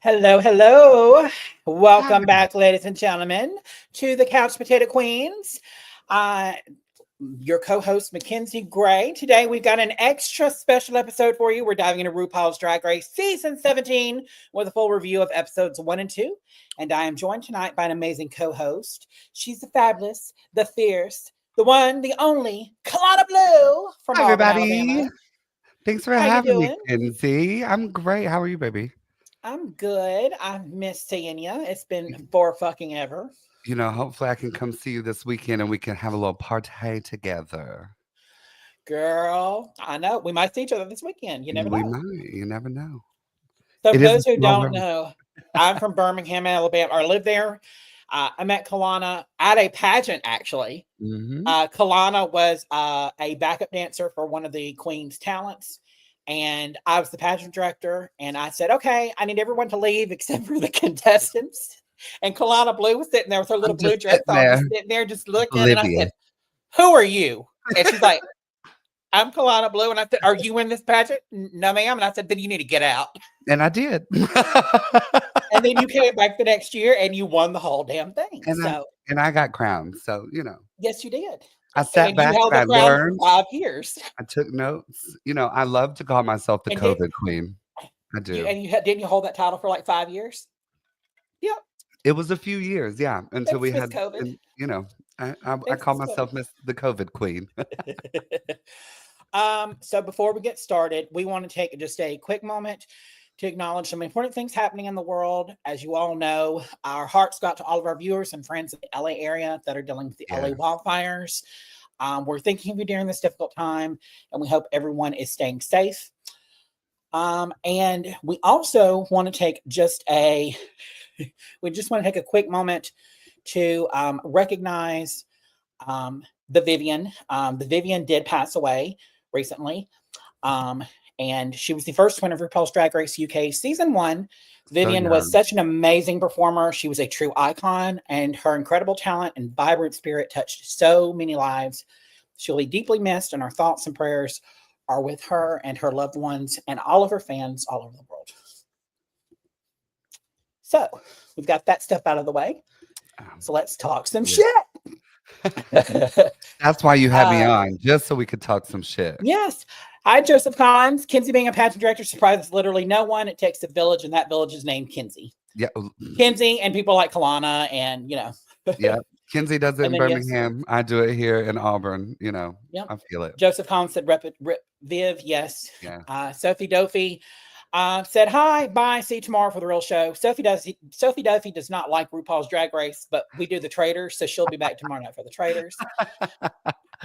Hello, hello. Hi. Welcome back, ladies and gentlemen, to the Couch Potato Queens. Uh, your co-host, Mackenzie Gray. Today, we've got an extra special episode for you. We're diving into RuPaul's Drag Race Season 17 with a full review of episodes 1 and 2. And I am joined tonight by an amazing co-host. She's the fabulous, the fierce, the one, the only, Colana Bleu from Hi, Auburn, everybody. Alabama. Thanks for How you having me, doing? Kinsey. I'm great. How are you, baby? I'm good. I've missed seeing you. It's been for fucking ever. Hopefully I can come see you this weekend and we can have a little party together. Girl, I know. We might see each other this weekend. You never We know. might. You never know. So, for It is a those who small don't world. know, I'm from Birmingham, Alabama. I live there. I met Kalana at a pageant, actually. Mm-hmm. Kalana was a backup dancer for one of the Queen's talents. And I was the pageant director. And I said, okay, I need everyone to leave except for the contestants. And Colana Blue was sitting there with her little I'm just blue dress sitting on, there, just sitting there, just looking. And I oblivious. said, who are you? And she's like, I'm Colana Blue. And I said, are you in this pageant? No, ma'am. And I said, then you need to get out. And I did. And then you came back the next year and you won the whole damn thing. and I So, and I got crowned. So, yes, you did. I sat And you back held and the I crown for learned. 5 years. I took notes. I love to call myself the And did COVID queen. I do. didn't you hold that title for like 5 years? Yep. It was a few years, yeah, until Thanks, we Miss had, COVID. and I Thanks, call Miss myself Miss the COVID Queen. COVID. So before we get started, we want to take just a quick moment to acknowledge some important things happening in the world. As you all know, our hearts go out to all of our viewers and friends in the LA area that are dealing with the LA Yeah, wildfires. We're thinking of you during this difficult time, and we hope everyone is staying safe. And we also want to take we just want to take a quick moment to recognize the Vivian. The Vivian did pass away recently. And she was the first winner of RuPaul's Drag Race UK Season 1. so Vivian was young. such an amazing performer. She was a true icon, and her incredible talent and vibrant spirit touched so many lives. She'll be deeply missed, and our thoughts and prayers are with her and her loved ones and all of her fans all over the world. So we've got that stuff out of the way. Um, So let's talk some yeah. shit. That's why you had me uh, on, just so we could talk some shit. yes. Hi, Joseph Collins. Kinsey being a pageant director surprises literally no one. It takes a village, and that village is named Kinsey. Yeah, Kinsey and people like Kalana and, yeah. Kinsey does it and in then, yes. Birmingham. I do it here in Auburn. Yep. I feel it. Joseph Collins said, rip, Viv. Yes. Yeah. Sophie Doffy said, hi, bye. See you tomorrow for the real show. Sophie Duffy does not like RuPaul's Drag Race, but we do the Traders. So she'll be back tomorrow night for the Traders.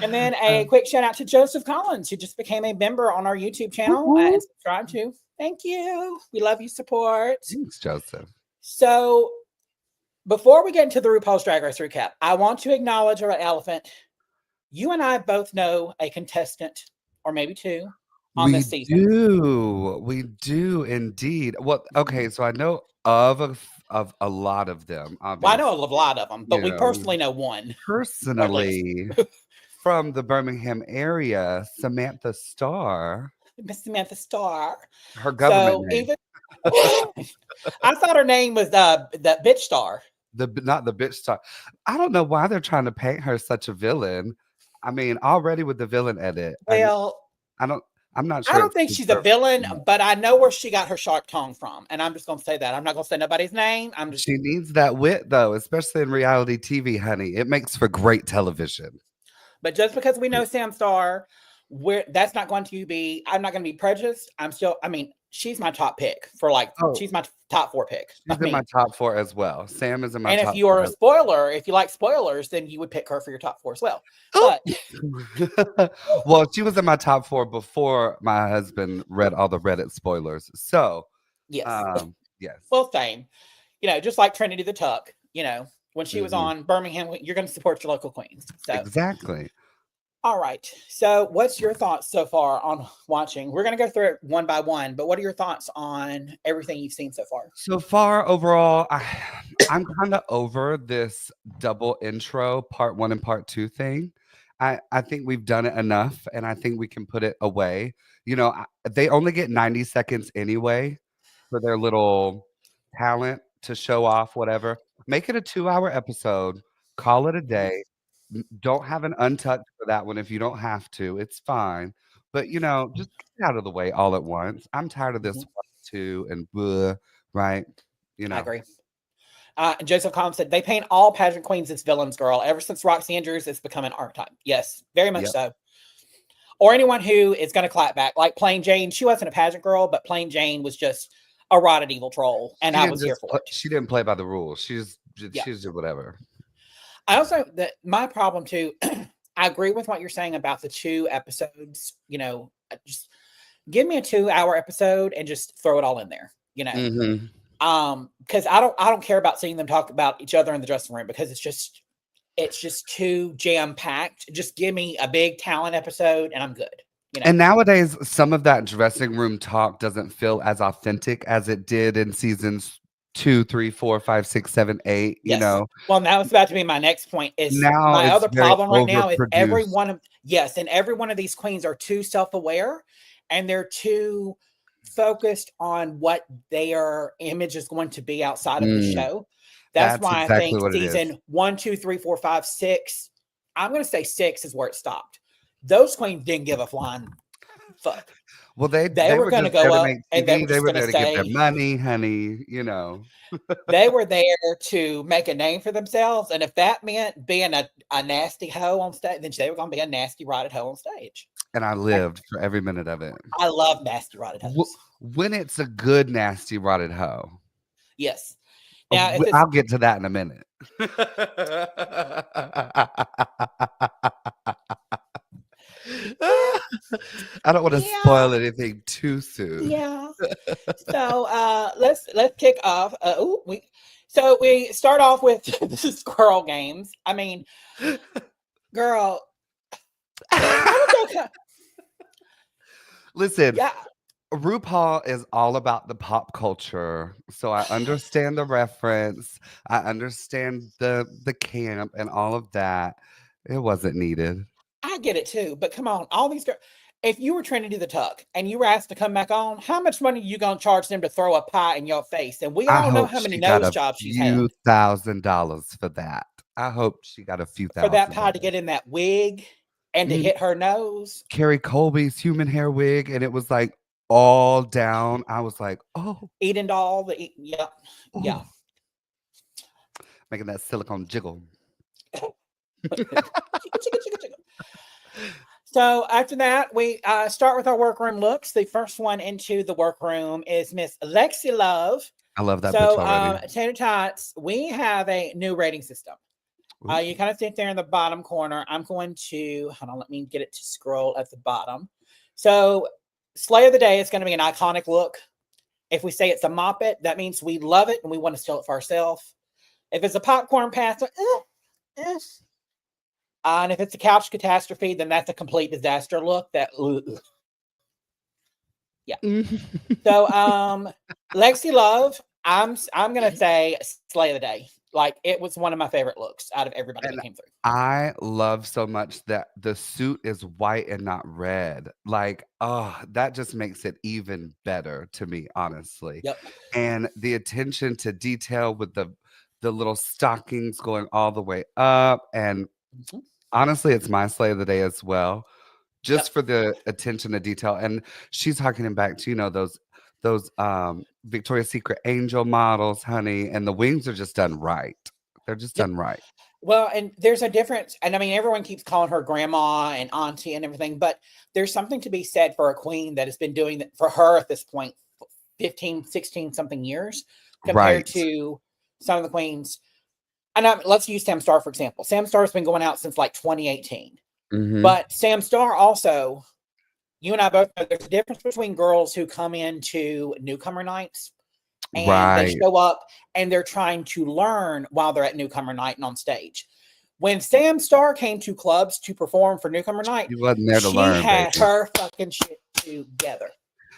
And then a quick shout out to Joseph Collins, who just became a member on our YouTube channel and subscribe to. Thank you. We love you, support. Thanks, Joseph. So before we get into the RuPaul's Drag Race recap, I want to acknowledge our elephant. You and I both know a contestant, or maybe two, on this season. We do indeed. Well, okay, so I know of a lot of them, Well, I obviously. know a lot of them, but we personally know one. Personally, from the Birmingham area, Samantha Starr, Miss Samantha Starr. her government So name. even I thought her name was that bitch star. Not the bitch star. I don't know why they're trying to paint her such a villain. I mean, already with the villain edit. Well, I'm not sure. I don't think she's a villain, but I know where she got her sharp tongue from. And I'm just going to say that. I'm not going to say nobody's name. She needs that wit, though, especially in reality TV, honey. It makes for great television. But just because we know Sam Starr, that's not going to be, I'm not going to be prejudiced. She's my top pick for she's my top 4 pick. She's in my top 4 as well. Sam is in my top 4. And if you are a spoiler, if you like spoilers, then you would pick her for your top 4 as well. But well, she was in my top 4 before my husband read all the Reddit spoilers. So yes. yes. Well, same. Just like Trinity the Tuck, when she was on Birmingham, you're going to support your local queens. So. Exactly. All right. So what's your thoughts so far on watching? We're going to go through it one by one, but what are your thoughts on everything you've seen so far? So far, overall, I'm kind of over this double intro, part 1 and part 2 thing. I think we've done it enough, and I think we can put it away. They only get 90 seconds anyway for their little talent to show off, whatever, make it a 2-hour episode, call it a day. Don't have an untouched for that one if you don't have to. It's fine. But, just get it out of the way all at once. I'm tired of this Mhm. 1, 2, and blah, right? You I know. agree. Joseph Combs said they paint all pageant queens as villains, girl. Ever since Roxy Andrews, it's become an archetype. Yes, very much Yep. so. Or anyone who is going to clap back, like Plain Jane. She wasn't a pageant girl, but Plain Jane was just a rotted evil troll, and I was here for it. She didn't play by the rules. Yeah. She's just whatever. I also my problem too. I agree with what you're saying about the 2 episodes. Just give me a 2-hour episode and just throw it all in there. Mhm. Because I don't care about seeing them talk about each other in the dressing room because it's just too jam packed. Just give me a big talent episode and I'm good. And nowadays, some of that dressing room talk doesn't feel as authentic as it did in seasons 2, 3, 4, 5, 6, 7, 8. Yes. Well, now it's about to be my next point. Is Now my it's other very problem right now is every overproduced. one of and every one of these queens are too self-aware and they're too focused on what their image is going to be outside of the show. That's why exactly I think what it is. season 1, 2, 3, 4, 5, 6. I'm going to say 6 is where it stopped. Those queens didn't give a flying fuck. Well, they were going to just there go to up make and they TV. were They just were going to there to get their say money, honey. they were there to make a name for themselves. And if that meant being a nasty hoe on stage, then they were going to be a nasty rotted hoe on stage. And I lived for every minute of it. I love nasty rotted hoes. When it's a good nasty rotted hoe. Yes. Now, if I'll get to that in a minute. I don't want to spoil anything too soon. Yeah. So let's kick off. So we start off with the squirrel games. I mean, girl. Listen, RuPaul is all about the pop culture, so I understand the reference. I understand the camp and all of that. It wasn't needed. I get it too, but come on, all these girls. If you were trying to do the tuck and you were asked to come back on, how much money are you going to charge them to throw a pie in your face? And we all know how many nose jobs she's had. Few $1,000s for that. I hope she got a few thousand for that pie to get in that wig and to hit her nose. Carrie Colby's human hair wig, and it was like all down. I was like, oh, Eden doll. Yeah. Making that silicone jiggle. So after that, we start with our workroom looks. The first one into the workroom is Miss Lexi Love. I love that bitch already. Tater Tots, we have a new rating system. You kind of sit there in the bottom corner. I'm going to, hold on, let me get it to scroll at the bottom. So Slay of the Day is going to be an iconic look. If we say it's a moppet, that means we love it and we want to steal it for ourselves. If it's a popcorn passer, and if it's a couch catastrophe, then that's a complete disaster look. Yeah. So Lexi Love, I'm gonna say Slay of the Day. Like, it was one of my favorite looks out of everybody that came through. I love so much that the suit is white and not red. Like, that just makes it even better to me, honestly. Yep. And the attention to detail with the little stockings going all the way up. And honestly, it's my Slay of the Day as well. Just for the attention to detail. And she's harkening back to, those Victoria's Secret angel models, honey, and the wings are just done right. They're just done right. Well, and there's a difference. And I mean, everyone keeps calling her grandma and auntie and everything, but there's something to be said for a queen that has been doing that for her at this point, 15, 16 something years compared to some of the queens. And let's use Sam Starr, for example. Sam Starr's been going out since like 2018. But Sam Starr also, you and I both know there's a difference between girls who come into newcomer nights and they show up and they're trying to learn while they're at newcomer night and on stage. When Sam Starr came to clubs to perform for newcomer night, she wasn't there to learn. She had her fucking shit together.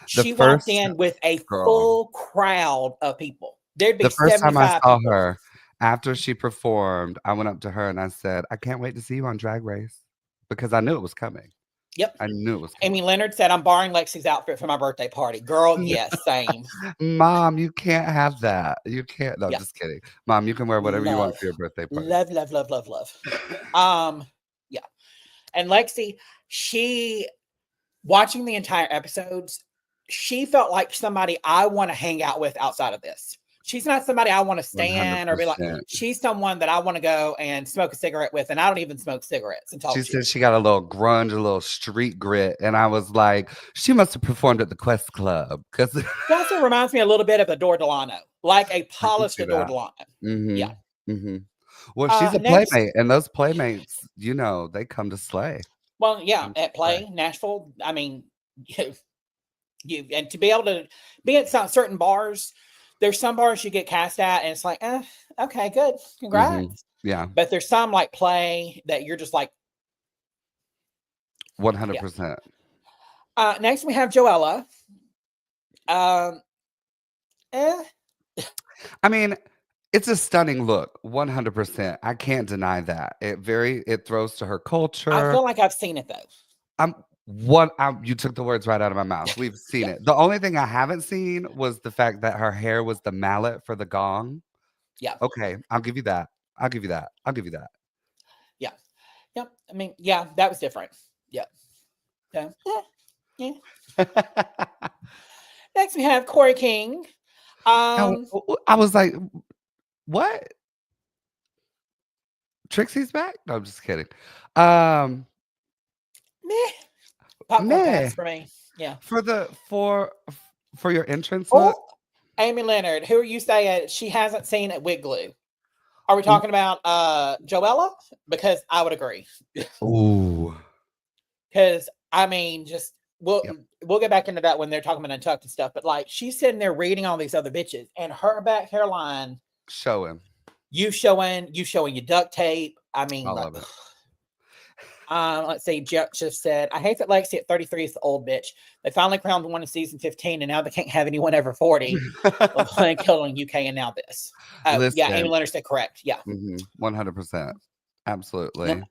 She walked in with a full crowd of people. There'd be the first time I saw people. her after she performed, I went up to her and I said, "I can't wait to see you on Drag Race," because I knew it was coming. Yep. I knew it was Amy coming. Leonard said, I'm borrowing Lexi's outfit for my birthday party. Girl, yes, same. Mom, you can't have that. You can't. No, Yeah. just kidding. Mom, you can wear whatever you want Love. for your birthday party. Love, love, love, love, love. Yeah. And Lexi, she watching the entire episodes, she felt like somebody I want to hang out with outside of this. She's not somebody I want to stand or be like, 100%. she's someone that I want to go and smoke a cigarette with. And I don't even smoke cigarettes and She talk said shit. she got a little grunge, a little street grit. And I was like, she must have performed at the Quest Club. Because She also reminds me a little bit of Adore Delano, like a I can polished see Adore that. Delano. Yeah. Mm-hmm. Well, she's a Next, playmate, and those playmates, they come to slay. well, yeah, Come to at slay. Play, Nashville, I mean, you and to be able to be at certain bars, there's some bars you get cast at, and it's like, okay, good, congrats. Yeah, But there's some like Play that you're just like, 100%. Next we have Joella. I mean, it's a stunning look, 100%. I can't deny that. It throws to her I culture. feel like I've seen it though. You took the words right out of my mouth. We've seen it. The only thing I haven't seen was the fact that her hair was the mallet for the gong. Yeah. Okay, I'll give you that. I'll give you that. I'll give you that. Yeah. Yep. I mean, yeah, that was different. Yeah. So, yeah. Next we have Corey King. I was like, what? Trixie's back? No, I'm just kidding. Meh. Popcorn Meh. pass for me. Yeah. For your entrance look. Amy Leonard, who are you saying she hasn't seen at Wig Glue? Are we talking about Joella? Because I would agree. Ooh. Because I mean, we'll get back into that when they're talking about Untucked and stuff. But like, she's sitting there reading all these other bitches, and her back hairline showing your duct tape. I mean, I like, love it. Let's see. Just said, I hate that Lexi at 33 is the old bitch. They finally crowned one in season 15, and now they can't have anyone over 40. Playing Killing UK, and now this. Yeah, Amy Leonard said correct. Yeah, 100%. Absolutely. Yep.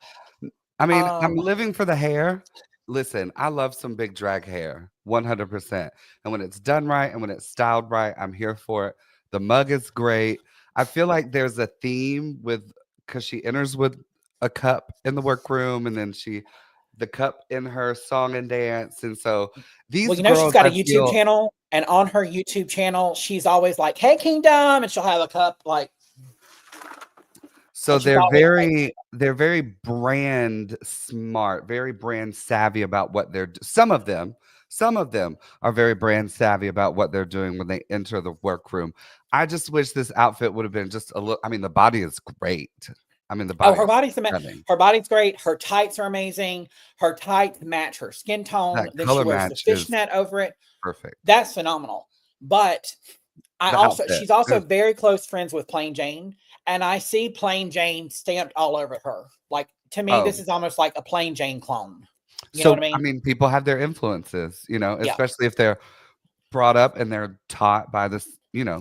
I mean, I'm living for the hair. Listen, I love some big drag hair, 100%. And when it's done right and when it's styled right, I'm here for it. The mug is great. I feel like there's a theme because she enters with a cup in the workroom, and then the cup in her song and dance. And so these girls, she's got a YouTube channel, and on her YouTube channel, she's always like, "Hey, Kingdom," and she'll have a cup like. So they're very brand smart, very brand savvy about what they're. Some of them are very brand savvy about what they're doing when they enter the workroom. I just wish this outfit would have been just a little. I mean, the body is great. I mean, her body's amazing. Her body's great. Her tights are amazing. Her tights match her skin tone. Then she wears the fishnet over it. Perfect. That's phenomenal. But she's also very close friends with Plain Jane, and I see Plain Jane stamped all over her. Like, to me, this is almost like a Plain Jane clone. You know what I mean? I mean, people have their influences, especially if they're brought up and they're taught by this,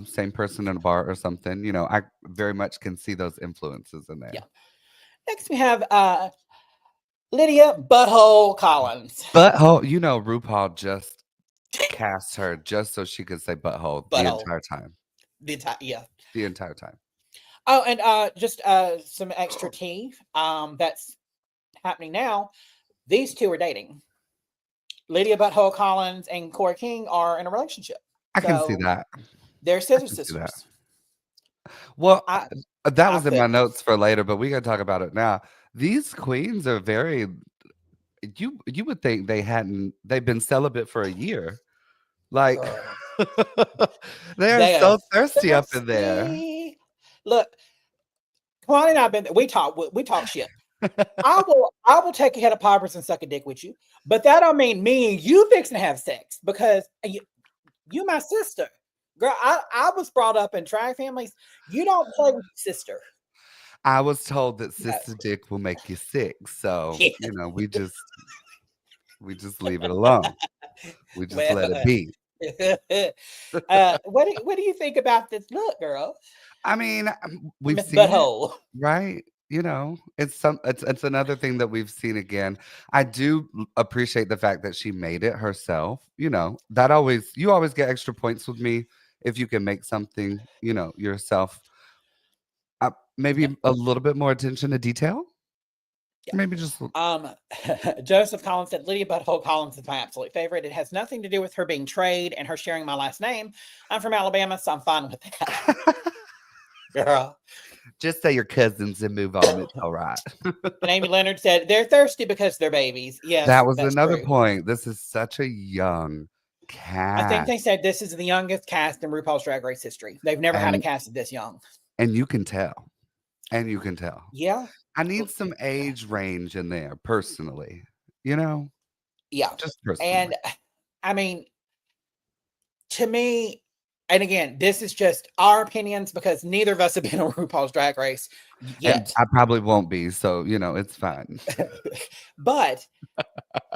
same person in a bar or something. I very much can see those influences in there. Yeah. Next, we have Lydia Butthole Collins. Butthole, RuPaul just cast her just so she could say butthole the entire time. The entire time. Oh, and just some extra tea that's happening now. These two are dating. Lydia Butthole Collins and Corey King are in a relationship. I can see that. They're sisters. Well, that was in my notes for later, but we got to talk about it now. These queens are very. You would think they've been celibate for a year. Like, they are so thirsty up in there. Look, Kalani and I've been. We talk shit. I will take a head of poppers and suck a dick with you, but that don't mean me and you fixing to have sex, because you my sister, girl. I was brought up in drag families. You don't play with your sister. I was told that sister dick will make you sick, so we just leave it alone. We just let it be. What do you think about this look, girl? I mean, we've Miss seen Butthole, right? it's another thing that we've seen again. I do appreciate the fact that she made it herself. You always get extra points with me if you can make something, yourself. Yep. Maybe a little bit more attention to detail. Yeah. Maybe just Joseph Collins said Lydia Butthole Collins is my absolute favorite. It has nothing to do with her being trade and her sharing my last name. I'm from Alabama, so I'm fine with that. Girl. just say your cousins and move on. It's all right. And Amy Leonard said they're thirsty because they're babies. Yes, That was that's another true. point. This is such a young I think cast. they said this is the youngest cast in RuPaul's Drag Race history. They've never had a cast this young. And you can tell. Yeah. I need some age range in there, personally. Yeah. Just personally. And I mean, to me, and again, this is just our opinions because neither of us have been on RuPaul's Drag Race yet. And I probably won't be, so it's fine. But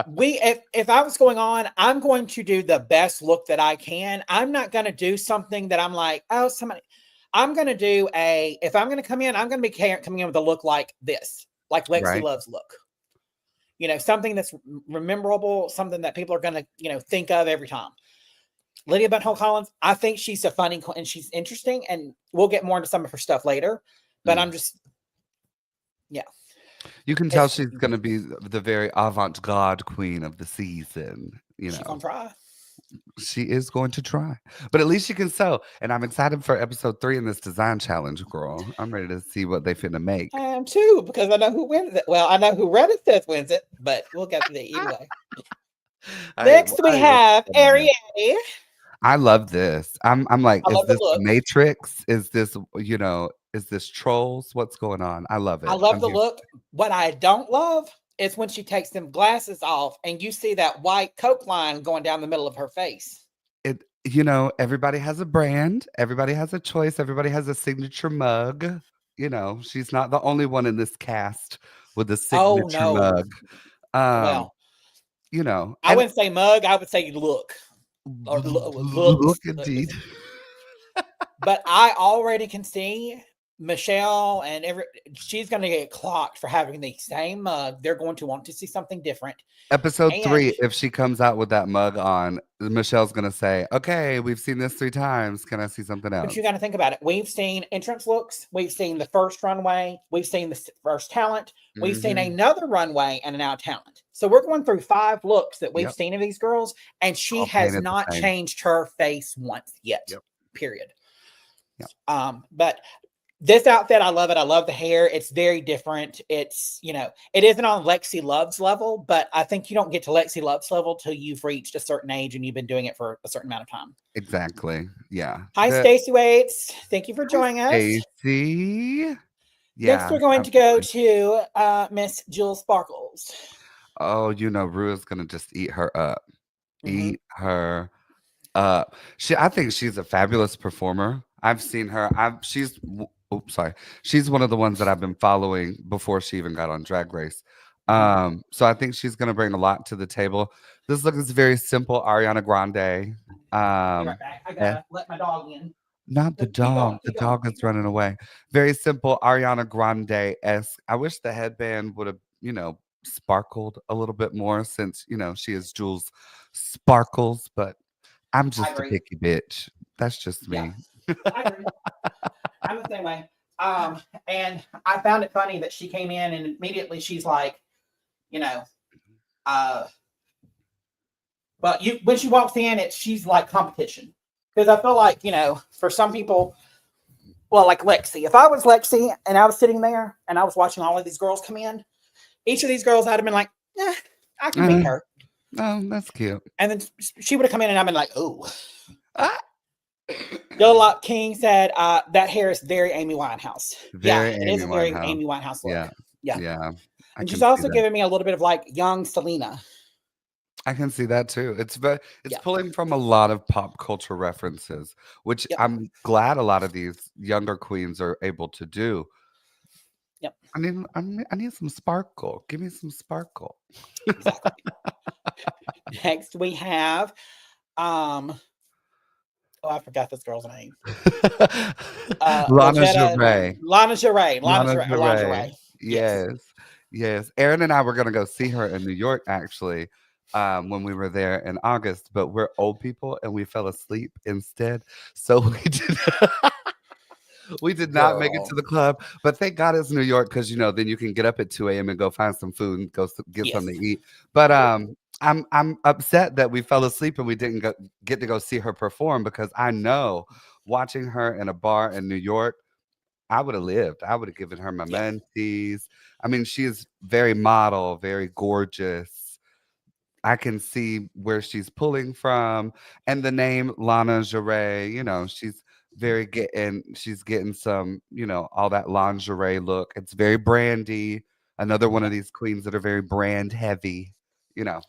if I was going on, I'm going to do the best look that I can. I'm not going to do something that I'm like, oh, somebody. I'm going to do if I'm going to come in, I'm going to be coming in with a look like this, like Lexi Love's look. Something that's memorable, something that people are going to, think of every time. Lydia Butthole Collins, I think she's a funny and she's interesting, and we'll get more into some of her stuff later. But I'm just, yeah. You can tell she's going to be the very avant-garde queen of the season. She's going to try. She is going to try, but at least she can sew. And I'm excited for episode 3 in this design challenge, girl. I'm ready to see what they finna make. I am too, because I know who wins it. Well, I know who Reddit says wins it, but we'll get to that either way. Next, we have Ariane. I love this. I'm like, is this the Matrix? Is this Trolls? What's going on? I love it. I love the look. What I don't love is when she takes them glasses off and you see that white Coke line going down the middle of her face. Everybody has a brand. Everybody has a choice. Everybody has a signature mug. She's not the only one in this cast with a signature mug. Well, I wouldn't say mug. I would say look. Or look indeed. But I already can see Michelle and she's going to get clocked for having the same mug. They're going to want to see something different. Episode 3, if she comes out with that mug on, Michelle's going to say, okay, we've seen this 3 times. Can I see something else? But you got to think about it. We've seen entrance looks. We've seen the first runway. We've seen the first talent. We've seen another runway and an out talent. So we're going through 5 looks that we've seen of these girls, and she has not changed her face once yet. Period. But this outfit, I love it. I love the hair. It's very different. It's, it isn't on Lexi Love's level, but I think you don't get to Lexi Love's level till you've reached a certain age and you've been doing it for a certain amount of time. Exactly. Yeah. Hi, Stacey Waits. Thank you for joining us. Stacey. Next, we're going to go to Miss Jill Sparkles. Oh, Ru is going to just eat her up. Eat her up. I think she's a fabulous performer. I've seen her. She's one of the ones that I've been following before she even got on Drag Race. So I think she's going to bring a lot to the table. This look is very simple, Ariana Grande. Right back. I gotta let my dog in. Not the dog. The dog is running away. Very simple, Ariana Grande-esque. I wish the headband would have, sparkled a little bit more since, she is Jules Sparkles, but I'm just a picky bitch. That's just me. Yeah. I agree. I'm the same way. And I found it funny that she came in and immediately she's like, but when she walks in, she's like competition. Because I feel like, for some people, well, like Lexi, if I was Lexi and I was sitting there and I was watching all of these girls come in, each of these girls I'd have been like, I can beat her. Oh, that's cute. And then she would have come in and I've been like, oh. Yellow King said that hair is very Amy Winehouse. It is a very Amy Winehouse look. Yeah. And she's also giving me a little bit of like young Selena. I can see that too. It's pulling from a lot of pop culture references, which I'm glad a lot of these younger queens are able to do. Yep. I need some sparkle. Give me some sparkle. Exactly. Next we have I forgot this girl's name. Lana Geray. Lana Geray. Yes. Yes. Yes. Aaron and I were gonna go see her in New York actually, when we were there in August, but we're old people and we fell asleep instead. So we did not make it Girl. to the club. But thank God it's New York because then you can get up at 2 a.m. and go find some food and get Yes. something to eat. But I'm upset that we fell asleep and we didn't get to go see her perform because I know watching her in a bar in New York I would have lived. I would have given her my Yeah. mentees. I mean, she is very model, very gorgeous. I can see where she's pulling from. And the name Lana Geray, she's she's getting some, all that lingerie look. It's very brandy. Another one Yeah. of these queens that are very brand heavy. You know,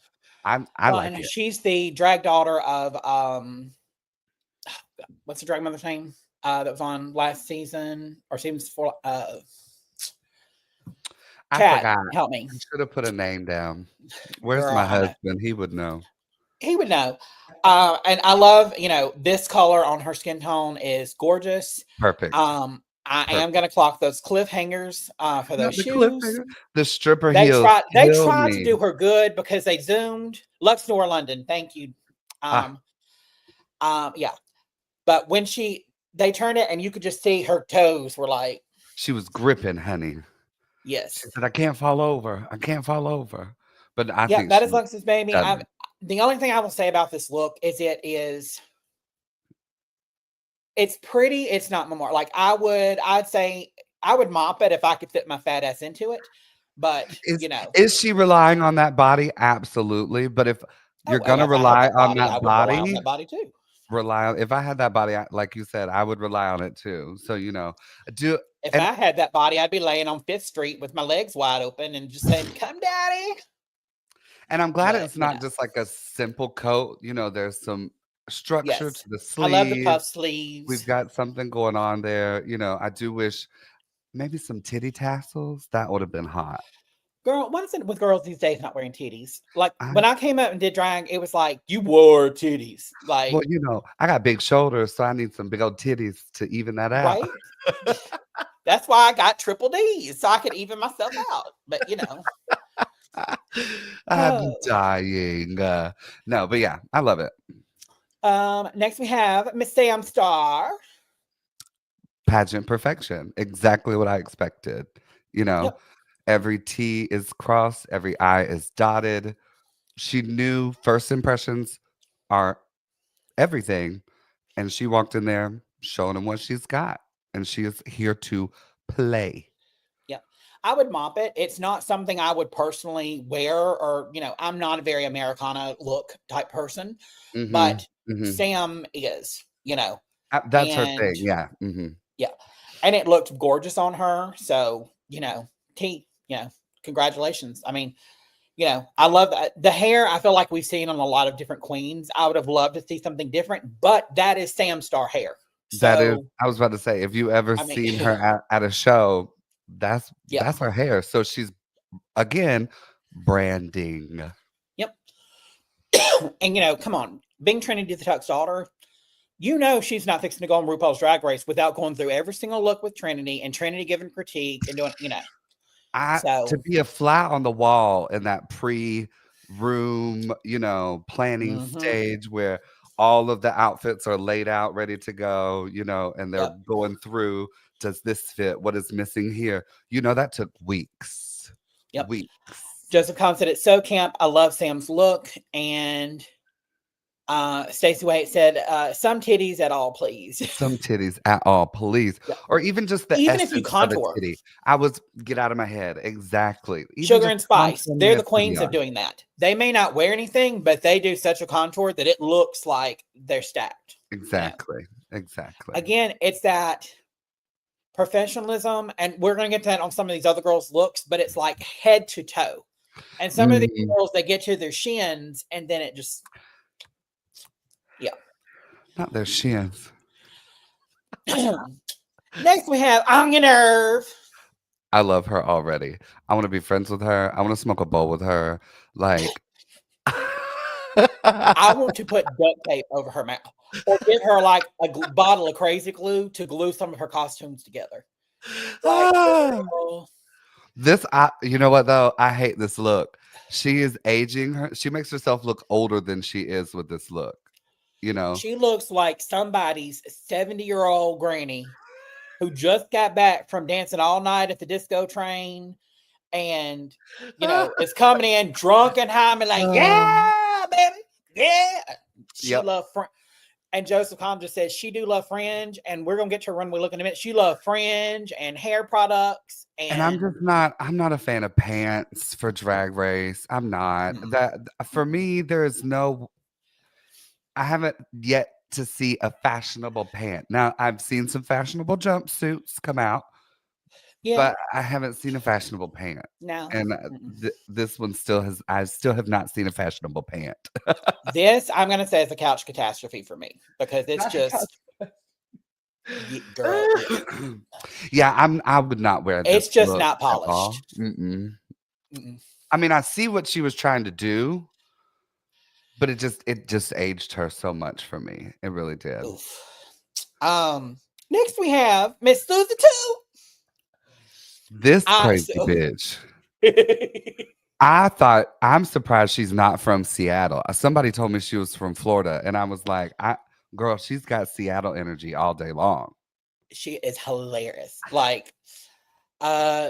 I Well, like and it. she's the drag daughter of what's the drag mother's name? That was on last season or seasons for I Chad, forgot. help me. I should have put a name down. Where's Girl, my I know. husband? He would know. He would know. And I love, this color on her skin tone is gorgeous. Perfect. I am Perfect. gonna clock those cliffhangers for those Not the shoes. cliffhanger. The stripper They heels tried they kill tried to me. do her good because they zoomed. Luxor London, thank you. Ah, Um, yeah. But when they turned it and you could just see her toes were like, she was gripping, honey. She yes. said, "I can't fall over. I can't fall over." But I Yeah, think that is she Lux's baby. done it. The only thing I will say about this look is it's pretty, it's not memorial. Like I'd say I would mop it if I could fit my fat ass into it. But Is she relying on that body? Absolutely. But if you're oh, and gonna if I had rely that on body, I that would rely on body, that body too. if I had that body, like you said, I would rely on it too. So do If and I had that body, I'd be laying on Fifth Street with my legs wide open and just saying, "Come, daddy." and I'm glad But it's not just like a simple coat. There's some structure to yes, the I love the sleeve. puff sleeves. We've got something going on there. I do wish maybe some titty tassels. That would have been hot. Girl, what is it with girls these days not wearing titties? Like I when I came up and did drag, it was like you wore titties, Well, like I got big shoulders, so I need some big old titties to even that out. right. That's why I got triple D's so I could even myself out. But I'm oh. dying. No, but yeah, I love it. Next we have Miss Sam Star. Pageant perfection. Exactly what I expected. You know, Yep. every T is crossed, every I is dotted. She knew first impressions are everything. And she walked in there showing them what she's got. And she is here to play. Yeah. I would mop it. It's not something I would personally wear or, I'm not a very Americana look type person, Hmm. but Hmm. Sam is, That's her and thing. Yeah. Hmm. yeah. And it looked gorgeous on her. So, T, congratulations. I mean, I love the hair. I feel like we've seen on a lot of different queens. I would have loved to see something different, but that is Sam Star hair. That is, So, I was about to say, if you ever I mean, seen her at a show, that's yep. her hair. So she's again branding. Yep. And come on, being Trinity the Tuck's daughter, she's not fixing to go on RuPaul's Drag Race without going through every single look with Trinity and Trinity giving critique and doing. To So, be a fly on the wall in that room, planning mhm, stage where all of the outfits are laid out, ready to go, and they're yep, going through, does this fit? What is missing here? That took weeks. yep. Weeks. Joseph Kahn said it's so camp. I love Sam's look. And Stacey Waite said, some titties at all, please. Some titties at all, please. Yep. Or even just the Even if you essence of a contour, titty. Get out of my head. Exactly. Even Sugar just and Spice, they're complimenting the a titty queens of art. doing that. They may not wear anything, but they do such a contour that it looks like they're stacked. Exactly. Exactly. Again, it's that professionalism, and we're going to get to that on some of these other girls' looks, but it's like head to toe. And some of these Mm, girls, they get to their shins, and then it just, yeah. not their shins. Next, we have On Your Nerve. I love her already. I want to be friends with her. I want to smoke a bowl with her. Like, I want to put duct tape over her mouth or get her like a bottle of crazy glue to glue some of her costumes together. Like, girl, You know what though? I hate this look. She is aging her. She makes herself look older than she is with this look. You know. She looks like somebody's 70-year-old granny who just got back from dancing all night at the disco train and, is coming in drunk and high and like, Um, yeah, baby. Yeah. She yep. loved and Joseph Kahn just says she do love fringe, and we're gonna get to her runway look in a minute. She loved fringe and hair products, And and I'm not a fan of pants for Drag Race. I'm not. That for me, there's no I haven't yet to see a fashionable pant. Now, I've seen some fashionable jumpsuits come out, yeah, but I haven't seen a fashionable pant. no. And this one still has, I still have not seen a fashionable pant. This I'm gonna say is a couch catastrophe for me because it's just girl. Yeah, I would not wear this. It's just look not at all. polished. I mean, I see what she was trying to do, but it just aged her so much for me. It really did. Oof. Next we have Miss Susie Two. This crazy bitch. I'm surprised she's not from Seattle. Somebody told me she was from Florida, and I was like, girl, she's got Seattle energy all day long. She is hilarious. Like,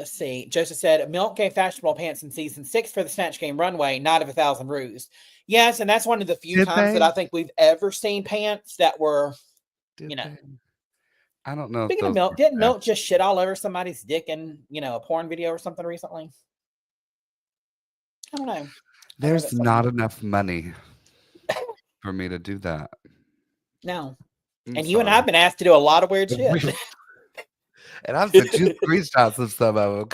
see, Joseph said Milk gave fashionable pants in season 6 for the Snatch Game runway, Night of 1,000 Ruse. Yes, and that's one of the few times that I think we've ever seen pants that were, I don't know. Speaking of Milk, didn't Milk just shit all over somebody's dick in, a porn video or something recently? I don't know. There's not enough money for me to do that. No. And you and I have been asked to do a lot of weird shit. And I've sent you screenshots of some of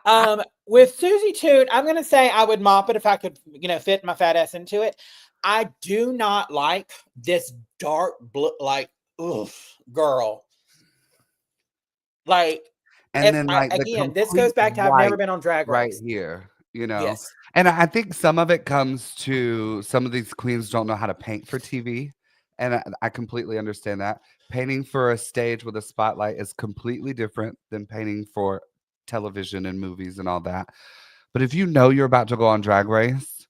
them. With Susie Toot, I'm going to say I would mop it if I could, fit my fat ass into it. I do not like this dark blue, like, oof, girl. Like, and then again, this goes back to I've never been on Drag Race. Right here, Yes. And I think some of it comes to some of these queens don't know how to paint for TV. And I completely understand that. Painting for a stage with a spotlight is completely different than painting for television and movies and all that. But if you know you're about to go on Drag Race,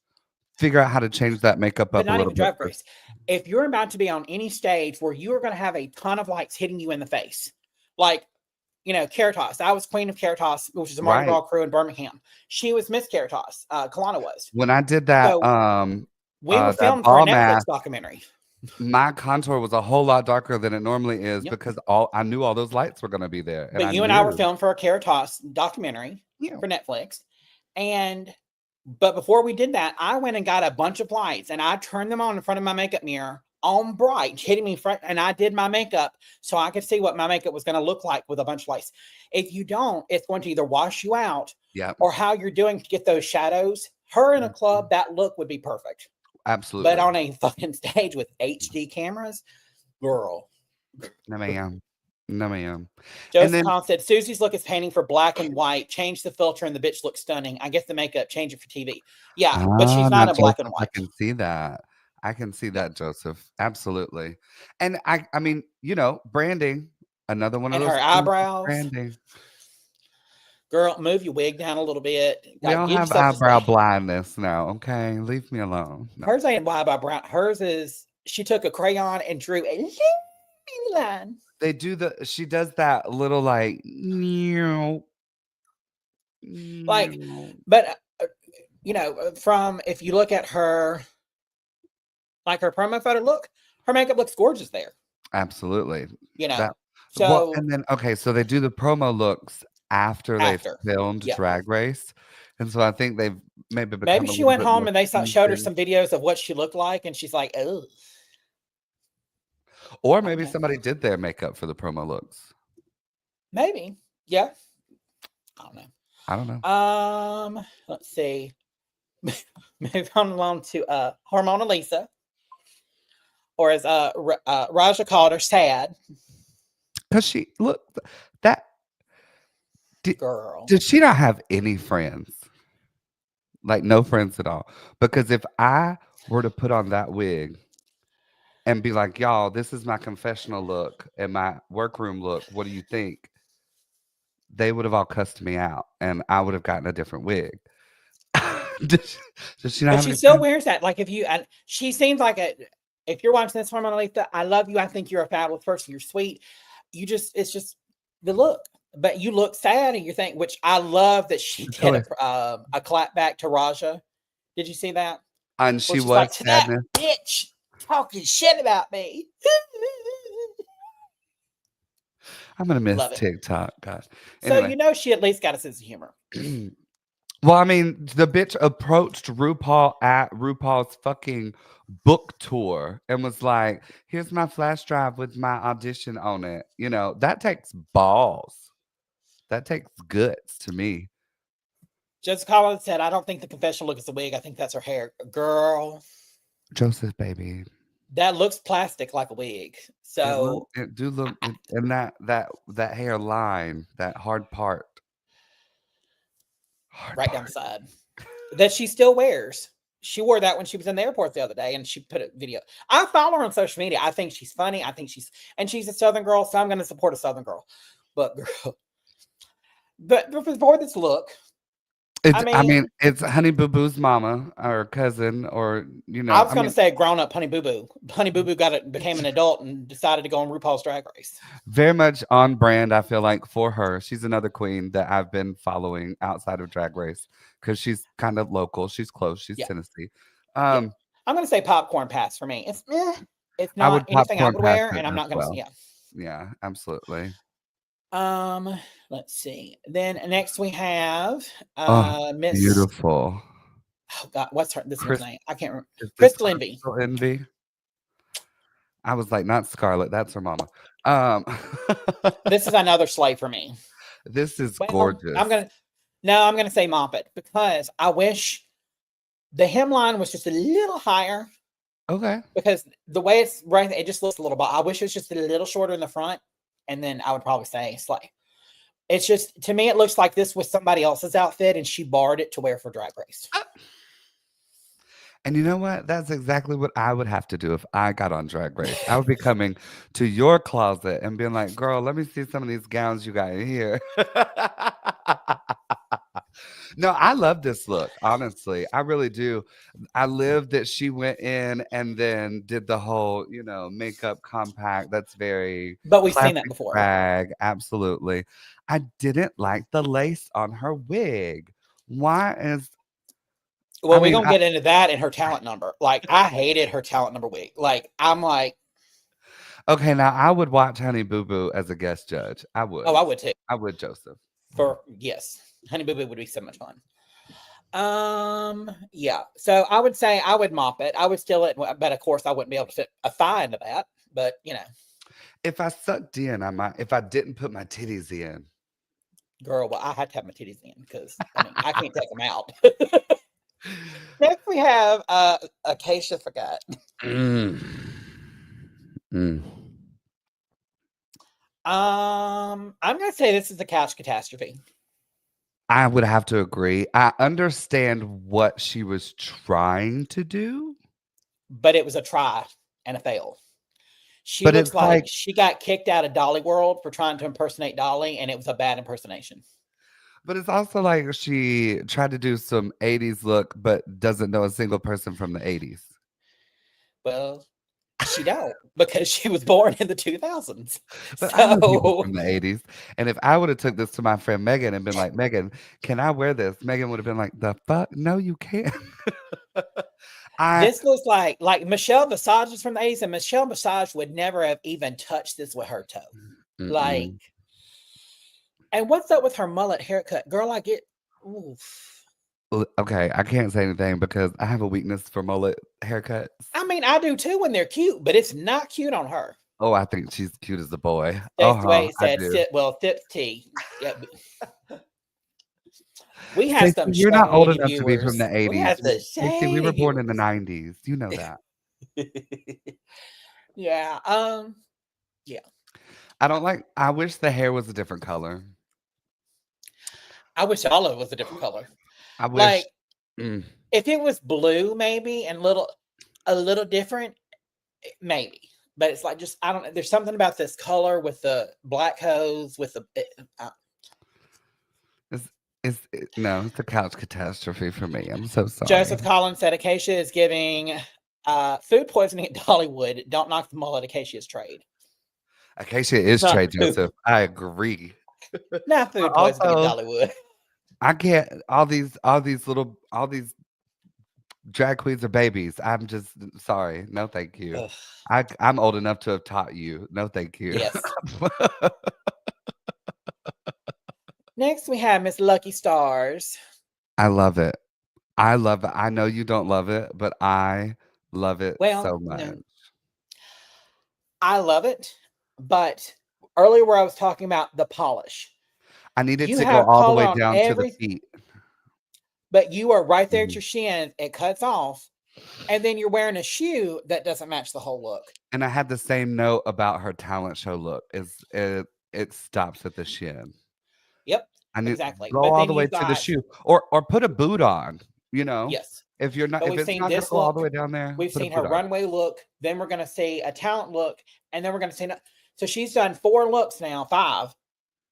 figure out how to change that makeup up a little bit. Drag Race. If you're about to be on any stage where you are going to have a ton of lights hitting you in the face, like, Caritas. I was Queen of Caritas, which is a Mardi Gras crew in Birmingham. She was Miss Caritas. Kalana was. When I did that, so, we were filmed for a Netflix documentary. My contour was a whole lot darker than it normally is because I knew all those lights were going to be there. But you and I were filmed for a Caritas documentary for Netflix. But before we did that, I went and got a bunch of lights and I turned them on in front of my makeup mirror on bright, hitting me front, and I did my makeup so I could see what my makeup was going to look like with a bunch of lights. If you don't, it's going to either wash you out or how you're doing to get those shadows. Her in a club, that look would be perfect. Absolutely. But on a fucking stage with HD cameras, girl. No, ma'am. No, ma'am. Joseph Kahn said, Susie's look is painting for black and white. Change the filter and the bitch looks stunning. I guess the makeup, change it for TV. Yeah, but she's not in black and white. I can see that. I can see that, Joseph. Absolutely. And I mean, branding, another one of those. And her eyebrows. Branding. Girl, move your wig down a little bit. We don't have eyebrow blindness now, okay? Leave me alone. No. Hers ain't eyebrow brown. Hers is, she took a crayon and drew a line. She does that little like, but, from, if you look at her, like her promo photo look, her makeup looks gorgeous there. Absolutely. And then, okay, so they do the promo looks after they filmed Drag Race. And so I think they've maybe she went home and they showed her some videos of what she looked like and she's like, oh. Or maybe somebody did their makeup for the promo looks. Maybe. Yeah. I don't know. Let's see. Move on along to Hormona Lisa. Or as Raja called her, sad. Because she girl. Did she not have any friends? Like no friends at all? Because if I were to put on that wig and be like, y'all, this is my confessional look and my workroom look, what do you think? they would have all cussed me out, and I would have gotten a different wig. Does she not But have she any still friends? wears that. Like if you, and she seems like a. If you're watching this, Mona Lisa, I love you. I think you're a fabulous person. You're sweet. You just, it's just the look. But you look sad, and you think, which I love that she The did choice. a clap back to Raja. Did you see that? And Where she she's was like, to that sadness. bitch talking shit about me. I'm gonna miss Love it. TikTok, God. So Anyway. you know she at least got a sense of humor. Well, I mean, the bitch approached RuPaul at RuPaul's fucking book tour and was like, "Here's my flash drive with my audition on it." You know, that takes balls. That takes guts to me. Jessica Collins said, I don't think the confessional look is a wig. I think that's her hair. Girl, Joseph, baby. that looks plastic like a wig. So It do look, and that hairline, that hard right down the part. side that she still wears. She wore that when she was in the airport the other day, and she put a video. I follow her on social media. I think she's funny. I think she's a Southern girl, so I'm going to support a Southern girl. But girl, but before this look, I I mean, mean, it's Honey Boo Boo's mama or cousin, or I I was going to mean, say grown up Honey Boo Boo. Honey Boo Boo became an adult and decided to go on RuPaul's Drag Race. very much on brand, I feel like, for her. She's another queen that I've been following outside of Drag Race because she's kind of local. She's close. She's Yeah, Tennessee. yeah. Um, I'm going to say popcorn pass for me. It's it's I not would anything I popcorn would pass wear, it and I'm as not going to. well. Yeah. Yeah, absolutely. Um, let's see. Then next we have Oh, Miss. beautiful. Oh God, what's this one's Chris, name? I can't remember. is this Crystal Envy. Crystal Envy? I was like, not Scarlet. That's her mama. Um, This is another slave for me. this is Well, gorgeous. I'm gonna say Moppet because I wish the hemline was just a little higher Okay. because the way it's right, it just looks a little. I wish it was just a little shorter in the front, and then I would probably say slave. It's just to me, it looks like this was somebody else's outfit, and she borrowed it to wear for Drag Race. And you know what? That's exactly what I would have to do if I got on Drag Race. I would be coming to your closet and being like, girl, let me see some of these gowns you got in here. No, I love this look, honestly. I really do. I live that she went in and then did the whole, makeup compact. That's very But we've seen that classic before. drag. Absolutely. I didn't like the lace on her wig. Why is I Well, we're mean, gonna get into that in her talent number. Like, I hated her talent number week. Like, I'm like, okay, now I would watch Honey Boo Boo as a guest judge. I oh, would. I would too. I would, Joseph. For yes, Honey Boo Boo would be so much fun. Yeah. So I would say I would mop it. I would steal it, but of course I wouldn't be able to fit a thigh into that. But If I sucked in, I might. If I didn't put my titties in. girl, well, I had to have my titties in because I mean I can't take them out. Next we have Acacia Forgot. Mm. Mm. I'm gonna say this is a couch catastrophe. I would have to agree. I understand what she was trying to do, But it was a try and a fail. She but looks it's like like, she got kicked out of Dolly World for trying to impersonate Dolly, and it was a bad impersonation. but it's also like she tried to do some 80s look, but doesn't know a single person from the 80s. Well, she don't because she was born in the 2000s. But I know people So from the 80s. And if I would have took this to my friend Megan and been like, Megan, can I wear this? Megan would have been like, the fuck? No, you can't. I this looks like Michelle Visage is from the 80s, and Michelle Visage would never have even touched this with her toe. Like, mm-mm. and what's up with her mullet haircut? Girl, I get oof. Okay, I can't say anything because I have a weakness for mullet haircuts. I mean, I do too when they're cute, but it's not cute on her. Oh, I think she's cute as a boy. Stacey I said, do. sit well, Thips T. Yeah, we have Stacey, some you're not old shady enough to be from the viewers. We 80s. have the Stacey, we shady were born in the viewers. 90s. You know that. Yeah. Yeah. I wish the hair was a different color. I wish all of it was a different color. I wish. Like Mm. if it was blue, maybe, and a little different, maybe. But it's like just I don't know. There's something about this color with the black hose with the No, it's a couch catastrophe for me. I'm so sorry. Joseph Collins said Acacia is giving food poisoning at Dollywood. Don't knock the mullet. Acacia's trade. Acacia is Not Trey food, Joseph. I agree. not But food poisoning at also, Dollywood. I can't. All these drag queens are babies. I'm just sorry. No, thank you. Ugh, I'm old enough to have taught you. No, thank you. yes. Next, we have Miss Lucky Stars. I love it. I love it. I know you don't love it, but I love it Well, so much. no, I love it, but earlier where I was talking about the polish, I need it you to go have all the color way on down to the every, feet. but you are right there at Mhm. your shin. It cuts off, and then you're wearing a shoe that doesn't match the whole look. And I had the same note about her talent show look. It stops at the shin. Yep, I need exactly. go But all then the way you've to the got shoe or put a boot on, you know? yes. But If we've it's seen not gonna this go all the look. way down there, We've put a seen her boot on. runway look. Then we're going to see a talent look, and then we're going to see. So she's done 4 looks now, 5,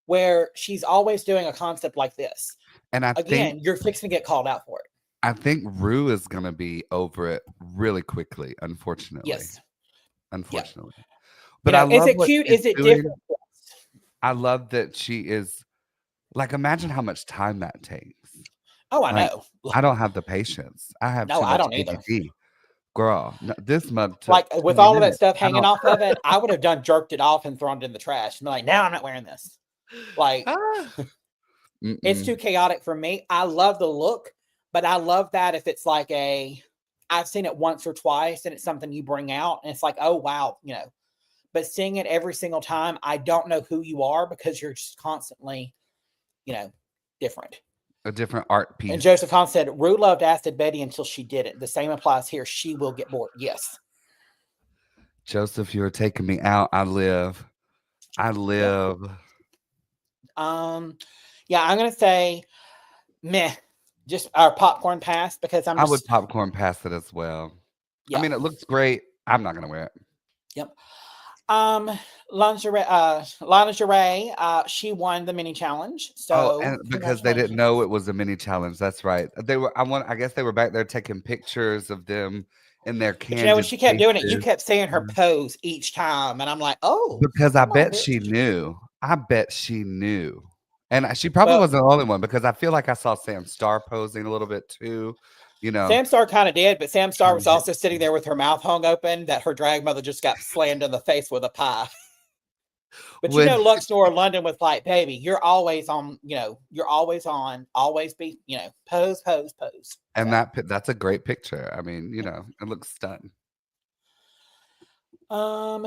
where she's always doing a concept like this. And Again, you're fixing to get called out for it. I think Rue is gonna be over it really quickly, unfortunately. Yes. Yeah. Unfortunately. You But I know, is love it what cute? she's Is it doing. different? Yes. I love that she is like, imagine how much time that takes. Oh, I Like, know. I don't have the patience. I have No, too I much don't either. ADD. Girl, this month took Like with 20 all of that minutes. stuff I hanging don't off of it, I would have done jerked it off and thrown it in the trash. And be like, now I'm not wearing this. Like Ah. it's too chaotic for me. I love the look, but I love that if it's like I've seen it once or twice and it's something you bring out and it's like, oh wow, you know. But seeing it every single time, I don't know who you are because you're just constantly, you know, different. A different art And piece. Joseph Hahn said, Rue loved Acid Betty until she didn't. The same applies here. She will get bored. Yes. Joseph, you're taking me out. I live. I Yeah. live. Yeah, I'm gonna say meh. Just our popcorn pass because I'm I would just popcorn pass it as well. I yeah. mean, it looks great. I'm not gonna wear it. Yep. Lingerie, she won the mini challenge. Oh, So and because they didn't congratulations. know it was a mini challenge. That's right. I guess they were back there taking pictures of them in their But you know, when candid she kept doing it, you spaces. kept seeing her Mhm. pose each time. And I'm like, oh, Because I come on, bet bitch. she knew. I bet she knew. And she probably Well, wasn't the only one because I feel like I saw Sam Star posing a little bit too, you know. Sam Star kind of did, but Sam Star was Kinda also sitting there with her mouth hung open that her drag mother just got slammed in the face with a pie. But you When know, Lux Nora London was like, baby, you're always on, you know, you're always on, always be, you know, pose, pose, pose. and So, that's a great picture. I mean, you yeah. know, it looks stunning. Um,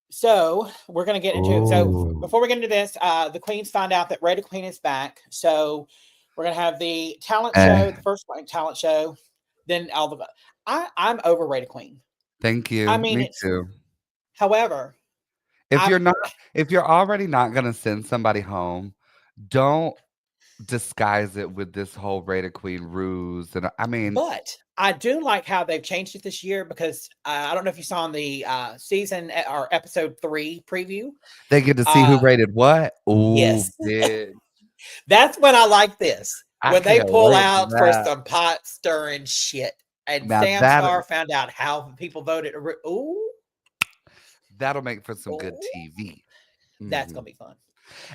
so we're gonna get into it. So Oh. before we get into this, the queens find out that Rita Queen is back. So we're gonna have the talent show, the first talent show, then all the I'm over Rita Queen. Thank I you. mean Me it's too. however, If you're I'm not if you're already not gonna send somebody home, don't disguise it with this whole Raider Queen ruse. And I mean, but I do like how they've changed it this year because I don't know if you saw in the season or episode 3 preview. they get to see who Uh rated what. Oh, yes, bitch. that's when I like this. I When they can't pull wait for out for that. some pot stirring shit. And Now Sam Star found out how people voted. Ooh, that'll make for some good ooh, TV. that's Mhm. gonna be fun.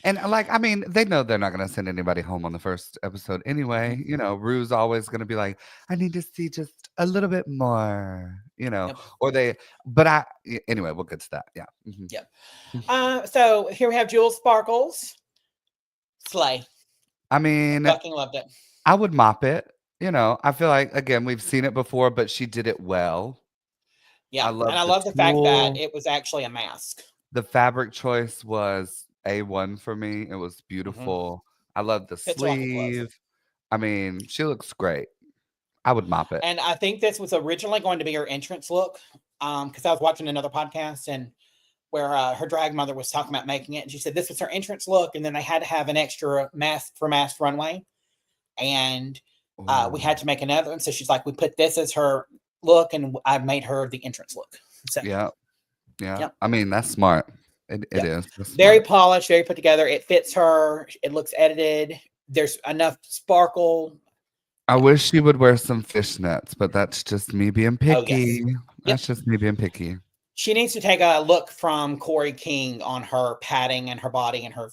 And like, I mean, they know they're not gonna send anybody home on the first episode Mhm. anyway. You know, Rue's always gonna be like, I need to see just a little bit more, you know, Yep, or they, but anyway, we'll get to that. Yeah. Mhm. yep. So here we have Jules Sparkles. Slay. I mean, Fucking loved it. I would mop it. You know, I feel like again we've seen it before, but she did it well. I Yeah, and love I the love the fact that tulle. it was actually a mask. The fabric choice was A1 for me. It was Mhm. beautiful. I love the Fits her like a glove. sleeve. I mean, she looks great. I would mop it. And I think this was originally going to be her entrance look. Because I was watching another podcast and where her drag mother was talking about making it, and she said this was her entrance look, and then they had to have an extra mask for mask runway, and we Ooh, had to make another. And so she's like, we put this as her look, and I made her the entrance look. So yeah, yeah. yep, I mean, that's smart. It yep, is. That's very smart. polished, very put together. It fits her. It looks edited. there's enough sparkle. I wish she would wear some fishnets, but that's just me being Oh yes. picky. Yep. That's just me being picky. She needs to take a look from Corey King on her padding and her body and her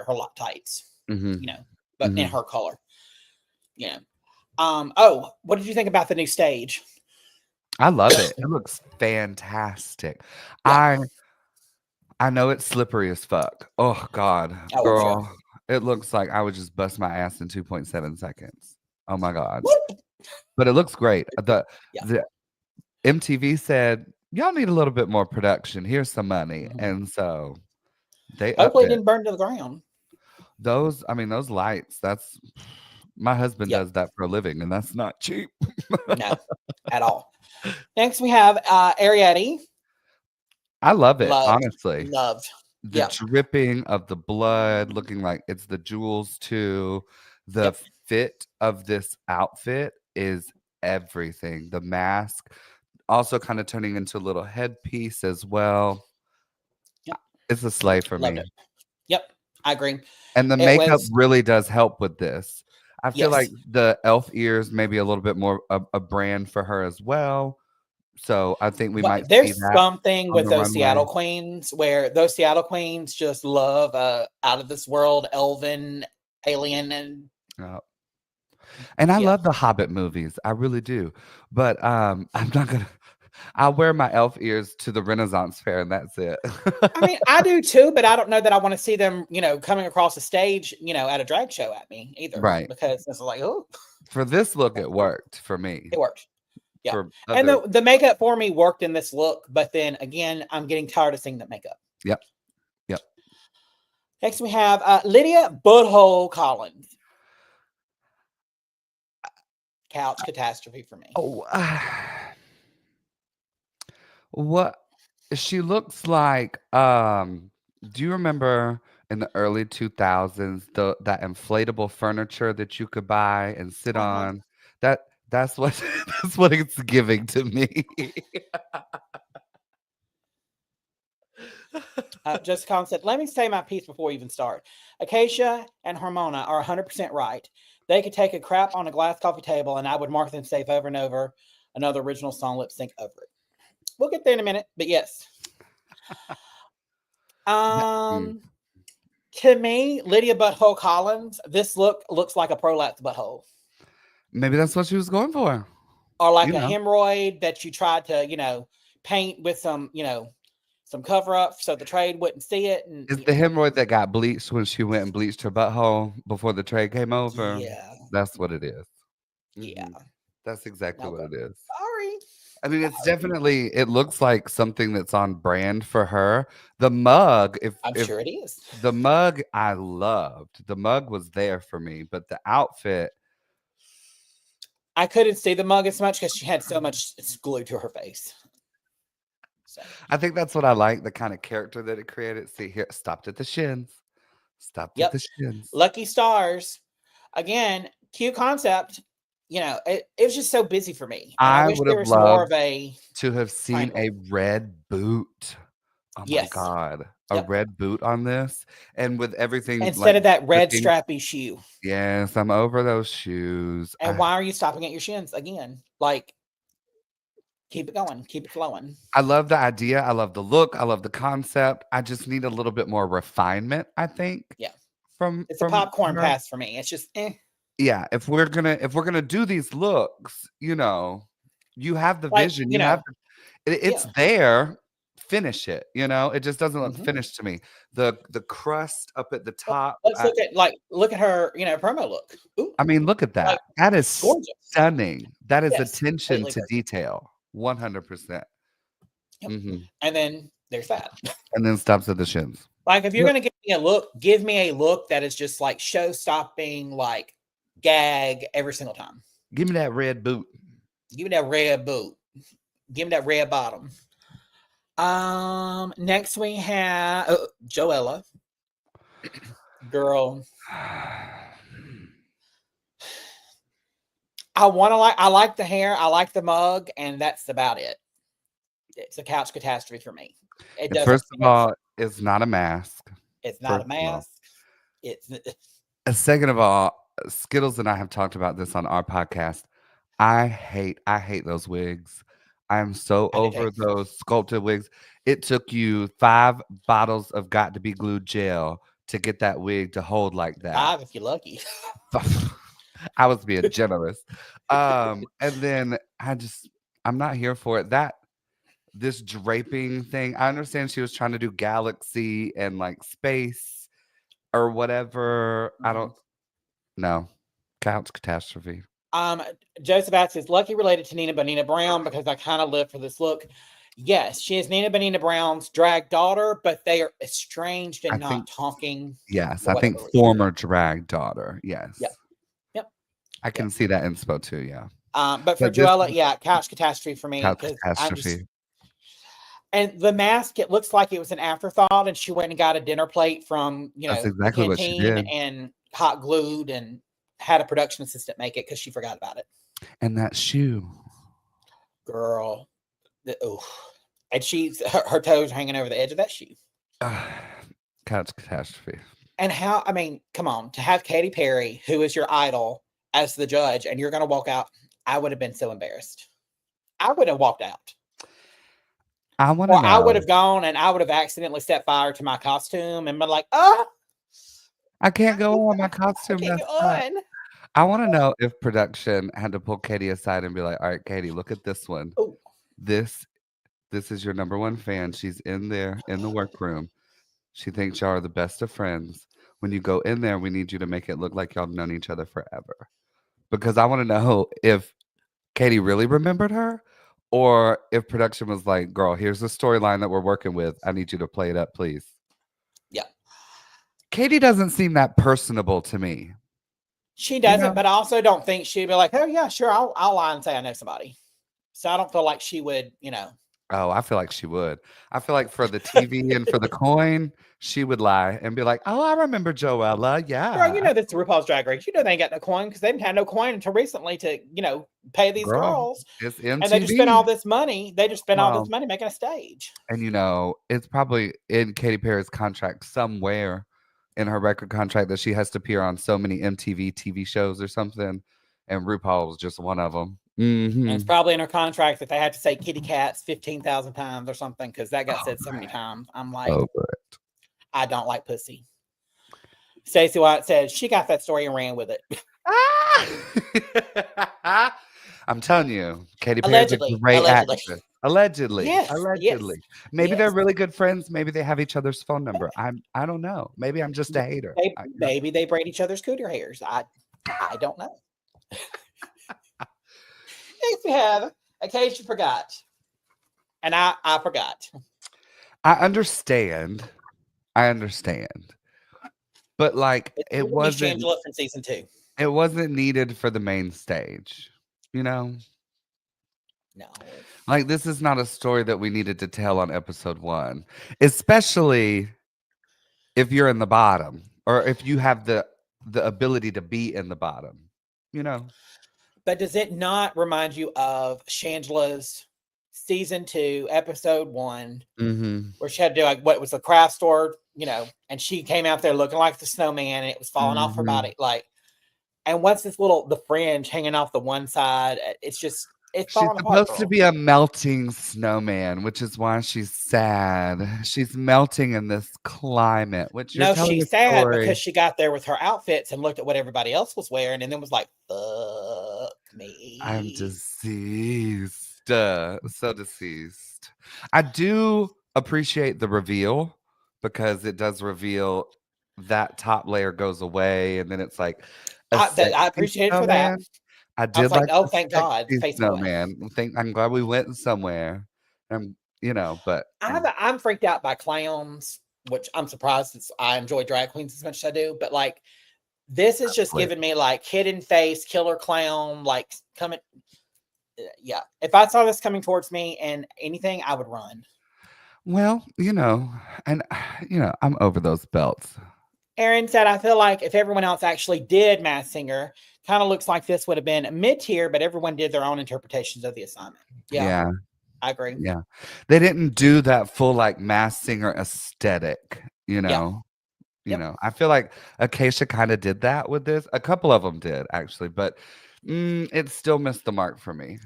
her lock tights, Mm-hmm. but in Mm-hmm. her color. Oh, what did you think about the new stage? I love it. It looks fantastic. Yeah. I know it's slippery as fuck. Oh God, Oh, I'm sure. girl, it looks like I would just bust my ass in 2.7 seconds. Oh my God. Whoop. But it looks great. Yeah. The MTV said, y'all need a little bit more production. Here's some money. Mhm. And so they upped Hopefully, it it. didn't burn to the ground. Those lights, that's my husband Yep. does that for a living, and that's not cheap. No, at all. Next, we have Ariete. I love it, Loved. honestly. Loved. The Yep. dripping of the blood, looking like it's the jewels too. The Yep. fit of this outfit is everything. The mask also kind of turning into a little headpiece as well. Yep. It's a slay for Loved me. it. Yep. I agree. And the It makeup was, really does help with this. I feel like yes. the elf ears maybe a little bit more a brand for her as well. So I think we But might see there's that something on with the those runway. Seattle queens where those Seattle queens just love out of this world, elven, alien, and Yeah. And I yeah. love the Hobbit movies. I really do. But I'm not gonna I'll wear my elf ears to the Renaissance fair and that's it. I mean, I do too, but I don't know that I want to see them, coming across the stage, at a drag show at me either, Right. because it's like, oh, For this look, it worked for me. it worked. Yeah. For And other the makeup for me worked in this look, but then again, I'm getting tired of seeing the makeup. Yep. Yep. Next, we have Lydia Butthole Collins. Couch catastrophe for me. Oh, what she looks like, do you remember in the early 2000s that inflatable furniture that you could buy and sit Uh-huh. on? That's what that's what it's giving to me. Just said, let me say my piece before we even start. Acacia and Harmona are 100% right. They could take a crap on a glass coffee table and I would mark them safe over and over. Another original song lip sync over it. We'll get there in a minute, but yes. Mm. To me, Lydia Butthole Collins, this look looks like a prolapse butthole. Maybe that's what she was going for. Or like You a know. hemorrhoid that you tried to, paint with some cover up so the trade wouldn't see it. And It's the hemorrhoid that got bleached when she went and bleached her butthole before the trade came over. yeah, That's what it is. yeah. Mhm. That's exactly Okay. what it is. Sorry. I mean, it's definitely it looks like something that's on brand for her. The mug, I'm if sure it is. the mug I loved. The mug was there for me, but the outfit, I couldn't see the mug as much because she had so much glued to her face. So, I think that's what I like, the kind of character that it created. See here, stopped at the shins. Stopped at yep. the shins. Lucky stars. Again, cute concept. It was just so busy for me. And I I wish would there have was more loved of a to have seen triangle. a red boot. Oh my Yes. God. A Yep. red boot on this. And with everything Instead like of that red dripping. strappy shoe. Yes, I'm over those shoes. And why are you stopping at your shins again? Like, keep it going, keep it flowing. I love the idea. I love the look. I love the concept. I just need a little bit more refinement, I think, Yeah. from It's a popcorn her. pass for me. It's just Yeah, if we're gonna do these looks, you have the like, vision. You have it's yeah. there. Finish it. It just doesn't look Mm-hmm. finished to me. The crust up at the top. Let's look at her, promo look. Ooh, I mean, look at like that. That is gorgeous. stunning. That is Yes, attention completely to gorgeous. detail. 100%. Yep. Hmm. And then there's that. And then stops at the shins. Like, if you're gonna give me a look that is just like show stopping, like gag every single time. Give me that red boot. Give me that red boot. Give me that red bottom. Next we have Joella. Girl. I like the hair, I like the mug, and that's about it. It's a couch catastrophe for me. It doesn't. First of all, it's not a mask. It's not a First of all. mask. It's And second of all, Skittles and I have talked about this on our podcast. I hate those wigs. I'm so I did too. over those sculpted wigs. It took you 5 bottles of got to be glued gel to get that wig to hold like that. 5 if you're lucky. I was being generous. And then I'm not here for it. This draping thing, I understand she was trying to do galaxy and like space or whatever. I don't know. Couch catastrophe. Joseph asks, is Lucky related to Nina Bonina Brown? Because I kind of live for this look. Yes, she is Nina Bonina Brown's drag daughter, but they are estranged and I not think talking. Yes, for I think whatever reason. former drag daughter. Yes. Yep. Yep. I can see that inspo too, yeah. But for But this Joella, is yeah, couch catastrophe for me couch because I'm just. catastrophe. And the mask, it looks like it was an afterthought, and she went and got a dinner plate from That's the exactly what she canteen did. and hot glued and had a production assistant make it because she forgot about it. And that shoe. Girl, and her toes hanging over the edge of that shoe. Couch catastrophe. And how, I mean, come on, to have Katy Perry, who is your idol, as the judge, and you're going to walk out, I would have been so embarrassed. I would have walked out. I want to know. I would have gone and I would have accidentally set fire to my costume and been like, oh, I can't go on my costume. I can't go on. I want to know if production had to pull Katie aside and be like, all right, Katie, look at this one. Ooh. This is your number one fan. She's in there in the workroom. She thinks y'all are the best of friends. When you go in there, we need you to make it look like y'all have known each other forever. Because I want to know if Katie really remembered her or if production was like, girl, here's the storyline that we're working with. I need you to play it up, please. Yeah. Katie doesn't seem that personable to me. She doesn't, but I also don't think she'd be like, oh, yeah, sure, I'll lie and say I know somebody. So I don't feel like she would, Oh, I feel like she would. I feel like for the TV and for the coin, she would lie and be like, "Oh, I remember Joella. Yeah, girl, that's RuPaul's Drag Race. They ain't got no coin because they didn't have no coin until recently to, pay these girls. It's MTV. And they just spent all this money. All this money making a stage. And it's probably in Katy Perry's contract somewhere in her record contract that she has to appear on so many MTV TV shows or something, and RuPaul's just one of them. And it's probably in her contract that they have to say kitty cats 15,000 times or something because that got said so many times. I'm like, I don't like pussy. Stacey White said she got that story and ran with it. I'm telling you, Katy Perry's a great actress. Allegedly. Yes, allegedly. Yes. Maybe they're really good friends. Maybe they have each other's phone number. I don't know. Maybe I'm just a hater. Maybe they braid each other's cooter hairs. I don't know. If we have, in case you forgot. And I forgot. I understand. But like it wasn't Shangela from season 2. It wasn't needed for the main stage. No. Like this is not a story that we needed to tell on episode 1. Especially if you're in the bottom or if you have the ability to be in the bottom, But does it not remind you of Shangela's season 2, episode 1, where she had to do like what was a craft store, and she came out there looking like the snowman and it was falling off her body. Like, and what's this the fringe hanging off the one side? It's just, it's she's supposed to be a melting snowman, which is why she's sad. She's melting in this climate, which she's sad because she got there with her outfits and looked at what everybody else was wearing and then was like, fuck me. I'm deceased. So deceased. I do appreciate the reveal because it does reveal that top layer goes away and then it's like I appreciate it for that. I did like oh, thank God, snowman. I'm glad we went somewhere. But I'm freaked out by clowns, which I'm surprised. I enjoy drag queens as much as I do, but like this is just giving me like hidden face, killer clown, like coming. Yeah, if I saw this coming towards me and anything, I would run. Well, and I'm over those belts. Aaron said, I feel like if everyone else actually did Masked Singer, kind of looks like this would have been mid-tier, but everyone did their own interpretations of the assignment. Yeah. I agree. Yeah. They didn't do that full like Masked Singer aesthetic, You Yep. know, I feel like Acacia kind of did that with this. A couple of them did actually, but it still missed the mark for me.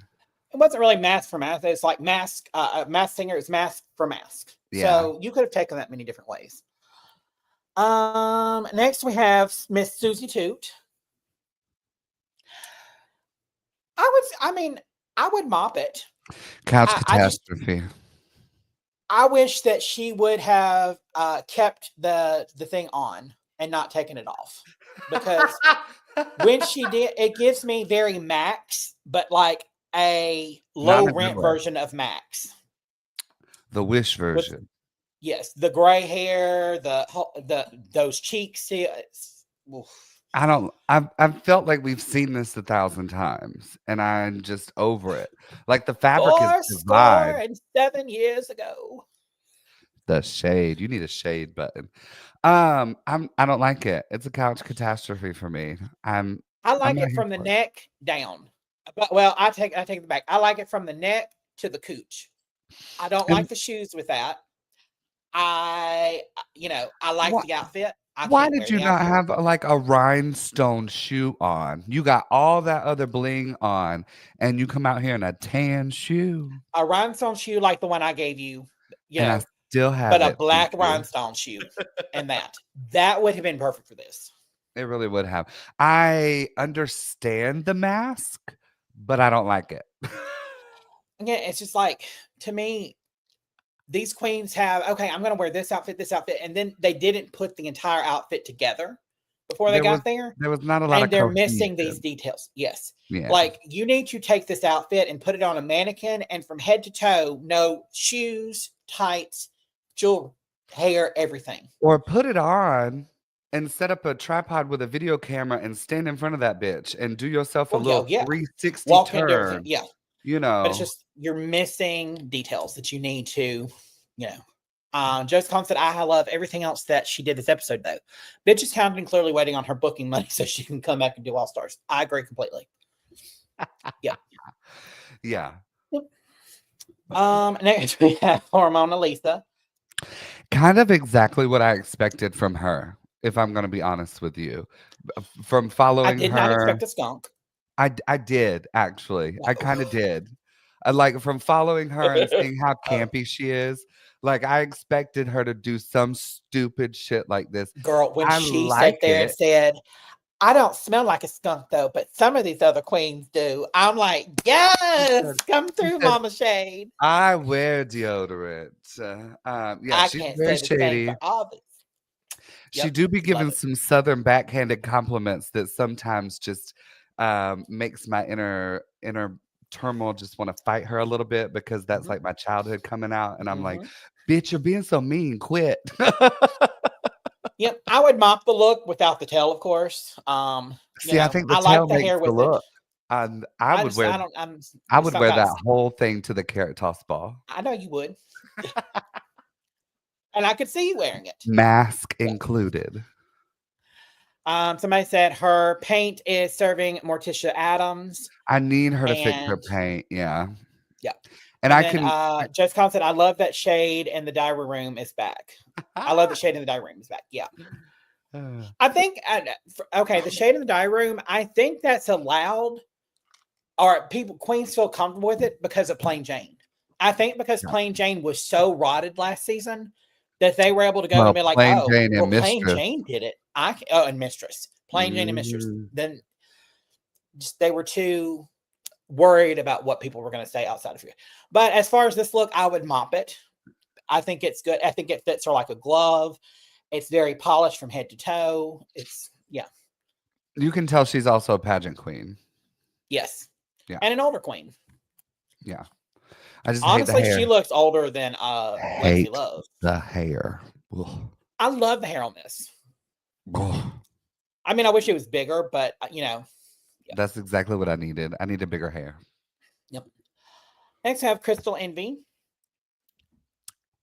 It wasn't really mask for mask. It's like mask, mask singer is mask for mask. Yeah. So you could have taken that many different ways. Next we have Miss Susie Toot. I would mop it. Couch I just catastrophe. I wish that she would have kept the thing on and not taken it off, because when she did, it gives me very Max, but like a Not low in a good rent way. version of Max. The Wish With version. yes, the gray hair, the those cheeks. Oof. I've felt like we've seen this 1,000 times and I'm just over it. Like the fabric is Four score divide. and 7 years ago. The shade. You need a shade button. I don't like it. It's a couch catastrophe for me. I I'm like not it here from the for it. neck down. But well, I take it back. I like it from the neck to the cooch. I don't And like the shoes with that. I like why the outfit. I why can't did wear you the not outfit. have like a rhinestone shoe on? You got all that other bling on and you come out here in a tan shoe. A rhinestone shoe like the one I gave you, And I still but have a it. Thank black you. rhinestone shoe, and that would have been perfect for this. It really would have. I understand the mask, but I don't like it. Again, it's just like, to me, these queens have, okay, I'm gonna wear this outfit, and then they didn't put the entire outfit together before they There was got there. there was not a lot And of they're missing these cohesion. details. Yes. Yeah. Like, you need to take this outfit and put it on a mannequin, and from head to toe, no shoes, tights, jewelry, hair, everything. Or put it on and set up a tripod with a video camera and stand in front of that bitch and do yourself a Well, yeah, little yeah. 360 Walk into everything. turn, Yeah. you But it's know. just, you're missing details that you need to, you know. Just Con said, I love everything else that she did this episode, though. Bitch is counting, clearly waiting on her booking money so she can come back and do All Stars. I agree completely. Yep. Yeah. Yep. Next we have Hormona Lisa. Kind of exactly what I expected from her, if I'm gonna be honest with you. From I following did not her expect a skunk. I did actually. I No. kinda did. Like, from following her and seeing how Oh, campy she is, like, I expected her to do some stupid shit like this. girl, when I she sat like there and it. said, I don't smell like a skunk though, but some of these other queens do. I'm like, She yes, said come she through, said, Mama Shade. "I wear deodorant." Yeah, I she's can't very say the same for shady. all these. She Yep, do be love giving it. some southern backhanded compliments that sometimes just, makes my inner turmoil just wanna fight her a little bit because that's, Mhm, like, my childhood coming out, and I'm like, mhm. "Bitch, you're being so mean, quit." Yep, I would mop the look without the tail, of course. See, I think the I tail like the makes hair the with it. look, and I don't, I it's would not wear got, that whole thing to the carrot toss ball, I know you would. And I could see you wearing it. mask Yeah. included. Somebody said her paint is serving Morticia Adams. I need her to fix her And paint, yeah, yeah. and And I then can Jess Con said, I love that Shade in the diary room is back. I love that Shade in the diary room is back. Yeah. I think, okay, the Shade in the diary room, I think that's allowed, or queens feel comfortable with it because of Plain Jane. I think because Yeah. Plain Jane was so rotted last season that they were able to go and Well, be like, Plain oh, Jane well, and Plain Mistress. Jane did it. And Mistress. Plain Jane and Mistress. Mhm. Then just, they were too worried about what people were going to say outside of you. But as far as this look, I would mop it. I think it's good. I think it fits her like a glove. It's very polished from head to toe. It's, yeah. You can tell she's also a pageant queen. Yes. Yeah, And an older queen. yeah. I just hate the Honestly, hair. she looks older than Lacey Hate Love. the hair. Ugh. I love the hair on this. Ugh. I mean, I wish it was bigger, but yeah. That's exactly what I needed. I needed bigger hair. Yep. Next, I have Crystal Envy.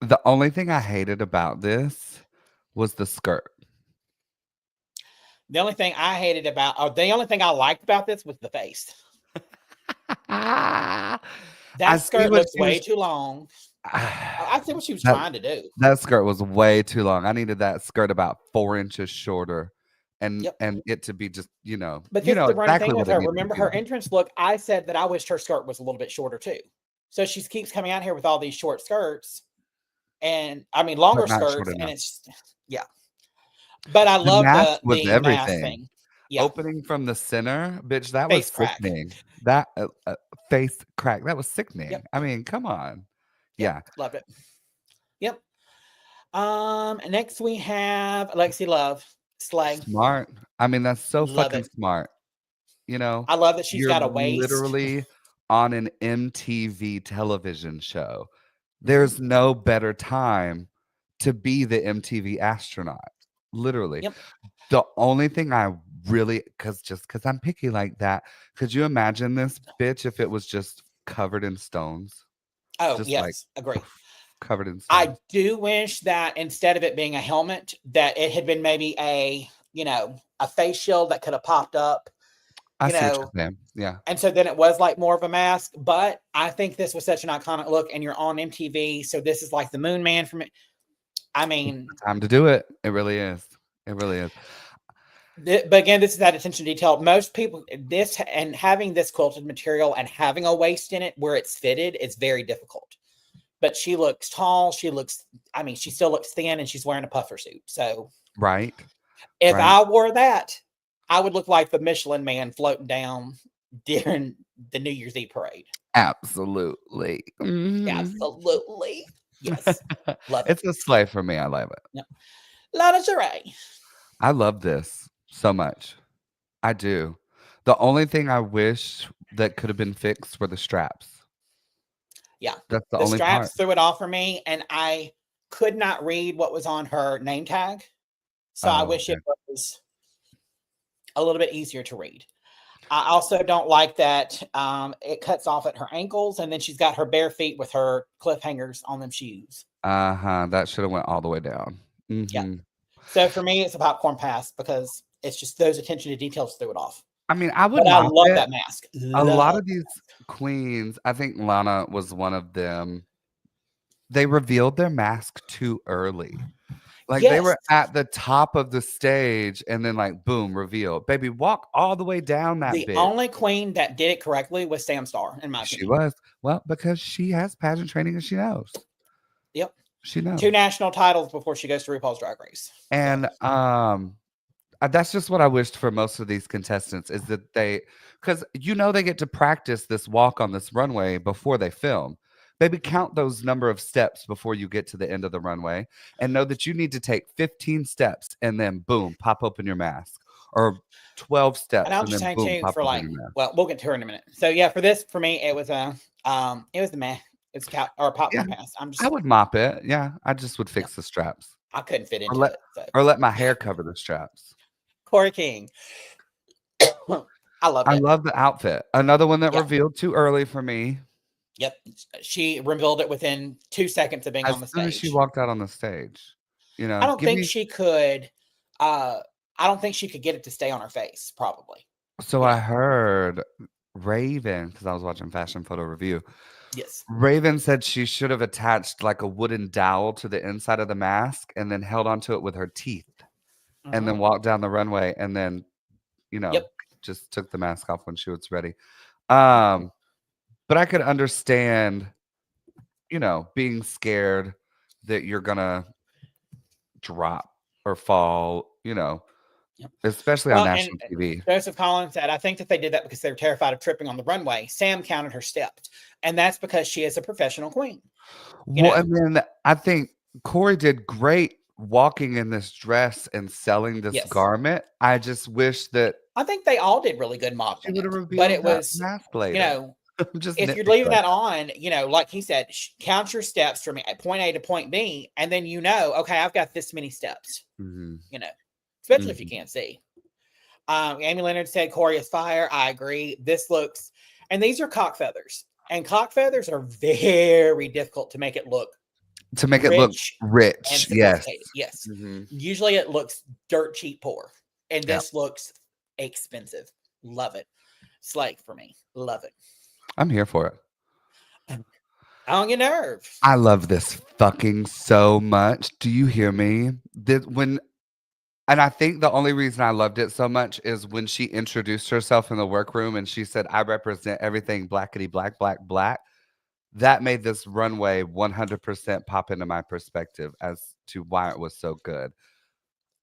The only thing I hated about this was the skirt. The only thing I hated about, or the only thing I liked about this was the face. I That see skirt what looks she way was too long. I see what she was that trying to do. that skirt was way too long. I needed that skirt about 4 inches shorter, and Yep. it to be just But this is the running exactly thing with what it her. needed to Remember be. her entrance look? I said that I wished her skirt was a little bit shorter too. So she keeps coming out here with all these short skirts, and I mean But longer not short skirts, and enough. it's yeah. But I The love mask was the mask everything. thing. Yeah, Opening from the center, bitch, that was face crack. sickening. That face crack, that was sickening. Yep, I mean, come on. yep, Yeah, loved it. Yep. Next we have Alexi Love Slay. smart. I mean, that's so Love fucking it. smart. I love that she's You're got a waist. literally on an MTV television show. Mhm. There's no better time to be the MTV astronaut. Literally. Yep. The only thing I really, because I'm picky like that, could you imagine this bitch if it was just covered in stones? Oh Just like yes, agree. covered in I stones. do wish that instead of it being a helmet, that it had been maybe a face shield that could have popped up, I you see what you're know, saying. Yeah. and so then it was like more of a mask. But I think this was such an iconic look, and you're on MTV, so this is like the Moon Man from it. I mean, Time to do it. It really is. It really is. but again, this is that attention to detail. Most people, this and having this quilted material and having a waist in it where it's fitted is very difficult. But she looks tall. I mean, she still looks thin, and she's wearing a puffer suit. So Right. if Right. I wore that, I would look like the Michelin Man floating down during the New Year's Eve parade. Absolutely. Mhm. Absolutely. Yes. Love it. It's a slay for me. I love it. Yep. Lingerie. I love this so much. I do. The only thing I wish that could have been fixed were the straps. Yeah. That's the The only part. straps threw it off for me, and I could not read what was on her name tag. So I Oh, wish okay. it was a little bit easier to read. I also don't like that it cuts off at her ankles, and then she's got her bare feet with her cliffhangers on them shoes. Uh-huh. That should have went all the way down. Yeah. Mhm. So for me, it's a popcorn pass because it's just those attention to details threw it off. I mean, I would But I mop love it. that mask. A lot Love. of these queens, I think Lana was one of them. They revealed their mask too early. Like they Yes. were at the top of the stage and then like boom, reveal. Baby, walk all the way down that The bitch. only queen that did it correctly was Sam Starr, in my She opinion. was. Well, because she has pageant training and she knows. Yep. She knows. 2 national titles before she goes to RuPaul's Drag Race. And that's just what I wished for most of these contestants is that because they get to practice this walk on this runway before they film. Baby, count those number of steps before you get to the end of the runway and know that you need to take 15 steps and then boom, pop open your mask, or 12 And steps I'll and just then say boom, too, pop for open like, your mask. well, we'll get to her in a minute. So yeah, for me, it was the meh. It's or a Yeah, popcorn pass. I would mop it. Yeah, I just would Yeah, fix the straps I couldn't fit or into it. So let my hair cover the straps. Corey King. I loved I it. love the outfit. Another one that Yeah. revealed too early for me. Yep. She revealed it within 2 seconds of being As on the soon as she stage. walked out on the stage, I don't give think me. she could uh I don't think she could get it to stay on her face, probably. So You I know. heard Raven, because I was watching Fashion Photo Review. Yes. Raven said she should have attached like a wooden dowel to the inside of the mask and then held onto it with her teeth and Mhm. then walked down the runway and then, Yep. just took the mask off when she was ready. But I could understand, being scared that you're gonna drop or fall, Yep. especially on Well, and national TV. Joseph Collins said, I think that they did that because they were terrified of tripping on the runway. Sam counted her steps. And that's because she is a professional queen. You Well, know? and then I think Corey did great walking in this dress and selling this Yes. garment. I just wish that I think they all did really good she modeling would have it. But revealed it that was, mask you later. know, I'm just if you're nitpicky leaving like that on, like he said, count your steps from point A to point B, and then okay, I've got this many steps. Mhm, Especially if you mhm. can't see. Amy Leonard said Corey is fire. I agree. This looks, and these are cock feathers, and cock feathers are very difficult to make it look To make it look rich and rich, yes. sophisticated. Yes, Mhm. usually it looks dirt cheap poor, and Yep. this looks expensive. Love it. Slay for me. Love it. I'm here for it. On your nerves. I love this fucking so much. Do you hear me? And I think the only reason I loved it so much is when she introduced herself in the workroom and she said, I represent everything blackety black, black, black. That made this runway 100% pop into my perspective as to why it was so good.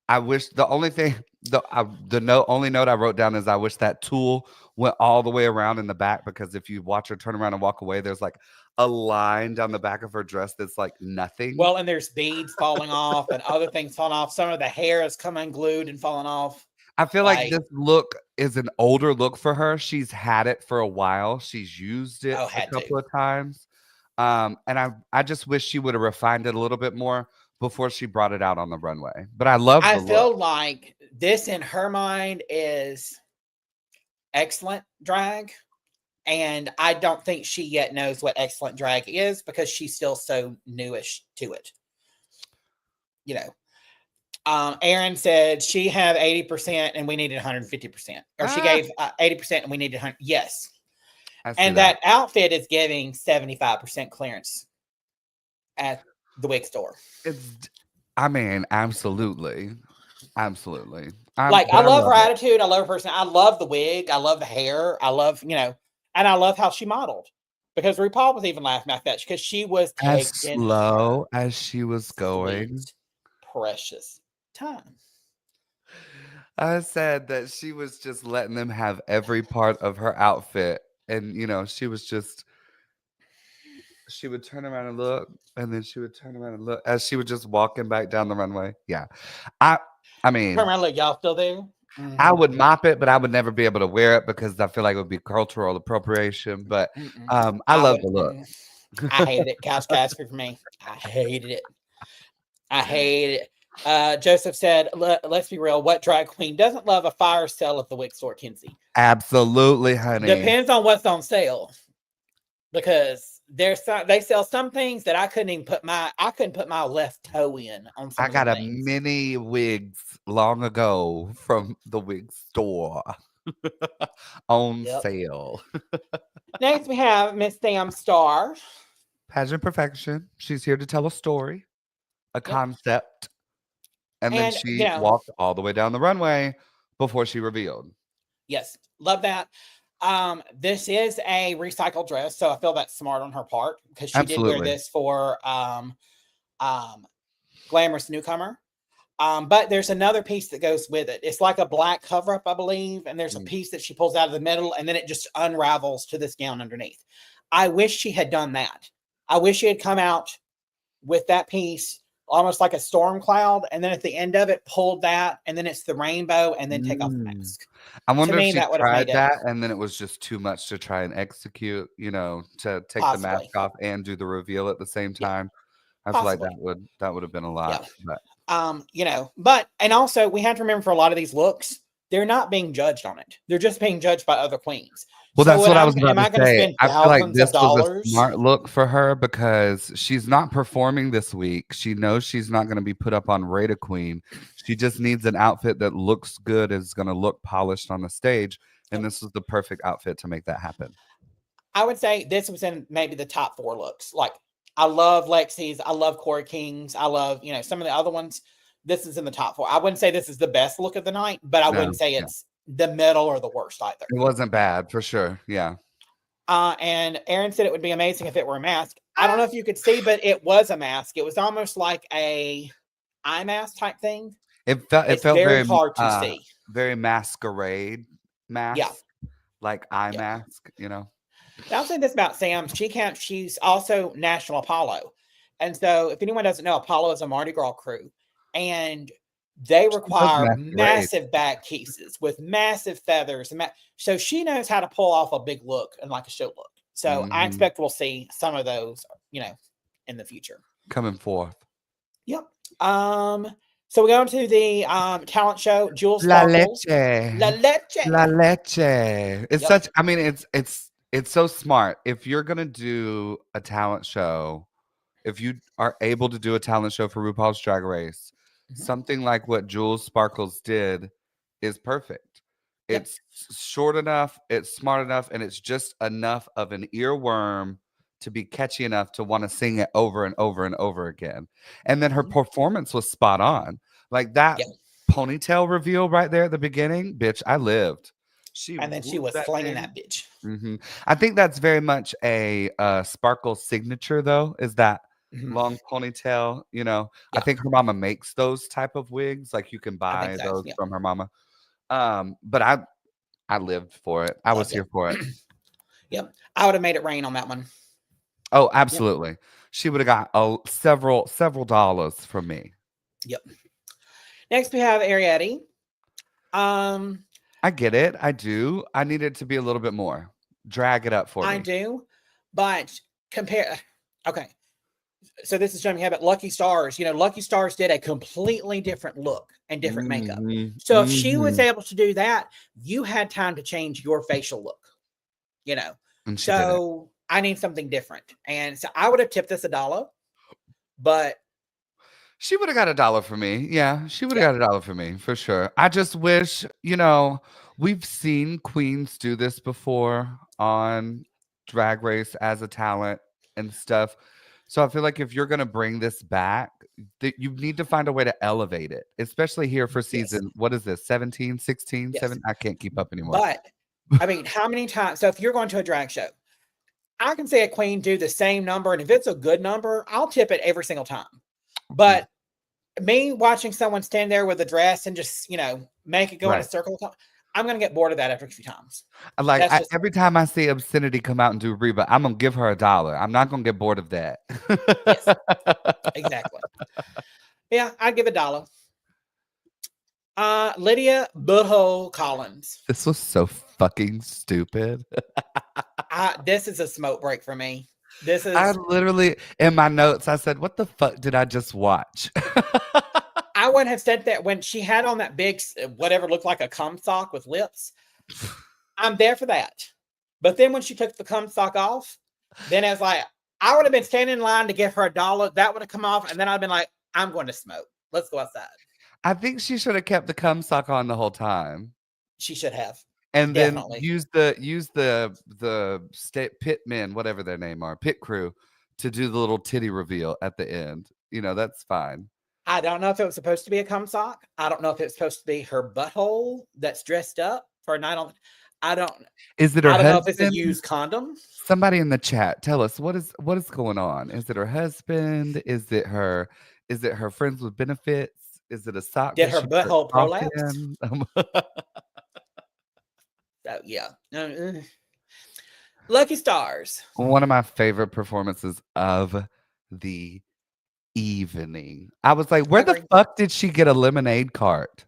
I wish the only thing, only note I wrote down is I wish that tulle went all the way around in the back, because if you watch her turn around and walk away, there's like a line down the back of her dress that's like nothing. Well, and there's beads falling off and other things falling off. Some of the hair has come unglued and fallen off. I feel like this look is an older look for her. She's had it for a while. She's used it a couple of times. And I just wish she would have refined it a little bit more before she brought it out on the runway. But I love the look. I feel like this in her mind is excellent drag. And I don't think she yet knows what excellent drag is because she's still so newish to it. You know, Erin said she had 80% and we needed 150%. Or she gave 80% and we needed 100. Yes. And that outfit is giving 75% clearance at the wig store. I mean, absolutely. Absolutely. I love her attitude. I love her person. I love the wig. I love the hair. I love, and I love how she modeled, because RuPaul was even laughing at that because she was as slow as she was going. Precious time. I said that she was just letting them have every part of her outfit. And, she was just, she would turn around and look, and then she would turn around and look as she was just walking back down the runway. Yeah. I mean, turn around, look, y'all still there? Mm-hmm. I would mop it, but I would never be able to wear it because I feel like it would be cultural appropriation. But I love the look. I hated it. Couch casper for me. I hated it. I hated it. Joseph said, let's be real. What drag queen doesn't love a fire sale at the wig store, Kenzie? Absolutely, honey. Depends on what's on sale. Because they sell some things that I couldn't put my left toe in on some I got a things. mini wigs long ago from the wig store on sale. Next we have Miss Sam Star. Pageant perfection. She's here to tell a story, a concept. And then she walked all the way down the runway before she revealed. Yes. Love that. This is a recycled dress, so I feel that's smart on her part because she did wear this for Glamorous Newcomer. But there's another piece that goes with it. It's like a black cover up, I believe, and there's a piece that she pulls out of the middle, and then it just unravels to this gown underneath. I wish she had done that. I wish she had come out with that piece almost like a storm cloud, and then at the end of it pulled that, and then it's the rainbow, and then take off the mask. I wonder if she tried that and then it was just too much to try and execute, to take the mask off and do the reveal at the same time. I feel like that would have been a lot. But and also we have to remember, for a lot of these looks, they're not being judged on it. They're just being judged by other queens. Well, that's what I was about to say. I feel like this was a smart look for her because she's not performing this week. She knows she's not going to be put up on Rate a Queen. She just needs an outfit that looks good, is going to look polished on the stage. And this was the perfect outfit to make that happen. I would say this was in maybe the top 4 looks. Like, I love Lexi's. I love Corey King's. I love, some of the other ones. This is in the top 4. I wouldn't say this is the best look of the night, but I wouldn't say it's the middle or the worst either. It wasn't bad, for sure. Yeah. And Erin said it would be amazing if it were a mask. I don't know if you could see, but it was a mask. It was almost like a eye mask type thing. It felt very hard to see. Very masquerade mask. Yeah. Like eye mask, I'll say this about Sam. She's also National Apollo. And so if anyone doesn't know, Apollo is a Mardi Gras crew. And they require massive back pieces with massive feathers. So she knows how to pull off a big look and like a show look. So I expect we'll see some of those, in the future. Coming forth. Yep. So we go into the talent show, Jules La Sparkles. Leche. La Leche. La Leche. It's it's so smart. If you're going to do a talent show, if you are able to do a talent show for RuPaul's Drag Race, something like what Jules Sparkles did is perfect. It's short enough, it's smart enough, and it's just enough of an earworm to be catchy enough to want to sing it over and over and over again. And then her performance was spot on. Like that Yeah. ponytail reveal right there at the beginning, bitch, I lived. She And then she whooped was that slinging thing. that bitch. I think that's very much a Sparkle signature, though, is that Mhm. long ponytail. I Yeah, think her mama makes those type of wigs. Like you can I think buy so. those Yeah, from her mama. But I lived for it. I was loved here it. for it. Yep, I would have made it rain on that one. Oh, Yep, absolutely. She would have got several dollars from me. yep. Next we have Ariete. Um, I get it. I do. I need it to be a little bit more. Drag it up for I me. do, but compare. Okay, so this is jumping ahead, but Lucky Stars. Lucky Stars did a completely different look and different makeup. Mhm, So if she was mhm. able to do that, you had time to change your facial look. You know, And she did it. so I need something different, and so I would have tipped this $1, but She would have got $1 for me. Yeah, she would have yeah, got $1 for me for sure. I just wish, we've seen queens do this before on Drag Race as a talent and stuff. So I feel like if you're gonna bring this back, that you need to find a way to elevate it, especially here for yes, season. What is this? 17, 16, yes. 7? I can't keep up anymore. But I mean, how many times? So if you're going to a drag show, I can see a queen do the same number, and if it's a good number, I'll tip it every single time. Mm, But me watching someone stand there with a dress and just make it go in a right. circle, I'm gonna get bored of that after a few times. Like That's just every time I see Obscenity come out and do Reba, I'm gonna give her $1. I'm not gonna get bored of that. yes, exactly. Yeah, I'd give $1. Lydia Butthole Collins. This was so fucking stupid. This is a smoke break for me. This I is literally, in my notes, I said, "What the fuck did I just watch?" I wouldn't have said that when she had on that big whatever looked like a cum sock with lips. I'm there for that. But then when she took the cum sock off, then I was like, I would have been standing in line to give her $1. That would have come off, and then I'd been like, I'm going to smoke. Let's go outside. I think she should have kept the cum sock on the whole time, She should have. and then Definitely. use the state pit men, whatever their name are, pit crew, to do the little titty reveal at the end. That's fine. I don't know if it was supposed to be a cum sock. I don't know if it's supposed to be her butthole that's dressed up for a night on. I don't. Is it her I don't know if it's a husband? used condom. Somebody in the chat, tell us what is going on. Is it her husband? Is it her friends with benefits? Is it a sock Did that her she put butthole cock prolapse? in? So yeah. Lucky Stars. One of my favorite performances of the evening. I was like, I where the agree. fuck did she get a lemonade cart?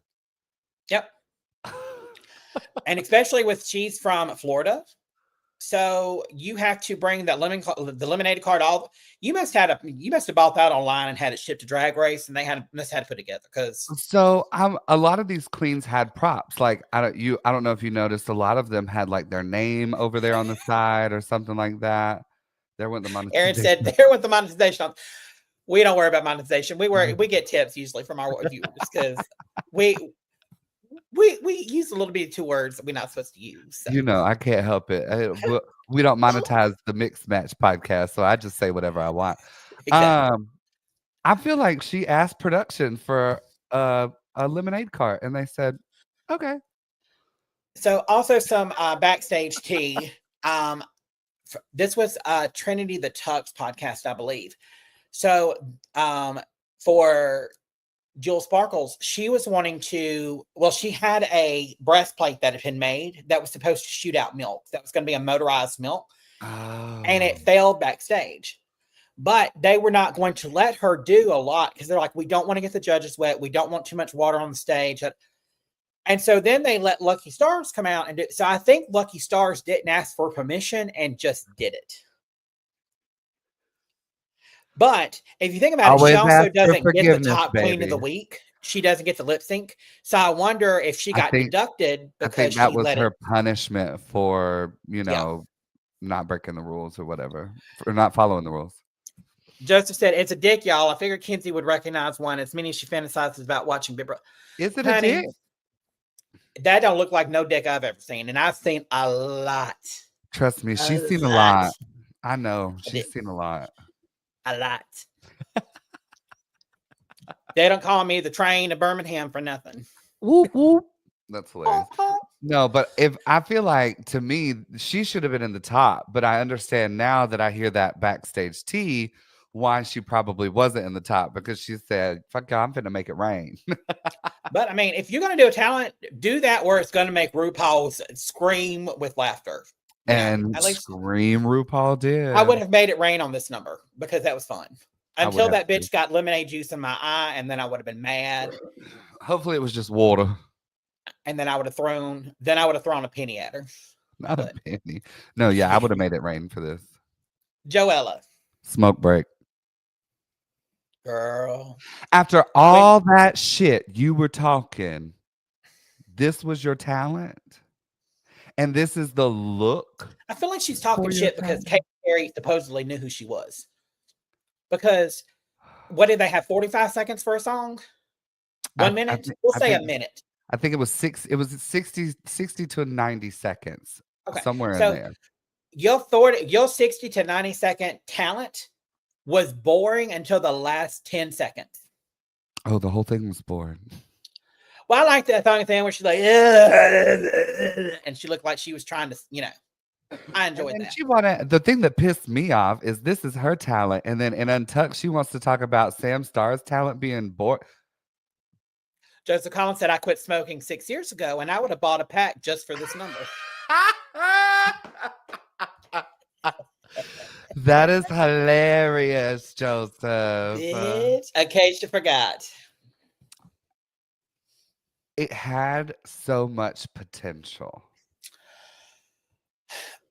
Yep. And especially with she's from Florida, so you have to bring that the lemonade card. You must have bought that online and had it shipped to Drag Race, and they must have to put it together because So a lot of these queens had props. Like I don't know if you noticed, a lot of them had like their name over there on the side or something like that. There went the Aaron monetization. said there with the monetization. We don't worry about monetization. We get tips usually from our viewers because we use a little bit of 2 words that we're not supposed to use. So. I can't help it. We don't monetize the Mix Match podcast, so I just say whatever I want. Exactly. I feel like she asked production for a lemonade cart, and they said, "Okay." So also some backstage tea. This was Trinity the Tux podcast, I believe. So for Jewel Sparkles, she was wanting to, she had a breastplate that had been made that was supposed to shoot out milk. That was going to be a motorized milk. And it Oh. failed backstage. But they were not going to let her do a lot because they're like, we don't want to get the judges wet. We don't want too much water on the stage. And so then they let Lucky Stars come out and do it. So I think Lucky Stars didn't ask for permission and just did it. But if you think about it, she Always also ask for doesn't get the forgiveness, top queen of the baby. week. She doesn't get the lip sync. So I wonder if she got deducted I because think that she was let her it. punishment for, Yeah. not breaking the rules or whatever, for not following the rules. Joseph said, it's a dick, y'all. I figured Kenzie would recognize one as many as she fantasizes about watching Big Brother. Is it Honey, a dick? that don't look like no dick I've ever seen. And I've seen a lot. Trust me, she's seen a lot. I know. I She's did seen a lot. a lot. They don't call me the train to Birmingham for nothing. Whoop, whoop. That's hilarious. Oh, No, but if I feel like to me, she should have been in the top, but I understand now that I hear that backstage tea why she probably wasn't in the top because she said, fuck y'all, I'm finna make it rain. but I mean, if you're going to do a talent, do that where it's going to make RuPaul's scream with laughter. You know, And at least scream RuPaul did. I would have made it rain on this number because that was fun. I would Until have that to. bitch got lemonade juice in my eye, and then I would have been mad, Hopefully it was just water, and then I would have thrown a penny at her. not a But penny. No, yeah, I would have made it rain for this. Joella, Smoke break. girl, After all that shit you were talking, this was your talent? And this is the look? I feel like she's talking For your shit because talent? Katy Perry supposedly knew who she was. Because what did they have? 45 seconds for a song? 1 minute? We'll say a minute. I think it was 60 to 90 seconds. Okay. Somewhere in So there. your 60 to 90 second talent was boring until the last 10 seconds. Oh, the whole thing was boring. Well, I like that thing where she's like, and she looked like she was trying to, I enjoyed that. The thing that pissed me off is this is her talent. And then in Untucked, she wants to talk about Sam Starr's talent being bored. Joseph Collins said, I quit smoking 6 years ago, and I would have bought a pack just for this number. That is hilarious, Joseph. Bitch. Acacia forgot. It had so much potential.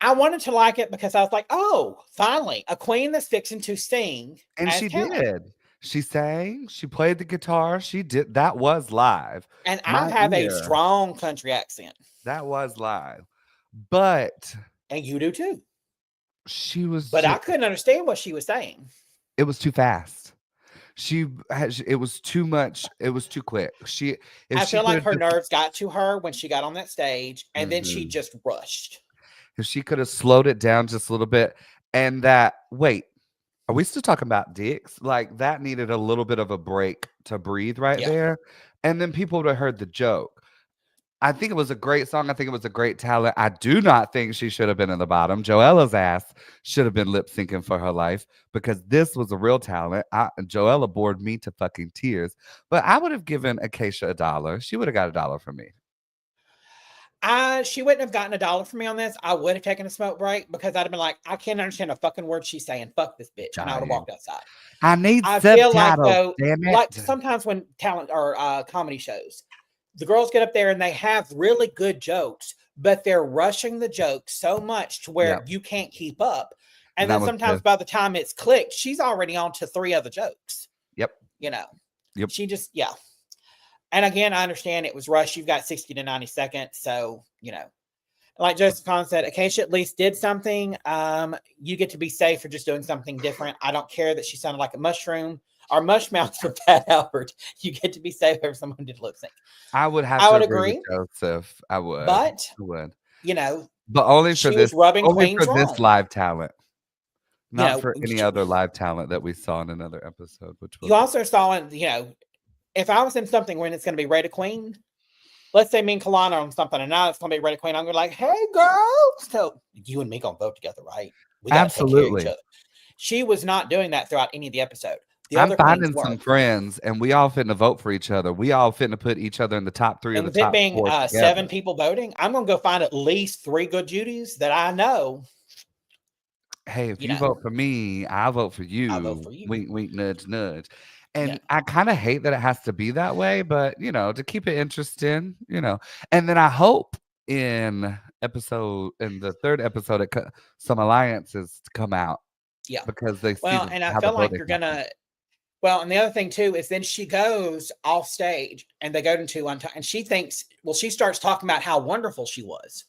I wanted to like it because I was like, oh, finally, a queen that's fixing to sing. And she did. She sang, she played the guitar, she did. That was live. And I have a strong country accent. That was live. But. And you do too. She was. But I couldn't understand what she was saying. It was too fast. It was too much. It was too quick. I feel like her nerves got to her when she got on that stage, and then she just rushed. If she could have slowed it down just a little bit, and wait, are we still talking about dicks? Like that needed a little bit of a break to breathe there, and then people would have heard the joke. I think it was a great song. I think it was a great talent. I do not think she should have been in the bottom. Joella's ass should have been lip syncing for her life because this was a real talent. Joella bored me to fucking tears. But I would have given Acacia $1. She would have got $1 from me. She wouldn't have gotten $1 from me on this. I would have taken a smoke break because I'd have been like, I can't understand a fucking word she's saying. Fuck this bitch. And I would have walked outside. I feel like though, like sometimes when talent or comedy shows, the girls get up there and they have really good jokes, but they're rushing the jokes so much to where you can't keep up. And then sometimes by the time it's clicked, she's already on to 3 other jokes. Yep. She just, And again, I understand it was rushed. You've got 60 to 90 seconds. So, like Joseph Kahn said, Acacia at least did something. You get to be safe for just doing something different. I don't care that she sounded like a mushroom or mush mouth for Pat Albert. You get to be safe if someone did lip sync. I would agree with Joseph. I would. But, I would. But only for this, this live talent. Not for any other live talent that we saw in another episode. You also saw in, if I was in something when it's going to be Rated Queen, let's say me and Colana on something, and now it's going to be Rated Queen, I'm going to be like, hey, girl. So you and me going to vote together, right? We got to take care of each other. She was not doing that throughout any of the episode. I'm finding some friends, and we all finna vote for each other. We all finna put each other in the top 3 of the top 4. And with it being 7 people voting, I'm going to go find at least 3 good Judys that I know. Hey, if you vote for me, I'll vote for you. I'll vote for you. Wink, wink, nudge, nudge. And I kind of hate that it has to be that way, but, to keep it interesting, And then I hope in the 3rd episode, some alliances come out. Yeah. Because they and I feel like you're going to. Well, and the other thing, too, is then she goes off stage and they go into and she thinks, she starts talking about how wonderful she was.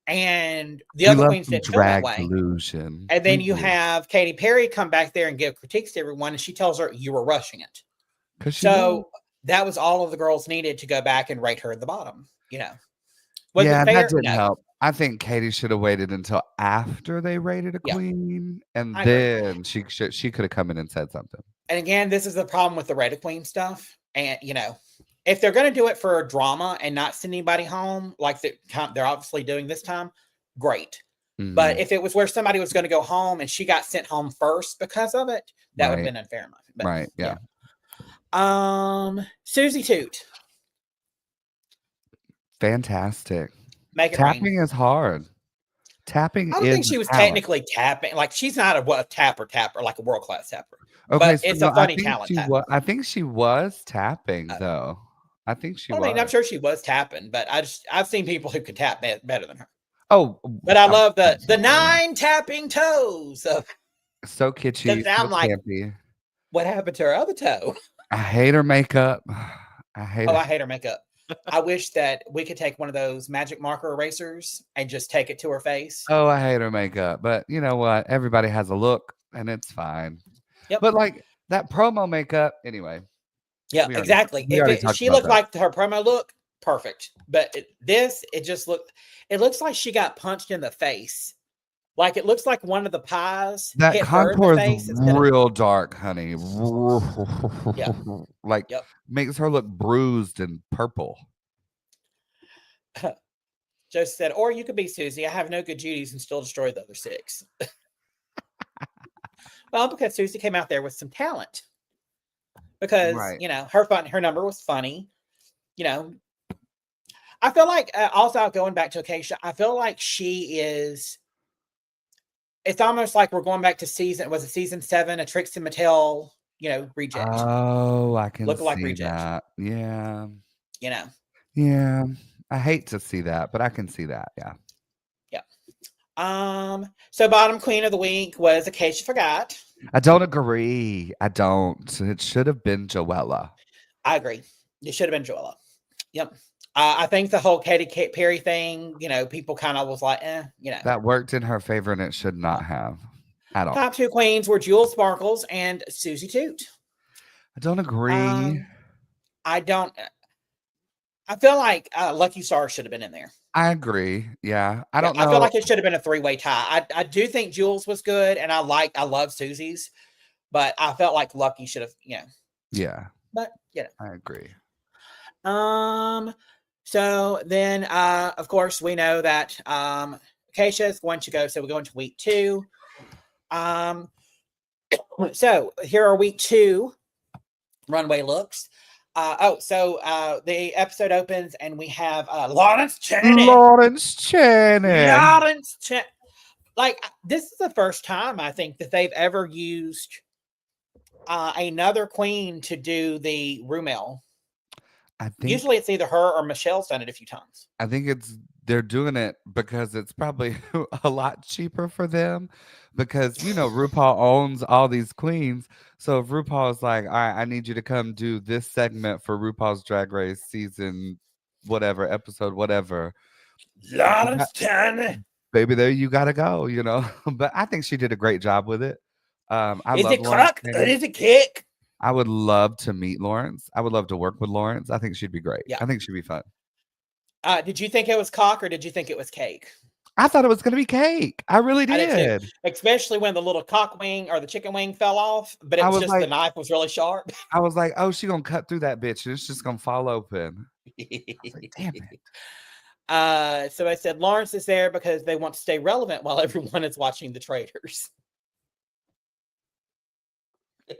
And the other queens didn't feel that way. Illusion. And then you have Katy Perry come back there and give critiques to everyone. And she tells her, you were rushing it. So that was all of the girls needed to go back and rate her at the bottom, Was it fair? That didn't help. I think Katie should have waited until after they rated a Yeah, queen, and I agree. then she could have come in and said something. And again, this is the problem with the Rate a Queen stuff. And if they're going to do it for a drama and not send anybody home, like they're obviously doing this time, great. But Mhm. if it was where somebody was going to go home and she got sent home first because of it, that would have Right. been unfair enough. But Right. Yeah. Susie Toot, Fantastic. make it rain. Tapping is hard. Tapping I don't is think she was a talent. technically tapping. Like she's not a tapper, like a world class tapper. Okay, But so it's no, a funny talent tap. I think she was tapping Uh, though. I think she I mean, I'm was. sure she was tapping, but I've seen people who could tap better than her. Oh, But I love the absolutely. 9 tapping toes of So because kitschy, now so I'm like, campy. what happened to her other toe? I hate her makeup. I hate Oh, her. I hate her makeup. I wish that we could take one of those magic marker erasers and just take it to her face. Oh, I hate her makeup. But you know what? Everybody has a look, and it's fine. Yep. But like that promo makeup, anyway. Yeah, exactly. We already If talked she about looked that. like her promo look, perfect. But it just looked. It looks like she got punched in the face. Like it looks like one of the pies That hit her in the contour is face instead of real dark, honey. yeah. Like Yep. makes her look bruised and purple. Just said, or you could be Susie. I have no good duties and still destroy the other 6. Well, because Susie came out there with some talent. Because Right. her number was funny. I feel like also going back to Acacia, I feel like she is. It's almost like we're going back to season 7, a Trixie Mattel, reject, Oh, I can looking like see reject. that. Yeah. You know, Yeah. I hate to see that, but I can see that. Yeah. yeah. So bottom queen of the week was Acacia Forgot. I don't agree. I don't. It should have been Joella. I agree. It should have been Joella. Yep. I think the whole Katy Perry thing, people kind of was like, That worked in her favor and it should not have at all. Top 2 queens were Jewel Sparkles and Susie Toot. I don't agree. Um, I don't. I feel like Lucky Star should have been in there. I agree. Yeah. I Yeah, don't I feel know. like it should have been a 3-way tie. I do think Jules was good, and I love Susie's, but I felt like Lucky should have, Yeah. But I agree. So then of course we know that Acacia is going to go. So we're going to week 2. So here are week 2 runway looks. The episode opens and we have Lawrence Cheney. Like this is the first time I think that they've ever used another queen to do the Rumel. Usually it's either her or Michelle's done it a few times. I think they're doing it because it's probably a lot cheaper for them because RuPaul owns all these queens. So if RuPaul is like, all right, I need you to come do this segment for RuPaul's Drag Race season, whatever, episode, whatever. Baby, there you gotta go, But I think she did a great job with it. Is love it Lawrence cock or is it kick? I would love to meet Lawrence. I would love to work with Lawrence. I think she'd be great. Yeah. I think she'd be fun. Did you think it was cock or did you think it was cake? I thought it was going to be cake. I really did. I did too. Especially when the little cock wing or the chicken wing fell off, but it was just the knife was really sharp. I was like, oh, she's going to cut through that bitch and it's just going to fall open. I was like, damn it. So I said Lawrence is there because they want to stay relevant while everyone is watching the Traitors.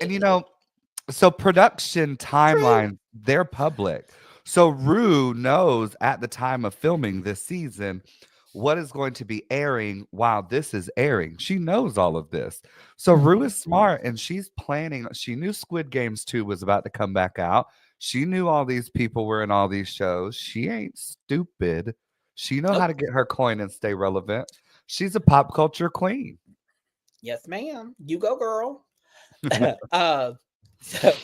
And so production timeline, they're public. So Ru knows at the time of filming this season what is going to be airing while this is airing. She knows all of this. So Ru is smart and she's planning. She knew Squid Games 2 was about to come back out. She knew all these people were in all these shows. She ain't stupid. She know how to get her coin and stay relevant. She's a pop culture queen. Yes, ma'am. You go, girl. So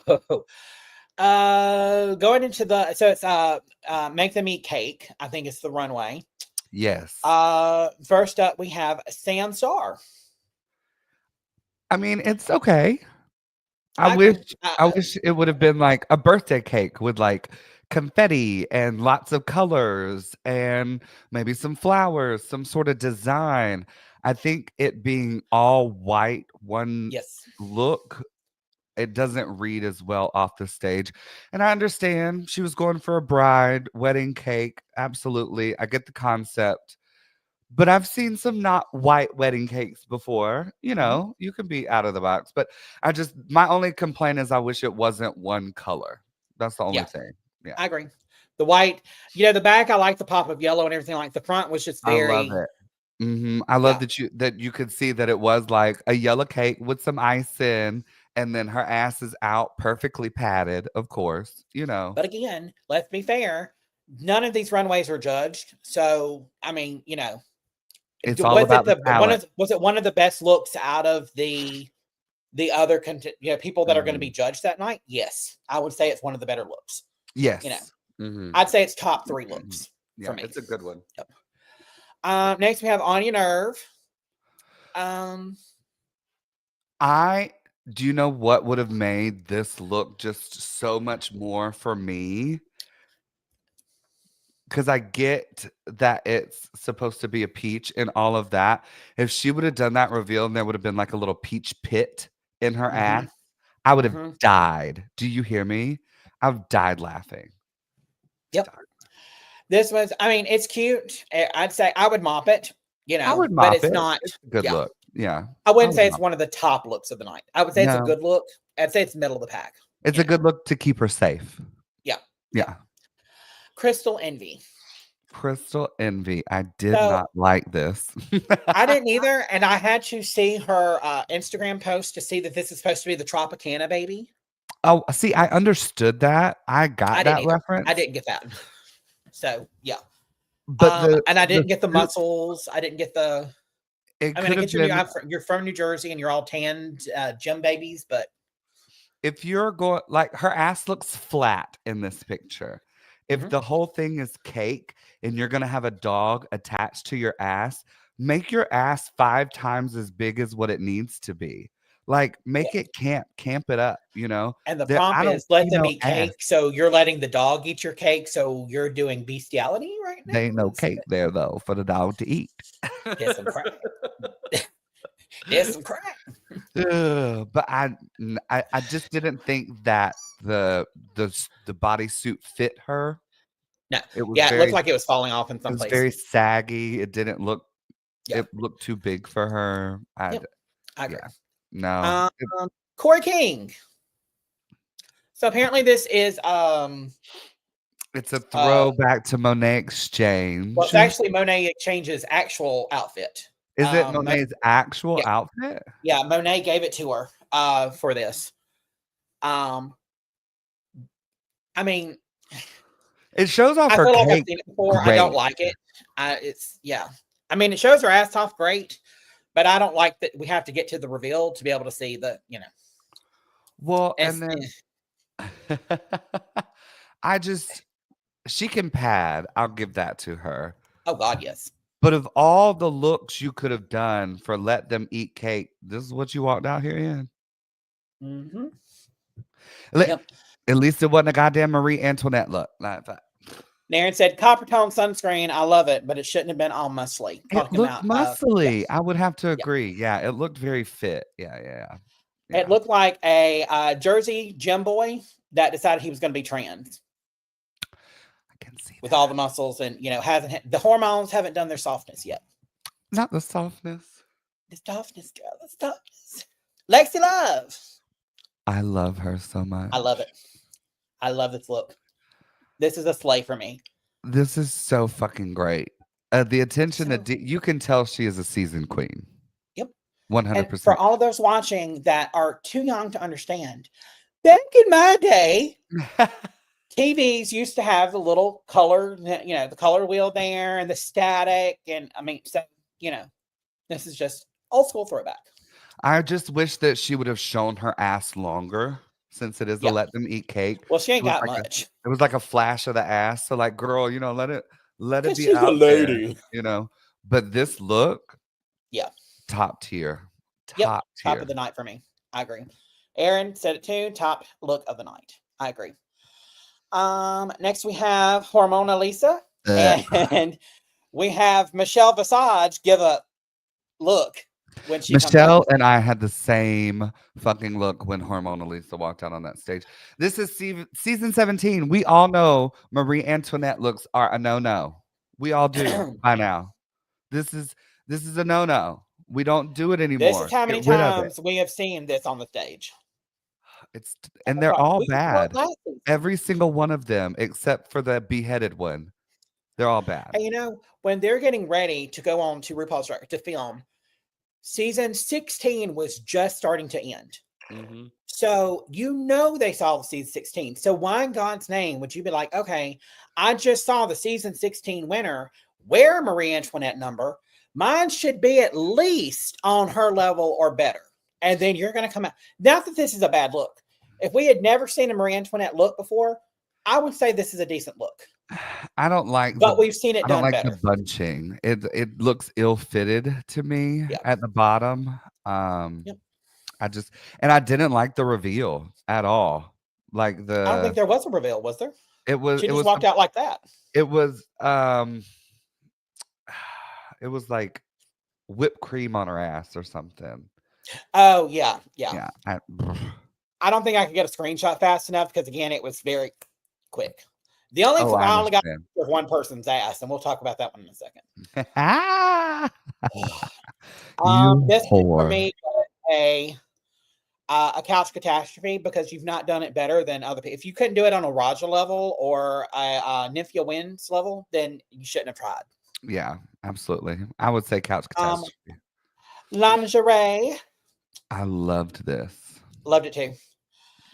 going into it's make them eat cake. I think it's the runway. Yes. First up we have Sam Star. I mean, it's okay. I wish it would have been like a birthday cake with like confetti and lots of colors and maybe some flowers, some sort of design. I think it being all white, one Yes. look, it doesn't read as well off the stage. And I understand she was going for a bride, wedding cake. Absolutely. I get the concept. But I've seen some not white wedding cakes before. Mhm. You can be out of the box. But my only complaint is I wish it wasn't one color. That's the only Yeah, thing. Yeah. I agree. The white, the back, I like the pop of yellow and everything. Like the front was just I love very, it. I love yeah, that you could see that it was like a yellow cake with some ice in, and then her ass is out, perfectly padded, of course. but again, let's be fair. None of these runways were judged. So, I mean, It's all about the talent. was it one of the best looks out of the other people that are going to be Mhm. judged that night? Yes, I would say it's one of the better looks. You know, Yes. Mhm. I'd say it's top 3 looks for Yeah, me. it's a good one. Yep. Next we have Anya Nerve. Um, I do you know what would have made this look just so much more for me? Because I get that it's supposed to be a peach and all of that. If she would have done that reveal and there would have been like a little peach pit in her mhm, ass, I would have mhm. died. Do you hear me? I've died laughing. Yep. Died. This was, I mean, it's cute. I'd say I would mop it, I would but mop it's it. not, It's a good yeah. look. Yeah. I I wouldn't would say it's mop one of the top looks of the night. I would it. say it's a No. good look. I'd say it's middle of the pack. It's You a know, good look to keep her safe. yeah, yeah. Yeah. Crystal Envy. Crystal Envy. I did So not like this. I didn't either, and I had to see her Instagram post to see that this is supposed to be the Tropicana baby. Oh, see, I understood that. I I got didn't that either. I reference. didn't get that. So yeah. But And I the didn't get the suit, muscles. I didn't get the. it I mean, I could get have been you're from New Jersey and you're all tanned gym babies, but if you're going like her ass looks flat in this picture. If mhm. the whole thing is cake and you're gonna have a dog attached to your ass, make your ass 5 times as big as what it needs to be. Like make Yes. it camp it up. And the There, prompt I don't is let see them no eat ass. cake. So you're letting the dog eat your cake. So you're doing bestiality right There ain't no now. cake there though for the dog to eat. There's some crack. There's some crack. Ugh, but I just didn't think that the bodysuit fit her. No. It was Yeah, it looked very like it was falling off in it some was very places. saggy. It didn't look Yeah. it looked too big for her. Yep. I agree. Yeah. No. Um, Corey King. So apparently this is It's a uh throwback to Monet well, Exchange. it's actually Monet Exchange's actual outfit. Is it Mo Monet's actual yeah, outfit? yeah, Monet gave it to her for this. Um, I mean, It shows off I her feel like I've cake seen it before. I don't great. like it. It's yeah. I mean, it shows her ass off great, but I don't like that we have to get to the reveal to be able to see Well, and it's, then I just she can pad. I'll give that to her. oh God, yes. But of all the looks you could have done for let them eat cake, this is what you walked out here in. Hmm. Le- Yep. At least it wasn't a goddamn Marie Antoinette look. Like that. Naren said copper tone sunscreen. I love it, but it shouldn't have been all muscly. It Talking looked about muscly. yes, I would have to yeah. agree. Yeah, it looked very fit. Yeah. It Yeah. looked like a Jersey gym boy that decided he was going to be trans I can see with all that. the muscles and the hormones haven't done their softness yet. Not the softness. The softness, girl, the softness. Lexi Love. I love her so I love much. it. I love this look. This is a slay for me. This is so fucking great. The attention to So, you can tell she is a seasoned queen. yep. And for 100%. all of those watching that are too young to understand, back in my day, TVs used to have the little color, the color wheel there and the static. And I mean, so, this is just old school throwback. I just wish that she would have shown her ass longer since it is a Yeah. let them eat cake. Well, she It ain't was got like a much it was like a flash of the ass. So like, girl, let it because be she's a out there, lady. you know. But this look, Yeah. top tier. Yep. Top Top tier. of the night for me. I agree. Aaron said it too. Top look of the night. I agree. Next we have Hormona Lisa, Ugh. and we have Michelle Visage give a look when she comes out. Michelle and I had the same fucking look when Hormona Lisa walked out on that stage. This is season 17. We all know Marie Antoinette looks are a no-no. We all do by now. This is this is a no-no. We don't do it This is anymore. how Get many rid of it. times we have seen this on the stage. It's Oh and my they're God, all we saw it bad. last season. Every single one of them except for the beheaded one. They're all bad. And when they're getting ready to go on to RuPaul's Drag Race to film, season 16 was just starting to end. Mhm. So they saw the season 16. So why in God's name would you be like, okay, I just saw the season 16 winner wear Marie Antoinette number. Mine should be at least on her level or better. And then you're going to come out. Not that this is a bad look. If we had never seen a Marie Antoinette look before, I would say this is a decent look. I don't like But we've seen it I don't done like the better. bunching. It looks ill-fitted to me Yeah. at the bottom. Yep. I didn't like the reveal at all. Like I don't think there was a reveal, was there? it She just was walked out like that. it was it was like whipped cream on her ass or something. Oh, yeah. Yeah. I don't think I could get a screenshot fast enough because, again, it was very quick. The only Oh, I I only got understand. with one person's ass, and we'll talk about that one in a second. You This one for whore. me was a couch catastrophe because you've not done it better than other people. If you couldn't do it on a Raja level or a Nymphia Winds level, then you shouldn't have tried. Yeah, absolutely. I would say couch catastrophe. Lingerie, I loved this. loved it too. I would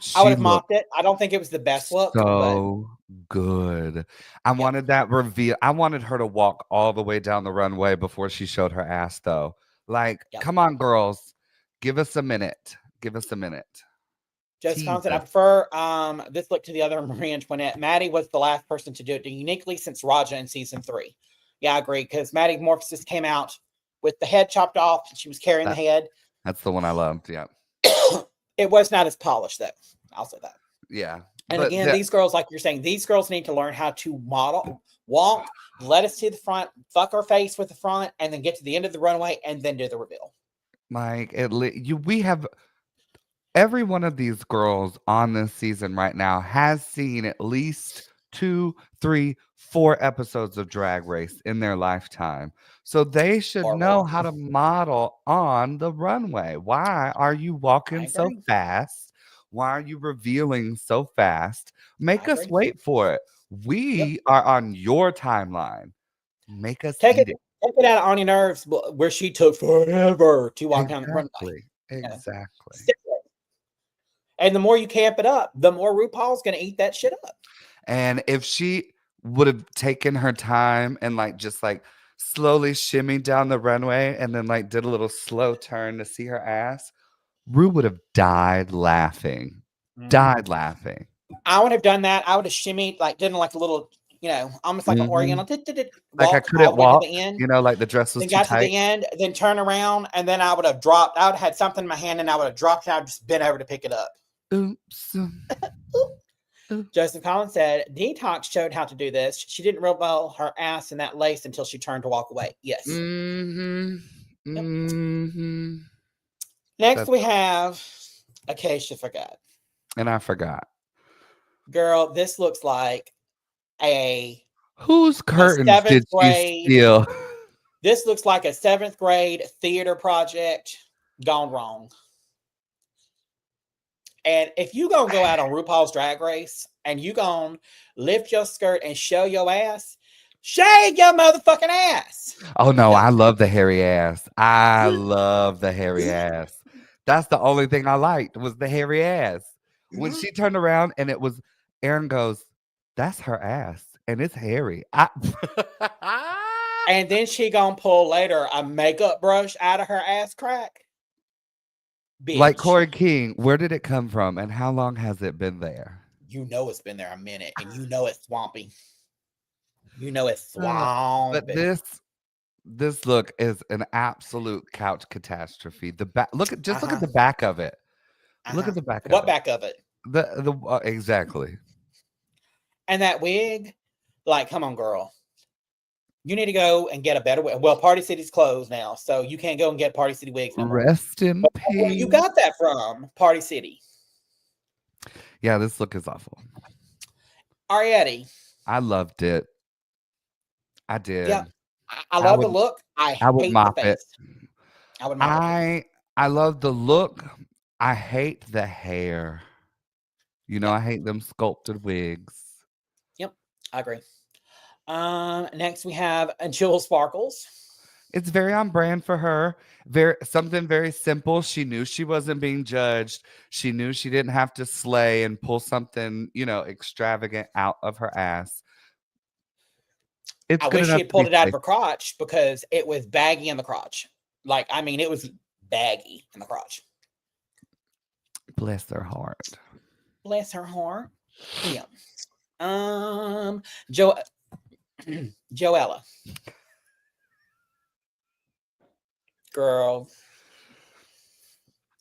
She have looked mocked it. I don't think it was the best look, but so good. I yeah. wanted that reveal. I wanted her to walk all the way down the runway before she showed her ass, though. Like, Yeah. come on, girls. Give us a minute. Give us a minute. Just Tease concept. I us. prefer this look to the other Marie Antoinette. Maddie was the last person to do it uniquely since Raja in season 3. Yeah, I agree. Because Maddie Morphosis came out with the head chopped off. And she was carrying the head. That's the one I loved. Yeah. It was not as polished, though. I'll say that. Yeah. And But again, these girls, like you're saying, these girls need to learn how to model, walk, let us to the front, fuck our face with the front, and then get to the end of the runway and then do the reveal. Mike, we have every one of these girls on this season right now has seen at least 2, 3, 4 episodes of Drag Race in their lifetime. So they should Or know more. how to model on the runway. Why are you walking so agree. fast? Why are you revealing so fast? Make I us agree. wait for it. We are on your timeline. Make us Take eat it out of Ani Nerves, where she took forever to walk down the runway. Exactly. And the more you camp it up, the more RuPaul's going to eat that shit up. And if she would have taken her time and just slowly shimmied down the runway and then did a little slow turn to see her ass, Ru would have died laughing. Died laughing. I would have done that. I would have shimmied, did a little, almost like an oriental. Like I couldn't walk, to the end. Like the dress was then too got tight. to the end, then turn around, and then I would have dropped. I would have had something in my hand, and I would have dropped it. I would just bent over to pick it up. Oops. Joseph Collins said, Detox showed how to do this. She didn't reveal her ass in that lace until she turned to walk away. Yes. Mm-hmm. Yep. Mm-hmm. Next, we have Acacia Forgot. And I forgot. Girl, this looks like whose curtains did you steal? This looks like a 7th grade theater project gone wrong. And if you gonna go out on RuPaul's Drag Race and you gonna lift your skirt and show your ass, shave your motherfucking ass. Oh no, I love the hairy ass. I love the hairy ass. That's the only thing I liked was the hairy ass. When she turned around and it was Aaron goes, that's her ass and it's hairy. And then she gonna pull later a makeup brush out of her ass crack. Bitch. Like Corey King, where did it come from and how long has it been there? You know it's been there a minute and you know it's swampy. You know it's swampy. But this look is an absolute couch catastrophe. The back look at the back of it. Look at the back What of back of it? The exactly. And that wig, like, come on, girl. You need to go and get a better wig. Well, Party City's closed now, so you can't go and get Party City wigs no more. Rest in But where you peace. got that from, Party City. Yeah, this look is awful. Arietti. I loved it. I did. Yep. I love the look. I would hate mop the it. face. I would mop it. I love the look. I hate the hair. You know, I hate them sculpted wigs. Yep, I agree. Next we have Jill Sparkles. It's very on brand for her. Something very simple. She knew she wasn't being judged. She knew she didn't have to slay and pull something, you know, extravagant out of her ass. I wish she had pulled it out of her crotch because it was baggy in the crotch. Like, I mean, it was baggy in the crotch. Bless her heart. Bless her heart. Yeah. Joella. Girl.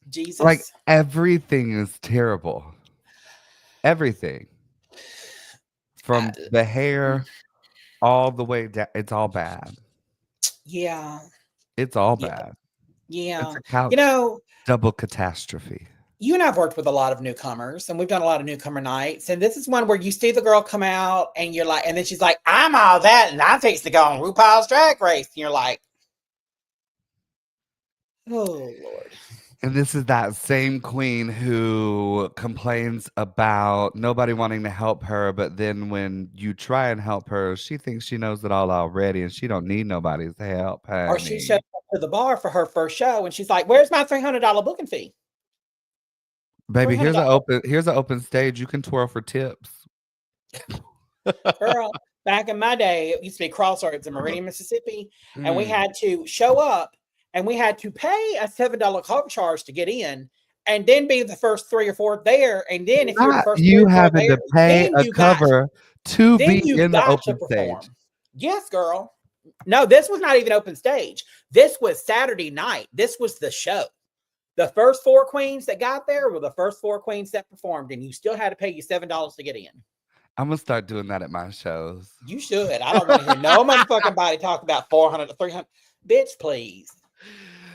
Jesus. Like, everything is terrible. Everything. From the hair all the way down. It's all bad. Yeah. It's all bad. Yeah. It's a couch you know, double catastrophe. You and I've worked with a lot of newcomers, and we've done a lot of newcomer nights. And this is one where you see the girl come out, and you're like, and then she's like, I'm all that, and I'm fixing to go on RuPaul's Drag Race. And you're like, oh, Lord. And this is that same queen who complains about nobody wanting to help her, but then when you try and help her, she thinks she knows it all already, and she don't need nobody's help. Honey. Or she shows up to the bar for her first show, and she's like, where's my $300 booking fee? Baby, here's an open stage. You can twirl for tips. Girl, back in my day, it used to be Crossroads in Meridian, Mississippi, and we had to show up, and we had to pay a $7 cover charge to get in, and then be the first 3 or 4 there. And then if you're the first, you having to pay a cover to be in the open stage. Yes, girl. No, this was not even open stage. This was Saturday night. This was the show. The first 4 queens that got there were the first 4 queens that performed, and you still had to pay you $7 to get in. I'm gonna start doing that at my shows. You should. I don't want to hear no motherfucking body talk about 400 to 300. Bitch, please.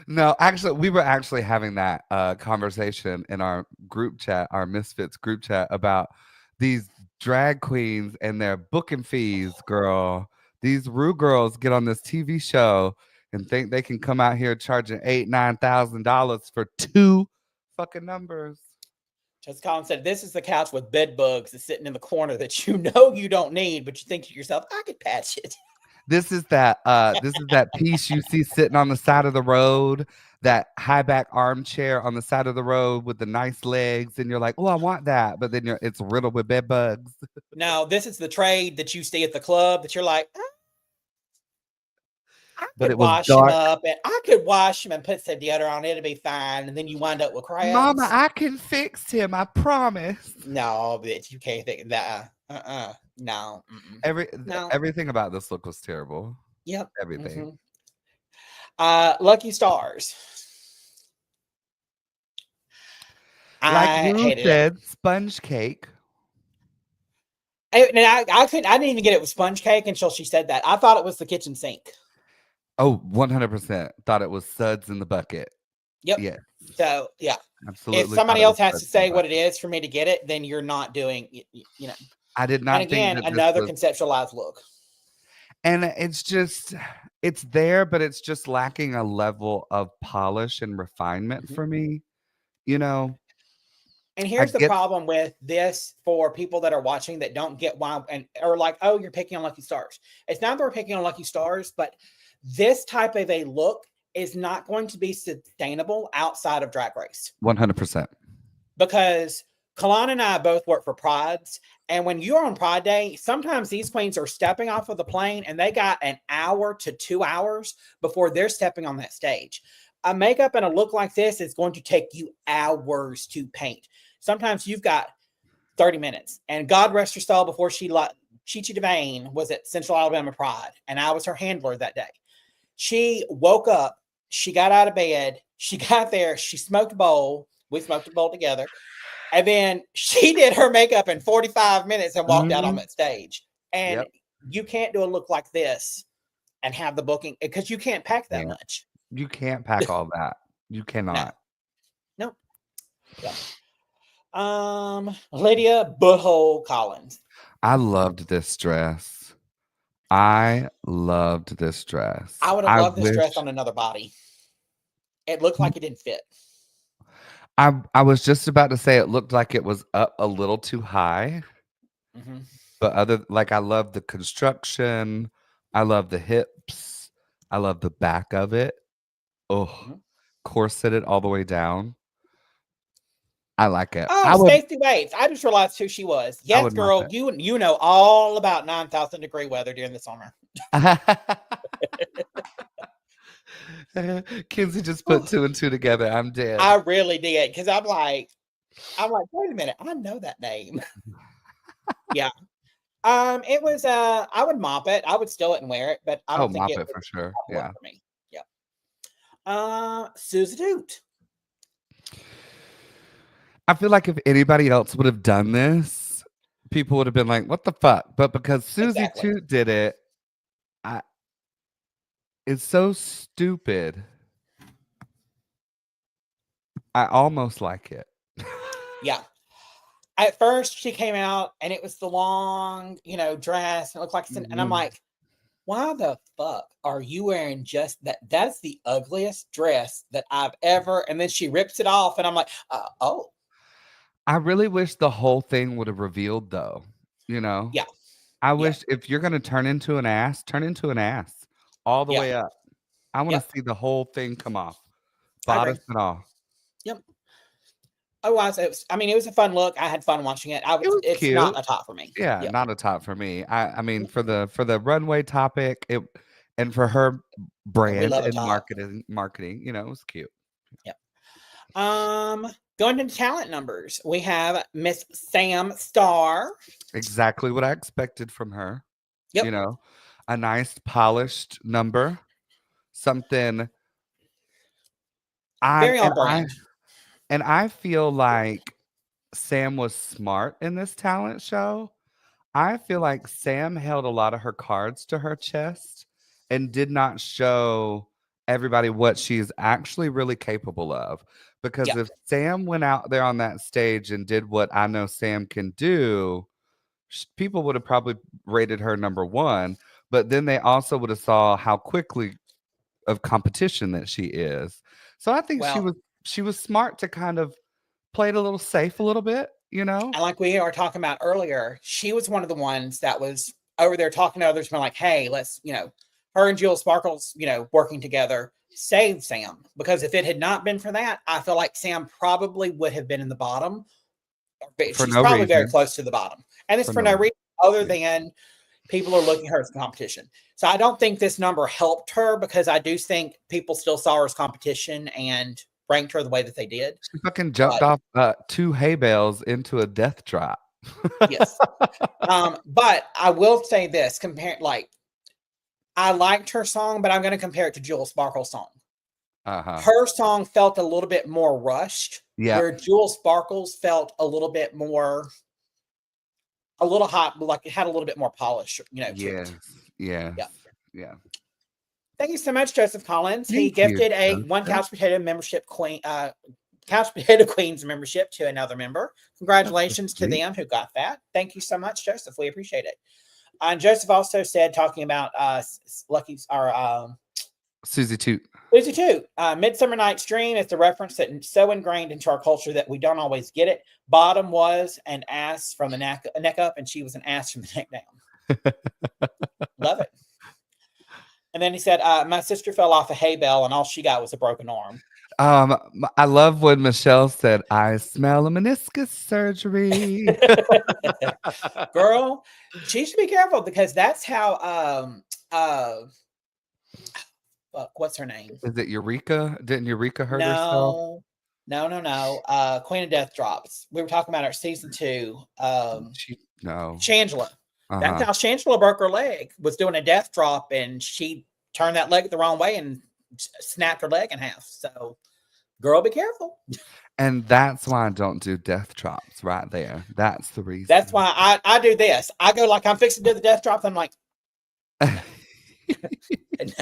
No, actually, we were actually having that conversation in our group chat, our Misfits group chat, about these drag queens and their booking fees, girl. These Ru girls get on this TV show and think they can come out here charging $8,000-$9,000 for 2 fucking numbers. Just Colin said, this is the couch with bed bugs that's sitting in the corner that you know you don't need, but you think to yourself, I could patch it. This is that piece you see sitting on the side of the road, that high back armchair on the side of the road with the nice legs, and you're like, oh, I want that, but then it's riddled with bed bugs. No, this is the trade that you see at the club that you're like, I could wash him up, and I could wash him and put some deodorant on it, it'll be fine. And then you wind up with crabs. Mama, I can fix him, I promise. No, bitch, you can't think that. No. Everything about this look was terrible. Yep. Everything. Lucky Stars. Like you said, sponge cake. I didn't even get it with sponge cake until she said that. I thought it was the kitchen sink. Oh, 100%. Thought it was suds in the bucket. Yep. Yeah. So, yeah. Absolutely. If somebody else has to say what it is for me to get it, then you're not doing, you know. I did not. And again, another conceptualized look. And it's there, but it's just lacking a level of polish and refinement for me, you know. And here's the problem with this for people that are watching that don't get why or like, oh, you're picking on Lucky Stars. It's not that we're picking on Lucky Stars, but this type of a look is not going to be sustainable outside of Drag Race. 100%. Because Colana and I both work for Prides. And when you're on Pride Day, sometimes these queens are stepping off of the plane and they got an hour to 2 hours before they're stepping on that stage. A makeup and a look like this is going to take you hours to paint. Sometimes you've got 30 minutes. And God rest her soul, before Chi-Chi Devane was at Central Alabama Pride, and I was her handler that day. She woke up, she got out of bed, she got there, she smoked a bowl. We smoked a bowl together. And then she did her makeup in 45 minutes and walked out on that stage. And you can't do a look like this and have the booking because you can't pack that much. You can't pack all that. You cannot. No. Yeah. Lydia Butthole Collins. I loved this dress. I loved this dress. I would have loved this dress on another body. It looked like it didn't fit. I was just about to say it looked like it was up a little too high. Mm-hmm. But I love the construction. I love the hips. I love the back of it. Oh, corseted all the way down. I like it. Oh, Stacey Waits. I just realized who she was. Yes, girl, you know all about 9,000 degree weather during the summer. Kenzie just put 2 and 2 together. I'm dead. I really did because I'm like, wait a minute, I know that name. Yeah. It was I would mop it. I would steal it and wear it, but I don't think mop it it for sure. Yeah. For me. Yeah. Susie Toot. I feel like if anybody else would have done this, people would have been like, "What the fuck?" But because Susie Toot did it, it's so stupid. I almost like it. Yeah. At first, she came out and it was the long, dress. And it looked like, and I'm like, why the fuck are you wearing just that? That's the ugliest dress that I've ever. And then she rips it off, and I'm like, oh. I really wish the whole thing would have revealed, though. Yeah. I wish if you're gonna turn into an ass all the way up. I want to see the whole thing come off, bodice and all. Yep. Otherwise, it was a fun look. I had fun watching it. It's cute. Not a top for me. Yeah, not a top for me. I mean, for the runway topic, and for her brand and marketing, it was cute. Yep. Going into talent numbers, we have Miss Sam Starr. Exactly what I expected from her. Yep. A nice polished number, something. Very on brand. And I feel like Sam was smart in this talent show. I feel like Sam held a lot of her cards to her chest and did not show everybody what she's actually really capable of. Because if Sam went out there on that stage and did what I know Sam can do, people would have probably rated her number 1. But then they also would have saw how quickly of competition that she is. So I think she was smart to kind of play it a little safe a little bit, And like we were talking about earlier, she was one of the ones that was over there talking to others, being like, hey, let's, her and Jill Sparkles, working together, save Sam. Because if it had not been for that, I feel like Sam probably would have been in the bottom. She's probably very close to the bottom. And it's for no reason other than people are looking at her as competition. So I don't think this number helped her, because I do think people still saw her as competition and ranked her the way that they did. She fucking jumped off 2 hay bales into a death drop. Yes. But I will say this, I liked her song, but I'm going to compare it to Jewel Sparkle's song. Her song felt a little bit more rushed, where Jewel Sparkle's felt a little bit more, a little hot, like it had a little bit more polish, Yeah. Thank you so much, Joseph Collins. He gifted a one Couch Potato membership Couch Potato Queens membership to another member. Congratulations to them who got that. Thank you so much, Joseph. We appreciate it. And Joseph also said, talking about Lucky's Susie Toot. Susie Toot. Midsummer Night's Dream is the reference that is so ingrained into our culture that we don't always get it. Bottom was an ass from the neck up, and she was an ass from the neck down. Love it. And then he said, my sister fell off a hay bale and all she got was a broken arm. I love when Michelle said, I smell a meniscus surgery. Girl, she should be careful, because that's how what's her name? Is it Eureka? Didn't Eureka hurt herself? No. Queen of Death Drops. We were talking about her season 2. Shangela. That's how Shangela broke her leg, was doing a death drop, and she turned that leg the wrong way and snapped her leg in half. So, girl, be careful. And that's why I don't do death drops right there. That's the That's reason. why I do this. I go like I'm fixing to do the death drops. I'm like, no, No,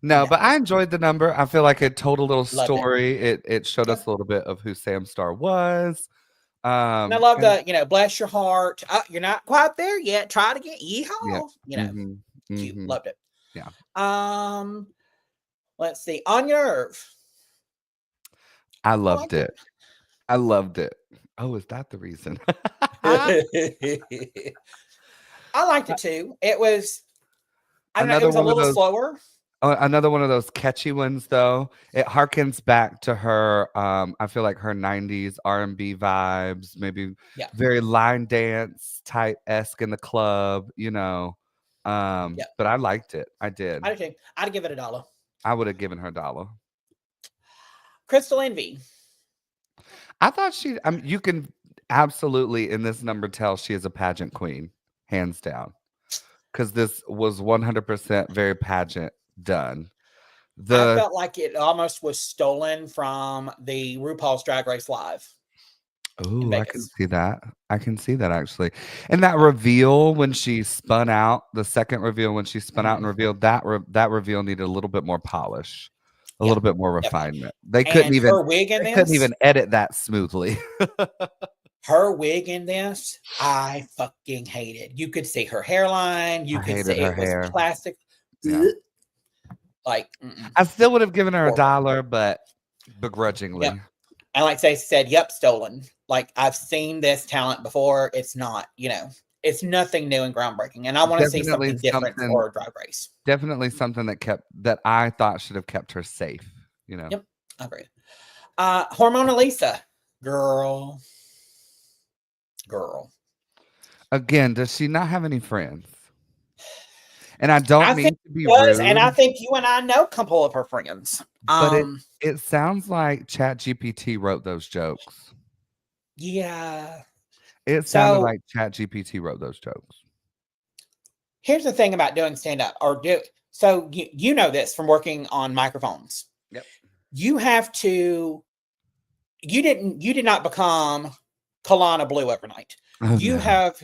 no, but I enjoyed the number. I feel like it told a little loved it. story. It showed Yeah. us a little bit of who Sam Star was. And I love And the, bless your heart. You're not quite there yet. Try it again. yeah. Yeehaw. hmm Cute. hmm Loved it. Yeah. Um, let's see. On your nerve. I I loved liked it. I loved it. Oh, is that the reason? it. I liked it too. It was, I don't know, it Another was a one of little those slower. another one of those catchy ones though. It harkens back to her I feel like her 90s R&B vibes, maybe Yeah. very line dance type esque in the club, you know. Yeah. But I liked it. I did. I did too. I'd give it $1. I would have given her a dollar. Crystal Envy. I thought you can absolutely in this number tell she is a pageant queen, hands down. Because this was 100% very pageant done. I The felt like it almost was stolen from the RuPaul's Drag Race Live in Oh, I can Vegas. see that. I can see that actually. And that reveal when she spun out, the second reveal when she spun out and Mhm. revealed that reveal needed a little bit more polish, a Yeah, little bit more definitely. refinement. They couldn't And even her wig in they couldn't this, even edit that smoothly. I fucking hated. You could see her hairline. You I could say hated her it was hair. plastic. Yeah. Like, I still would have given her a horrible. dollar, but Yep. begrudgingly. And like Stacey said, yep, stolen. Like I've seen this talent before. It's not, it's nothing new and groundbreaking. And I want to see Definitely something different something for Drag Race. definitely something that I thought should have kept her safe, you know. Yep, I agree. Hormona Lisa, girl. Again, does she not have any friends? And I don't I think mean to be she does, and I rude, think you and I know a couple of her friends. but it sounds like ChatGPT wrote those jokes. Yeah. It sounded So like ChatGPT wrote those jokes. here's the thing about doing stand up or do so you know this from working on microphones. Yep. You have to you did not become Colana Bleu overnight. Oh, You no. have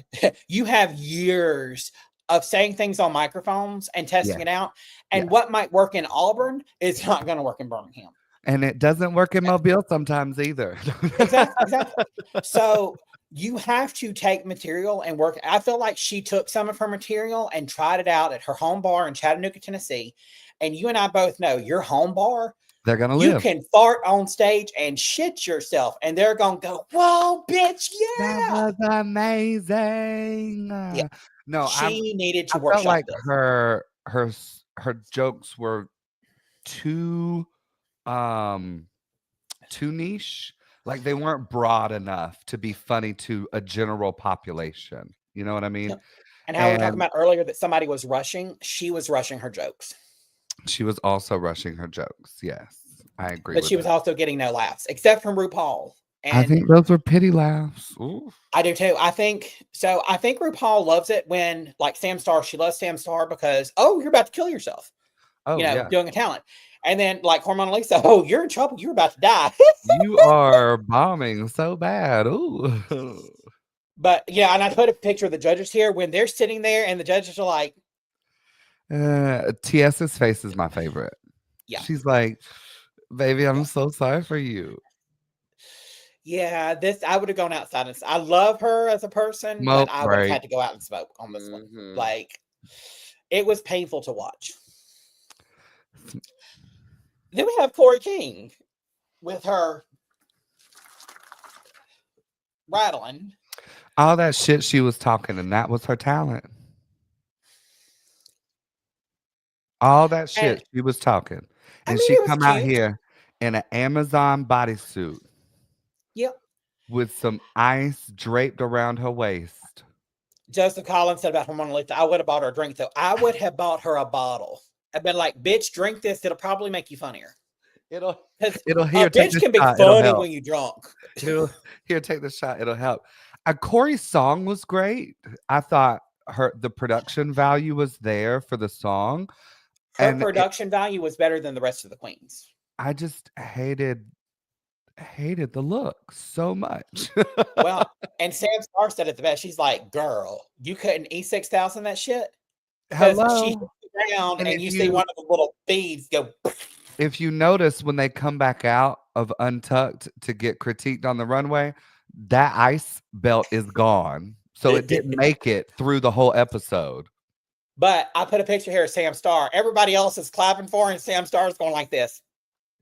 you have years of saying things on microphones and testing Yeah. it out. And Yeah. what might work in Auburn is not going to work in Birmingham. And it doesn't work in Mobile sometimes either. Exactly. So you have to take material and work. I feel like she took some of her material and tried it out at her home bar in Chattanooga, Tennessee. And you and I both know your home bar, They're gonna you live. can fart on stage and shit yourself, and they're gonna go, "Whoa, bitch, That yeah!" was amazing. Yeah, No, she needed I to felt workshop like this. her jokes were too too niche. Like they weren't broad enough to be funny to a general population. You know what I mean? Yep. And how we were talking And about earlier that somebody was rushing, she was rushing her jokes, she was also rushing her jokes. Yes, I agree but with she was that. also getting no laughs, except from RuPaul. I And think those were pity laughs. Ooh. I do too. I think so. I think RuPaul loves it when, like Sam Star, she loves Sam Star because, oh, you're about to kill yourself, Oh yeah, doing a talent. And then, like Hormona Lisa, oh, you're in trouble. You're about to die. you are bombing so bad. Ooh. But yeah, and I put a picture of the judges here when they're sitting there and the judges are like, TS's face is my favorite. yeah, She's like, baby, I'm yeah, so sorry for you. yeah. This I would have gone outside and I love her as a person, but Smoke I would have break. had to go out and smoke on this one. Mhm. Like it was painful to watch. Then we have Corey King with her rattling. All that shit she was talking, and that was her talent. All that And shit she was talking, I and mean, she it was come out cute. here in an Amazon bodysuit Yep. with some ice draped around her waist. Joseph Collins said about Hormona Lisa, I would have bought her a drink, though. I would have bought her a bottle. I've been like, bitch, drink this. It'll probably make you funnier. It'll Because it'll a here, take bitch this can be shot, it'll funny help. when you drunk. It'll here, take the shot, it'll help. Corey's song was great. I thought the production value was there for the song, Her and production value was better than the rest of the queens. I just hated hated the look so much. Well, and Sam Starr said it the best. She's like, "Girl, you couldn't E6000 that shit because she hit Hello. the ground And and you see one of the little beads go." if you notice when they come back out of Untucked to get critiqued on the runway, that ice belt is gone. So it didn't make it through the whole episode. But I put a picture here of Sam Starr. Everybody else is clapping for her, and Sam Starr is going like this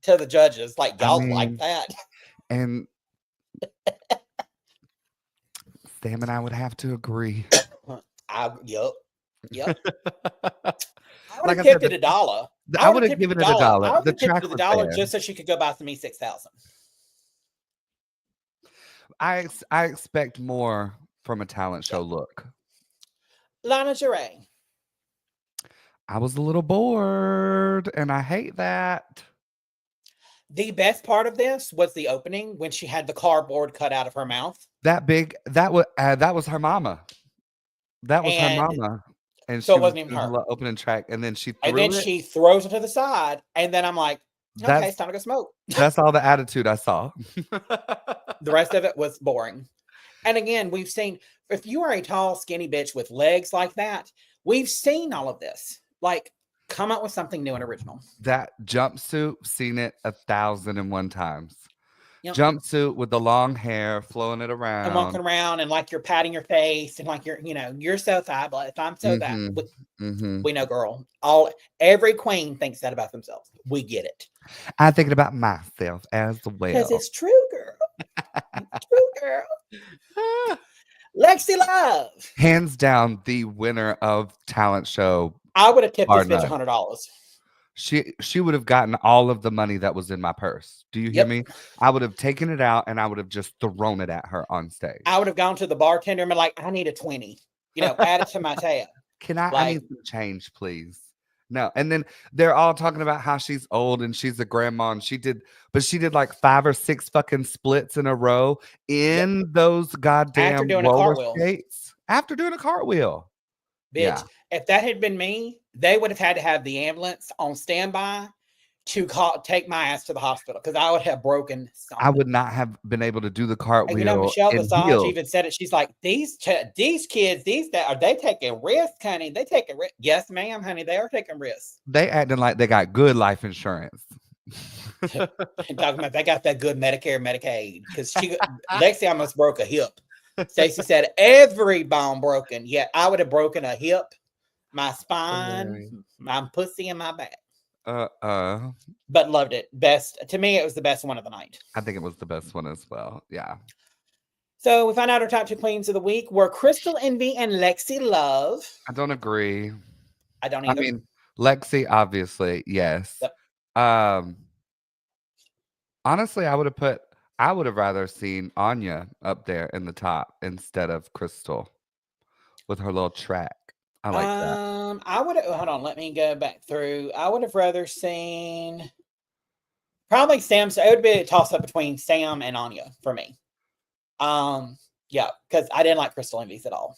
to the judges, like, I y'all like mean, that. and Sam and I would have to agree. Yep. Yep. I would Like have I said, tipped it $1. I I would would have have tipped it given a it a dollar. dollar. I would The have tipped track it the was dollar there. just so she could go buy some E6000. I expect more from a talent show look. Lana Geray. I was a little bored, and I hate that. The best part of this was the opening when she had the cardboard cut out of her mouth. That was her mama. That was her And mama, and so she it was wasn't even doing her her. little opening track, and then she And then threw it. she throws it to the side. And then I'm like, okay, it's That's time to go smoke. that's all the attitude I saw. The rest of it was boring. And again, we've seen, if you are a tall, skinny bitch with legs like that, we've seen all of this. Like, come up with something new and original. That jumpsuit, seen it 1,001 times. Yep. Jumpsuit with the long hair, flowing it And around. walking around and like you're patting your face and like you're so fabulous. I'm so that. We know, girl. Every queen thinks that about themselves. We get it. I'm thinking about myself as Because well. it's true, girl. It's true, girl. Lexi Love. Hands down, the winner of talent show. I would have tipped this Bar bitch none. $100. She would have gotten all of the money that was in my purse. Do you hear Yep. me? I would have taken it out and I would have just thrown it at her on stage. I would have gone to the bartender and been like, I need a 20. Add it to my tab. Can I Like, need some change, please? No. And then they're all talking about how she's old and she's a grandma and she did like 5 or 6 fucking splits in a row in those goddamn doing a roller cartwheel. skates after doing a cartwheel. bitch, Yeah. if that had been me, they would have had to have the ambulance on standby to take my ass to the hospital because I would have broken something. I would not have been able to do the cartwheel. Michelle in Visage heels. even said it. She's like, these kids, are they taking risks, honey? They taking risks. Yes, ma'am, honey, they are taking risks. They acting like they got good life insurance. And talking about they got that good Medicare, Medicaid. Because Lexi almost broke a hip. Stacey said every bone broken. Yet I would have broken a hip, my spine, my pussy, and my back. But loved it. Best to me, it was the best one of the night. I think it was the best one as well. Yeah. So we found out our top 2 queens of the week were Crystal Envy and Lexi Love. I don't agree. I don't either. I mean, Lexi, obviously, yes. Yep. Honestly, I would have rather seen Anya up there in the top instead of Crystal with her little track. I like that. I would have, hold on, let me go back through. I would have rather seen probably Sam. So it would be a toss up between Sam and Anya for me. Yeah, because I didn't like Crystal Envy's at all.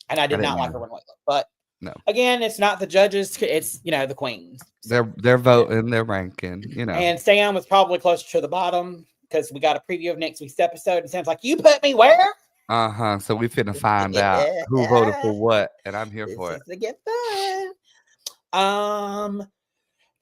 And I did not like her runway look. But no, again, it's not the judges, it's the queens. So, they're voting, they're ranking, And Sam was probably closer to the bottom because we got a preview of next week's episode. And Sam's like, you put me where? So we finna find out who voted for what, and I'm here for it. To get fun.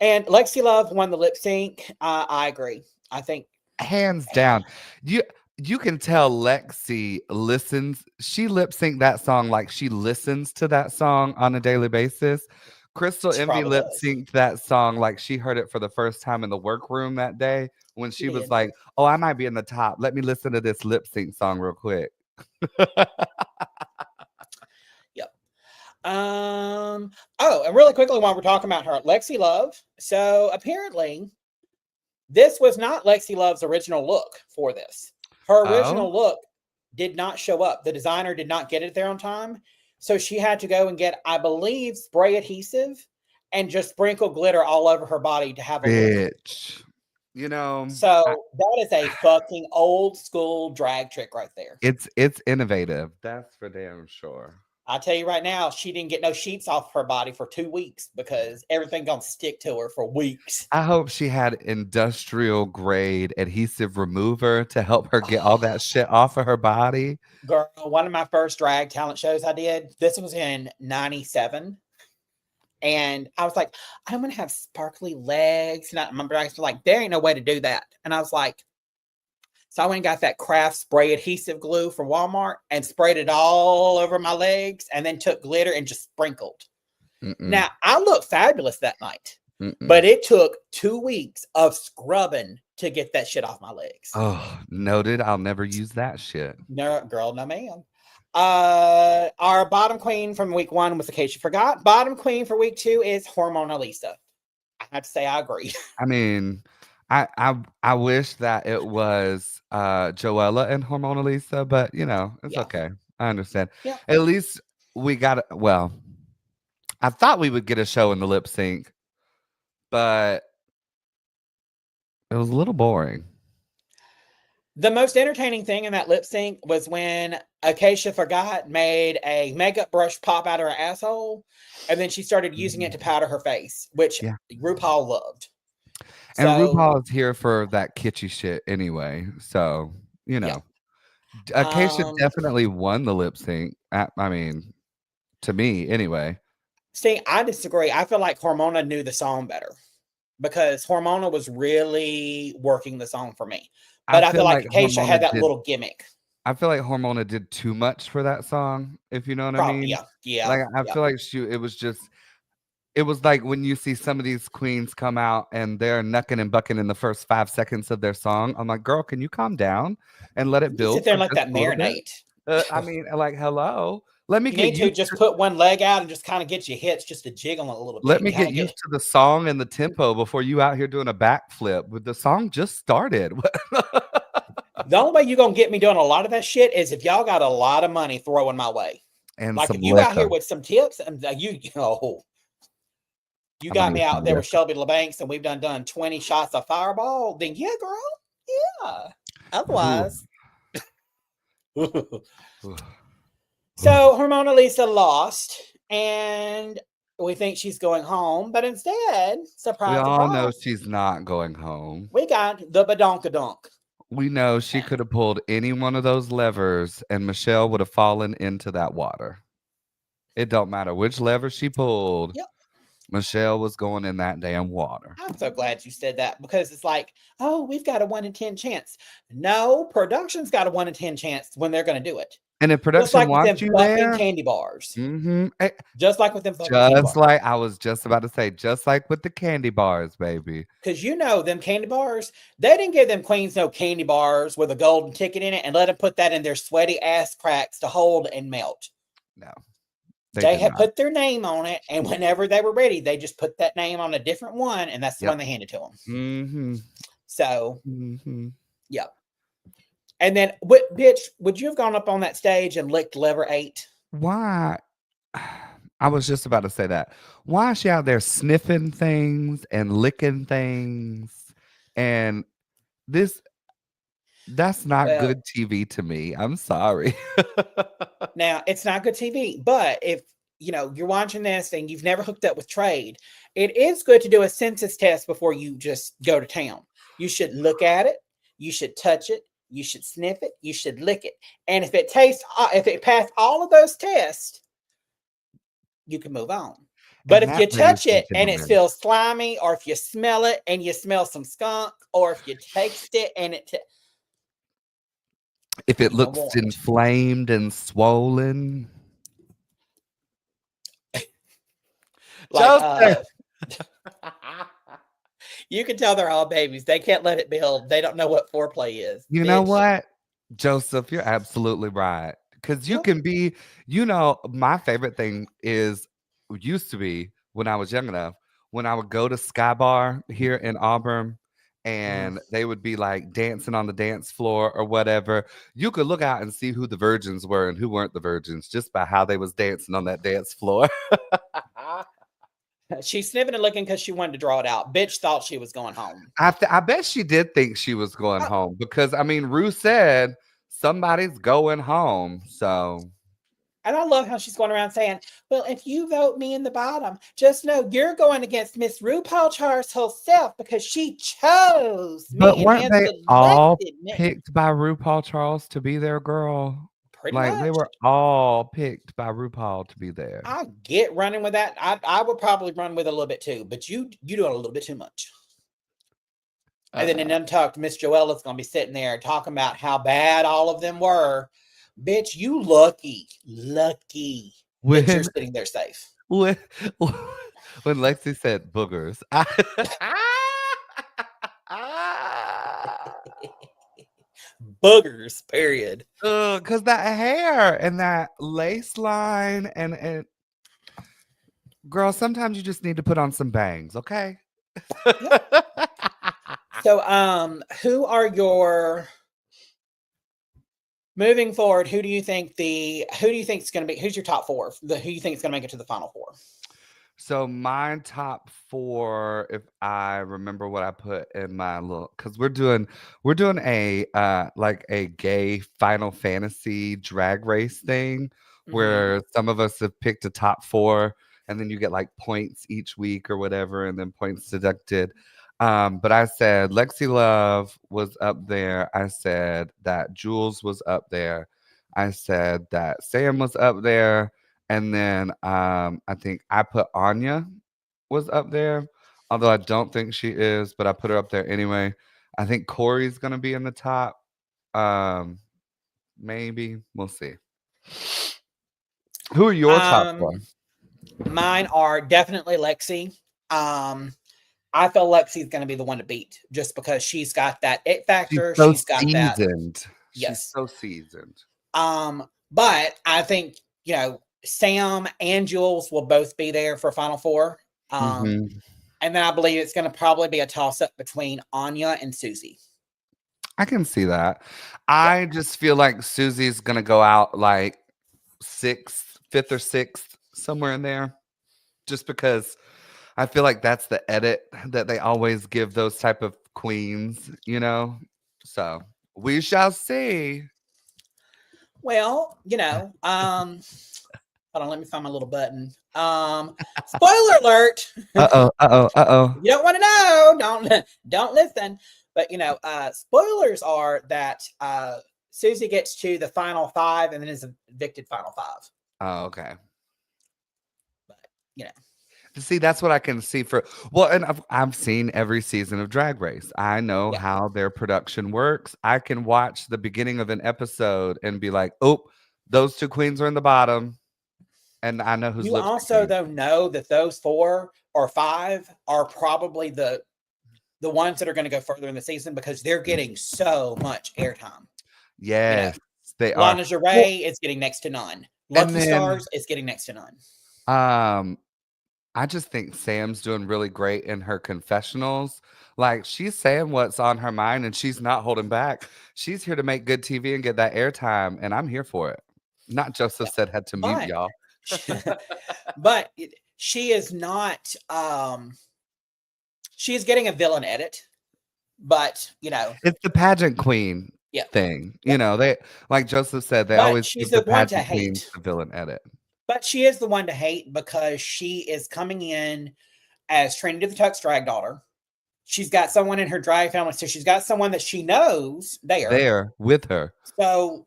And Lexi Love won the lip sync. I agree. I think hands down, you can tell Lexi listens. She lip synced that song like she listens to that song on a daily basis. Crystal Envy lip synced that song like she heard it for the first time in the workroom that day when she was like, "Oh, I might be in the top. Let me listen to this lip sync song real quick." Yep. And really quickly while we're talking about her, Lexi Love. So apparently, this was not Lexi Love's original look for this. Her original look did not show up. The designer did not get it there on time. So she had to go and get, I believe, spray adhesive and just sprinkle glitter all over her body to have a bitch. Look. So that is a fucking old school drag trick right there. It's innovative. That's for damn sure. I'll tell you right now, she didn't get no sheets off her body for 2 weeks because everything gonna stick to her for weeks. I hope she had industrial grade adhesive remover to help her get all that shit off of her body. Girl, one of my first drag talent shows I did, this was in 97. And I was like, I'm gonna have sparkly legs. And my brags were like, there ain't no way to do that. And I was like, so I went and got that craft spray adhesive glue from Walmart and sprayed it all over my legs and then took glitter and just sprinkled. Now, I looked fabulous that night, but it took 2 weeks of scrubbing to get that shit off my legs. Oh, noted. I'll never use that shit. No, girl, no ma'am. Our bottom queen from week 1 was Acacia Forgot. Bottom queen for week 2 is Hormona Lisa. I have to say I agree. I mean, I wish that it was Joella and Hormona Lisa, but it's okay. I understand. Yeah. At least we got well, I thought we would get a show in the lip sync, but it was a little boring. The most entertaining thing in that lip sync was when Acacia Forgot made a makeup brush pop out of her asshole, and then she started using it to powder her face, which RuPaul loved. And RuPaul is here for that kitschy shit anyway. So, Acacia definitely won the lip sync. I mean, to me anyway. See, I disagree. I feel like Hormona knew the song better because Hormona was really working the song for me. But I feel like Acacia had that little gimmick. I feel like Hormona did too much for that song, if you know what I mean. Yeah. Like I feel like it was like when you see some of these queens come out and they're knucking and bucking in the first 5 seconds of their song. I'm like, girl, can you calm down and let it build? Sit there and let that marinate. I mean, like, hello. Let me get you to just put one leg out and just kind of get your hips just to jiggle a little bit. Let me get used to the song and the tempo before you out here doing a backflip. The song just started. The only way you're gonna get me doing a lot of that shit is if y'all got a lot of money throwing my way. And like if you out here with some tips and you got me out there with Shelby LeBanks and we've done 20 shots of Fireball, then yeah, girl. Yeah. Otherwise. So Hormona Lisa lost, and we think she's going home, but instead, surprise, we all know she's not going home. We got the badonkadonk. We know she could have pulled any one of those levers, and Michelle would have fallen into that water. It don't matter which lever she pulled. Yep. Michelle was going in that damn water. I'm so glad you said that because it's like, oh, we've got a 1 in 10 chance. No, production's got a 1 in 10 chance when they're going to do it. And if production wants you there, candy bars, just like with them, like I was just about to say, just like with the candy bars, baby. Because them candy bars, they didn't give them queens no candy bars with a golden ticket in it and let them put that in their sweaty ass cracks to hold and melt. No, they had put their name on it, and whenever they were ready, they just put that name on a different one, and that's the one they handed to them. So, yep. And then, bitch, would you have gone up on that stage and licked lever 8? Why? I was just about to say that. Why is she out there sniffing things and licking things? And that's not good TV to me. I'm sorry. Now, it's not good TV, but if you're watching this and you've never hooked up with trade, it is good to do a census test before you just go to town. You should look at it. You should touch it. You should sniff it. You should lick it. And if it passed all of those tests, you can move on. But if you touch it and it feels slimy, or if you smell it and you smell some skunk, or if you taste it and if it looks inflamed and swollen, you can tell they're all babies. They can't let it build. They don't know what foreplay is. You know what, Joseph? You're absolutely right. Because you can be, my favorite thing used to be when I was young enough, when I would go to Sky Bar here in Auburn and they would be like dancing on the dance floor or whatever. You could look out and see who the virgins were and who weren't the virgins just by how they was dancing on that dance floor. She's sniffing and looking because she wanted to draw it out. Bitch thought she was going home. I bet she did think she was going home because, Rue said somebody's going home. So, And I love how she's going around saying, well, if you vote me in the bottom, just know you're going against Miss RuPaul Charles herself because she chose But me and weren't hand they all selected me. picked by RuPaul Charles to be there, girl? Pretty Like, they much. were all picked by RuPaul to be there. I get running with that. I would probably run with it a little bit too, but you do it a little bit too much. And then in Untucked, Miss Joella's going to be sitting there talking about how bad all of them were. Bitch, you lucky that you're When sitting there safe. when when Lexi said boogers, Boogers, period. because that hair and that lace line and girl, sometimes you just need to put on some bangs, okay? Yep. So, who are your moving forward? Who do you think is going to be? Who's your top four? Who you think is going to make it to the final four? So my top four, if I remember what I put in my little, because we're doing a like a gay Final Fantasy drag race thing where some of us have picked a top four, and then you get like points each week or whatever, and then points deducted. But I said Lexi Love was up there. I said that Jules was up there. I said that Sam was up there. And then I think I put Anya was up there, although I don't think she is, but I put her up there anyway. I think Corey's gonna be in the top. Um, maybe we'll see. Who are your top four? Mine are definitely Lexi. I feel Lexi's going to be the one to beat just because she's got that it She's factor. so She's got that. seasoned. She's Yes. so seasoned. But I think, Sam and Jules will both be there for Final Four. And then I believe it's going to probably be a toss up between Anya and Susie. I can see that. I just feel like Susie's gonna go out like fifth or sixth, somewhere in there, just because I feel like that's the edit that they always give those type of queens, you know? So we shall see. Well, hold on, let me find my little button. Spoiler alert. Uh-oh, uh-oh, uh-oh. You don't want to know, don't listen. But spoilers are that Susie gets to the final five and then is evicted final five. Oh, okay. But See, that's what I can see and I've seen every season of Drag Race. I know how their production works. I can watch the beginning of an episode and be like, oh, those two queens are in the bottom. And I know who's you also though know that those 4 or 5 are probably the ones that are going to go further in the season because they're getting so much airtime. Yes, they are. Lana Geray is getting next to none. Lucky Stars is getting next to none. I just think Sam's doing really great in her confessionals. Like, she's saying what's on her mind and she's not holding back. She's here to make good TV and get that airtime, and I'm here for it. Not Joseph said had to mute y'all. But she is not she is getting a villain edit, but it's the pageant queen thing. They, like Joseph said, they always she's give the one to hate the villain edit. But she is the one to hate because she is coming in as Trinity the Tuck's drag daughter. She's got someone in her drag family, so she's got someone that she knows there with her. So,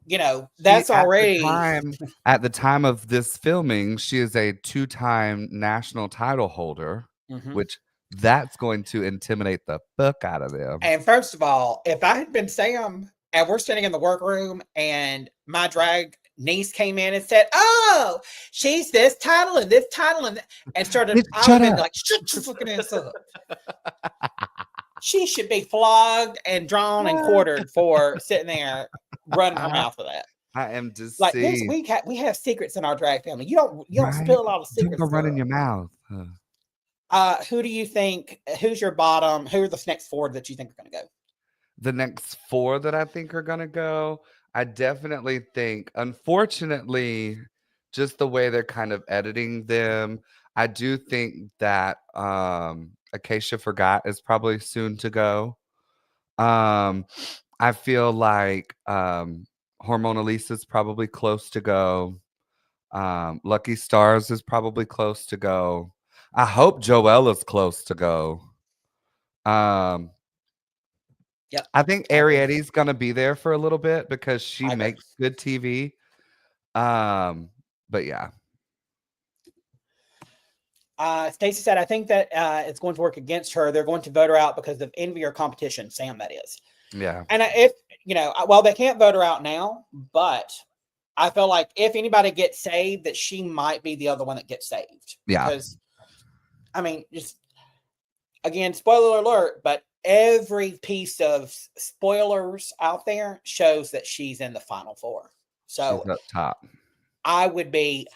that's already at the time of this filming, she is a 2-time national title holder, which that's going to intimidate the fuck out of them. And first of all, if I had been Sam and we're sitting in the workroom and my drag niece came in and said, "Oh, she's this title and this title," and started, I would have been like, "Shut your fucking ass up." She should be flogged and drawn and quartered for sitting there running her mouth with that. I am just like this. We have secrets in our drag family. You don't spill a lot of secrets. Don't run in your mouth. Who do you think? Who's your bottom? Who are the next 4 that you think are going to go? The next 4 that I think are going to go, I definitely think, unfortunately, just the way they're kind of editing them, I do think that Acacia Forgot is probably soon to go. I feel like Hormona Lisa's probably close to go. Lucky Stars is probably close to go. I hope Joelle is close to go. Um, Yep. I think I agree. Ariette's gonna be there for a little bit because she I agree. makes good TV. But yeah, Stacey said, I think that it's going to work against her. They're going to vote her out because of envy or competition. Sam, that is. yeah, And if, well, they can't vote her out now, but I feel like if anybody gets saved, that she might be the other one that gets saved. yeah. Because, I mean, just again, spoiler alert, but every piece of spoilers out there shows that she's in the final four. So She's up top. I would be,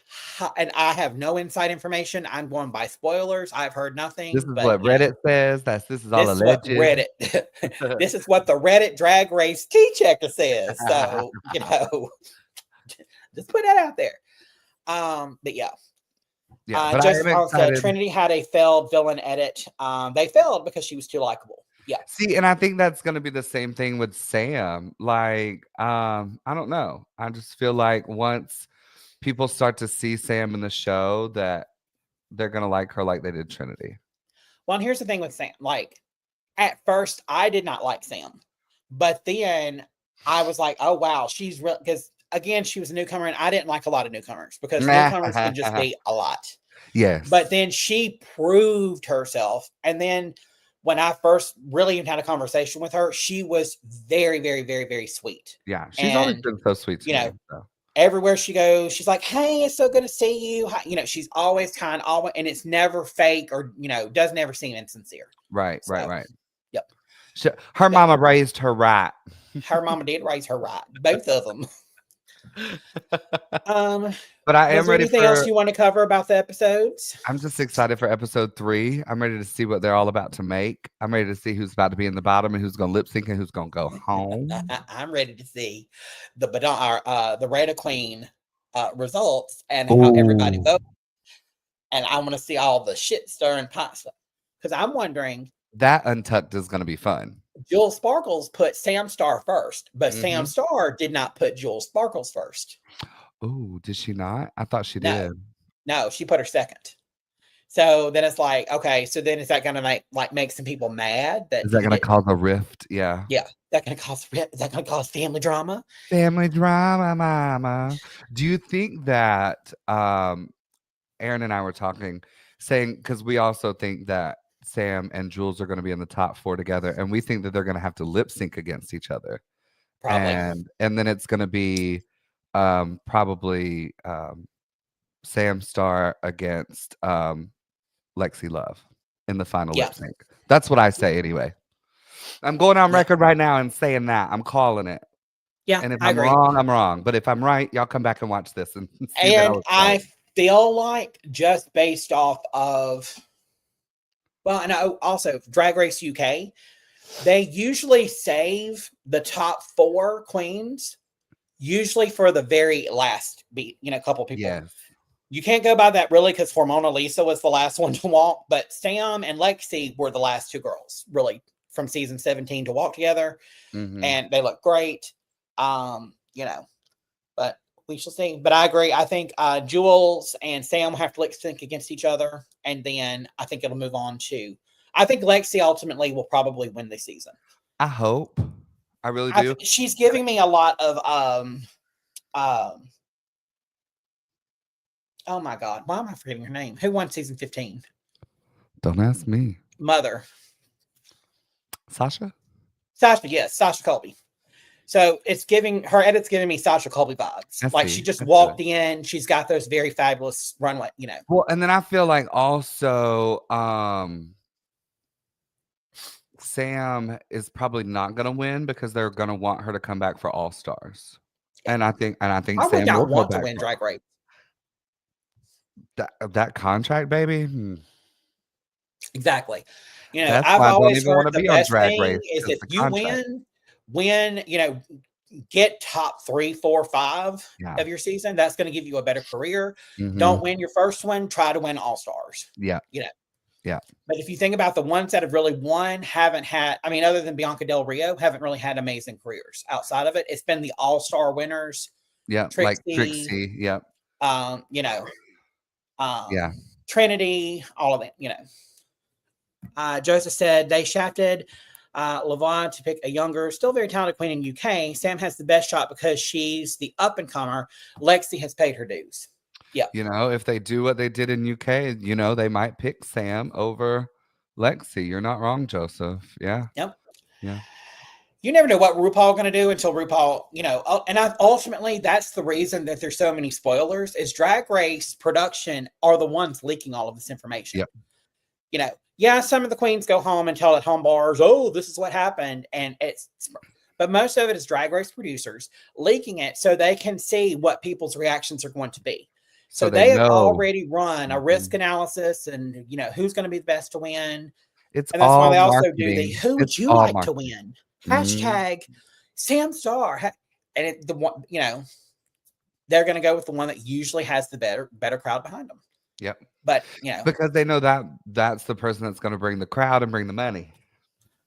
and I have no inside information. I'm going by spoilers. I've heard nothing, This is but what Reddit says. This is all this is what alleged. Reddit, this is what the Reddit Drag Race T-Checker says. So, just put that out there. But yeah. Yeah, but Just I am also, excited. Trinity had a failed villain edit. They failed because she was too likable. Yeah. See, and I think that's gonna be the same thing with Sam. Like, I don't know. I just feel like once people start to see Sam in the show, that they're gonna like her like they did Trinity. Well, and here's the thing with Sam. Like, at first, I did not like Sam, but then I was like, oh wow, she's real. Because again, she was a newcomer, and I didn't like a lot of newcomers because newcomers can just be a lot. Yes. But then she proved herself, and then when I first really even had a conversation with her, she was very, very, very, very sweet. Yeah, she's always And been so sweet to me. So. everywhere she goes, she's like, "Hey, it's so good to see you." She's always kind, always, and it's never fake or doesn't ever seem insincere. Right. Yep. Her mama raised her right. Her mama did raise her right, both of them. But I am is there ready anything for. else you want to cover about the episodes? I'm just excited for episode 3. I'm ready to see what they're all about to make. I'm ready to see who's about to be in the bottom and who's going to lip sync and who's going to go home. I'm ready to see the Reda Queen results and how everybody votes. And I want to see all the shit stirring pasta because I'm wondering. That Untucked is going to be fun. Jewel Sparkles put Sam Star first, but Sam Star did not put Jewel Sparkles first. Oh, did she not? I thought she did. No, she put her second. So then it's like, okay, so then is that going to make some people mad? Is that going to cause a rift? Yeah. Yeah. Is that going to cause family drama? Family drama, mama. Do you think that Aaron and I were saying, because we also think that Sam and Jules are going to be in the top 4 together, and we think that they're going to have to lip sync against each other. Probably. And then it's going to be probably Sam Star against Lexi Love in the final lip sync. That's what I say anyway. I'm going on record right now and saying that. I'm calling it. Yeah, and if I I'm agree. wrong, I'm wrong. But if I'm right, y'all come back and watch this and see and I feel like just based off of, well, and also Drag Race UK, they usually save the top 4 queens usually for the very last beat, couple people. Yes. You can't go by that really because Hormona Lisa was the last one to walk, but Sam and Lexi were the last 2 girls really from season 17 to walk together. And they look great. But we shall see. But I agree. I think Jules and Sam will have to lip sync against each other. And then I think it'll move on to, I think Lexi ultimately will probably win this season. I hope. I really do. She's giving me a lot of, oh my God, why am I forgetting her name? Who won season 15? Don't ask me. Mother. Sasha, yes, Sasha Colby. So it's giving me Sasha Colby vibes. She just walked in. She's got those very fabulous runway, Well, and then I feel like also Sam is probably not going to win because they're going to want her to come back for All Stars. And I think I Sam would not will want go to back win Drag Race. That contract, baby. Exactly. That's I've why I don't always even want heard to the be on best Drag thing Race is if the you contract. win, get top 3, 4, 5 Yeah. of your season. That's going to give you a better career. Mhm. Don't win your first one. Try to win All Stars. Yeah. Yeah. But if you think about the ones that have really won, haven't had, I mean, other than Bianca Del Rio, haven't really had amazing careers outside of it. It's been the All-Star winners. Yeah. Trixie, like Trixie. Yeah. You know, Yeah. Trinity, all of it. You know, Joseph said they shafted Lavon to pick a younger, still very talented queen in UK. Sam has the best shot because she's the up and comer. Lexi has paid her dues. Yeah. You know, if they do what they did in UK, you know, they might pick Sam over Lexi. You're not wrong, Joseph. Yeah. Yep. Yeah. You never know what RuPaul going to do until RuPaul, you know, and ultimately that's the reason that there's so many spoilers is Drag Race production are the ones leaking all of this information. Yep. You know, yeah, some of the queens go home and tell at home bars, oh, this is what happened. And but most of it is Drag Race producers leaking it so they can see what people's reactions are going to be. So they they have know. already run a risk analysis and, you know, who's going to be the best to win. It's And that's why all they also do the marketing. who would It's you all like to marketing. win? Hashtag Sam Star. And the one, you know, they're going to go with the one that usually has the better crowd behind them. Yep. But, you know, Because they know that that's the person that's going to bring the crowd and bring the money.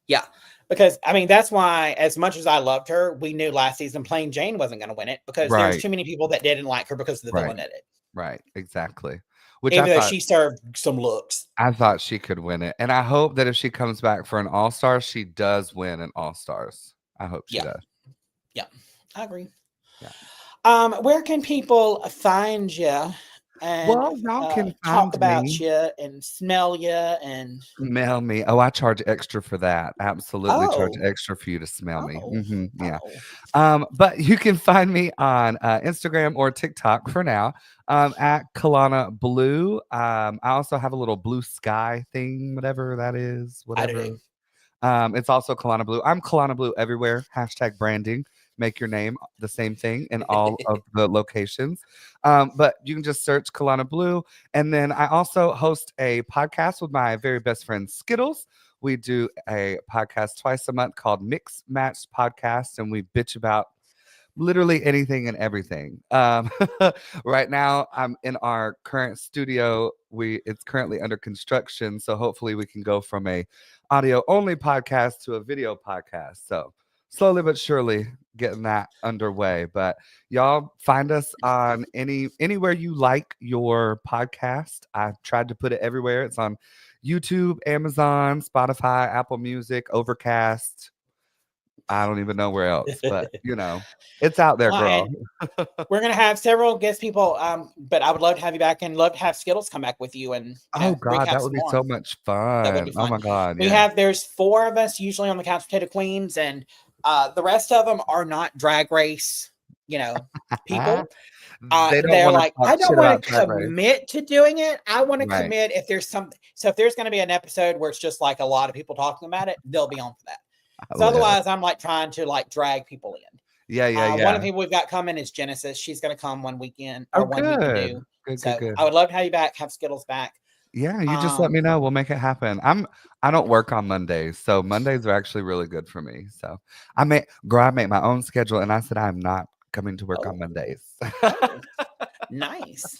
yeah. Because, I mean, that's why, as much as I loved her, we knew last season Plain Jane wasn't going to win it because there's too many people that didn't like her because of the villain edit. Right. Exactly. Which even though she served some looks. I thought she could win it. And I hope that if she comes back for an All-Star, she does win an All-Stars. I hope she does. Yeah, I agree. Yeah. Where can people find you and y'all can talk find about me. you and smell you and Smell me. Oh, I charge extra for that. Absolutely charge extra for you to smell me. Yeah. But you can find me on Instagram or TikTok for now at Colana Bleu. I also have a little blue sky thing, whatever that is, whatever. It's also Colana Bleu. I'm Colana Bleu everywhere. Hashtag branding. Make your name the same thing in all of the locations. But you can just search Colana Bleu. And then I also host a podcast with my very best friend Skittles. We do a podcast twice a month called Mix Match Podcast, and we bitch about literally anything and everything. Right now, I'm in our current studio. It's currently under construction, so hopefully we can go from a audio only podcast to a video podcast. So slowly but surely getting that underway. But y'all find us on anywhere you like your podcast. I've tried to put it everywhere. It's on YouTube, Amazon, Spotify, Apple Music, Overcast. I don't even know where else, but you know, it's out there, girl. We're gonna have several guest people, but I would love to have you back and love to have Skittles come back with you and oh god, that would be more. so much fun. That would be fun. Oh my god, there's 4 of us usually on the Couch Potato Queens, and the rest of them are not Drag Race, you know, people. They're like, I don't want to commit to doing it. I want to commit if there's something. So if there's going to be an episode where it's just like a lot of people talking about it, they'll be on for that. So otherwise, I'm like trying to like drag people in. Yeah. One of the people we've got coming is Genesis. She's going to come one weekend or one week to do. Good. I would love to have you back, have Skittles back. Yeah, you just let me know. We'll make it happen. I don't work on Mondays, so Mondays are actually really good for me. So I make my own schedule, and I said I'm not coming to work on Mondays. Nice.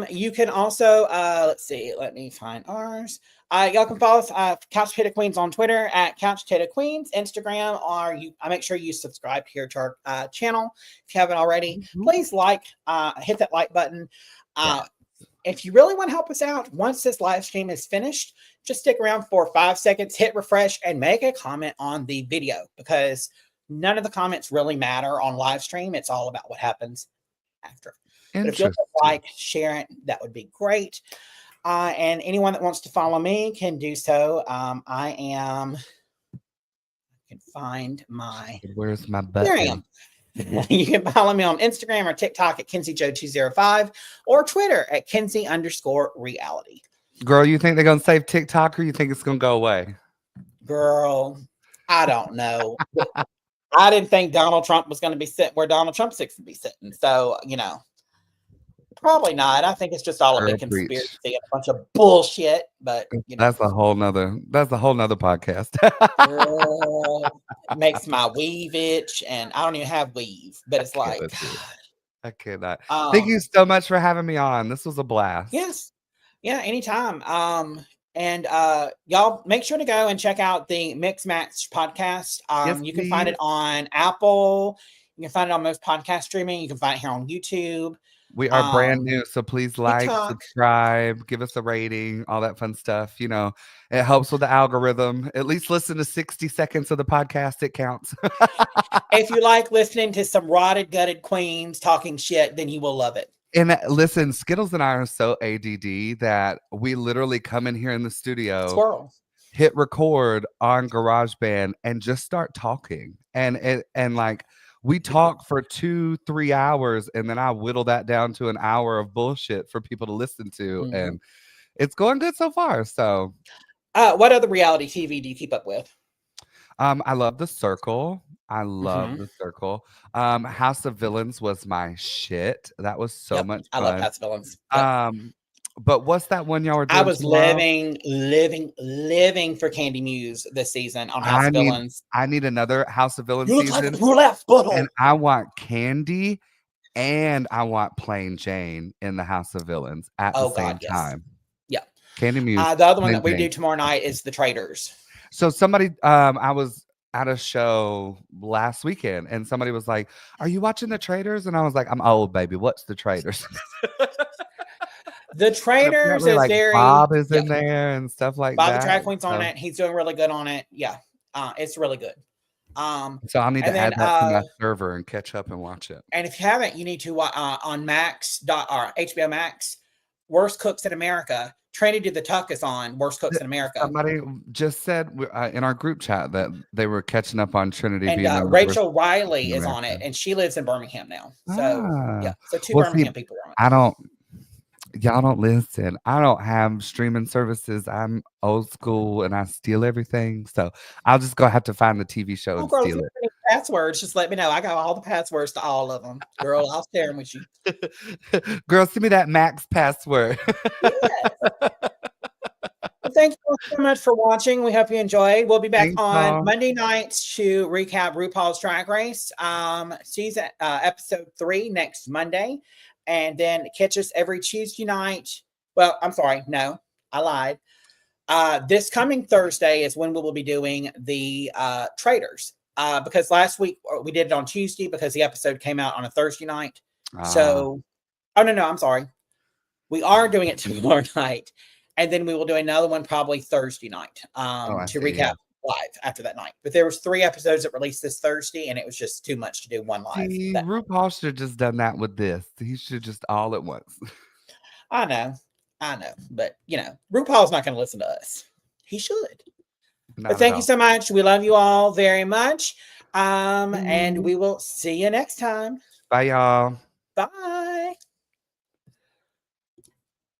You can also let's see, let me find ours. Y'all can follow us Couch Potato Queens on Twitter at Couch Potato Queens, Instagram, or I make sure you subscribe here to our channel if you haven't already. Please hit that like button. If you really want to help us out, once this live stream is finished, just stick around for 5 seconds, hit refresh, and make a comment on the video because none of the comments really matter on live stream. It's all about what happens after. But if you'll like, share it, that would be great. And anyone that wants to follow me can do so. I can find my. Where's my button? There I am. You can follow me on Instagram or TikTok at KenzieJoe205 or Twitter at Kenzie_reality. Girl, you think they're gonna save TikTok or you think it's gonna go away? Girl, I don't know. I didn't think Donald Trump was going to be sitting where Donald Trump would be sitting. So, you know, probably not. I think it's just all a big conspiracy and a bunch of bullshit. But you know, that's a whole nother podcast. It makes my weave itch, and I don't even have weave, but it's like I cannot. Thank you so much for having me on. This was a blast. Yes. Yeah, anytime. And y'all make sure to go and check out the Mix Match podcast. You can find it on Apple. You can find it on most podcast streaming. You can find it here on YouTube, We are brand new, so please like, TikTok. subscribe, give us a rating, all that fun stuff. You know, it helps with the algorithm. At least listen to 60 seconds of the podcast. It counts. If you like listening to some rotted, gutted queens talking shit, then you will love it. And listen, Skittles and I are so ADD that we literally come in here in the studio, Squirrel. hit record on GarageBand, and just start talking. And like we talk for 2-3 hours, and then I whittle that down to an hour of bullshit for people to listen to, and it's going good so far. So, what other reality TV do you keep up with? I love The Circle. I love The Circle. House of Villains was my shit. That was so much I fun. love House of Villains. Yep. But what's that one y'all were doing? I was living for Candy Muse this season on House of Villains. I need another House of Villains You look season. like a roulette butthole. And I want Candy and I want Plain Jane in the House of Villains at the same time. Yeah. Candy Muse. The other one that we do tomorrow night is The Traitors. So somebody, I was at a show last weekend and somebody was like, "Are you watching The Traitors?" And I was like, "I'm old, baby. What's The Traitors?" The Traitors is like very Bob is in there and stuff like Bob that. the drag queen's on it. He's doing really good on it. Yeah. It's really good. So I'll need to add that to my server and catch up and watch it. And if you haven't, you need to on Max or HBO Max, Worst Cooks in America. Trinity the Tuck is on Worst Cooks in America. Somebody just said in our group chat that they were catching up on Trinity. And Rachel Riley is on it, and she lives in Birmingham now. So yeah, so two Birmingham people are on it. Y'all don't listen. I don't have streaming services. I'm old school and I steal everything. So I'll just go have to find the TV show and steal it. Passwords, just let me know. I got all the passwords to all of them. Girl, I'll share them with you. Girl, send me that Max password. Yes. Well, thank you so much for watching. We hope you enjoyed. We'll be back on Monday nights to recap RuPaul's Drag Race season episode 3 next Monday. And then catch us every Tuesday night. Well, I'm sorry. No, I lied. This coming Thursday is when we will be doing the Traitors. Because last week we did it on Tuesday because the episode came out on a Thursday night. So, no, I'm sorry. We are doing it tomorrow night. And then we will do another one probably Thursday night to recap live after that night. But there was 3 episodes that released this Thursday, and it was just too much to do one live. RuPaul should have just done that with this. He should just all at once. I know. But, RuPaul's not going to listen to us. He should. But thank you so much. We love you all very much. And we will see you next time. Bye, y'all. Bye.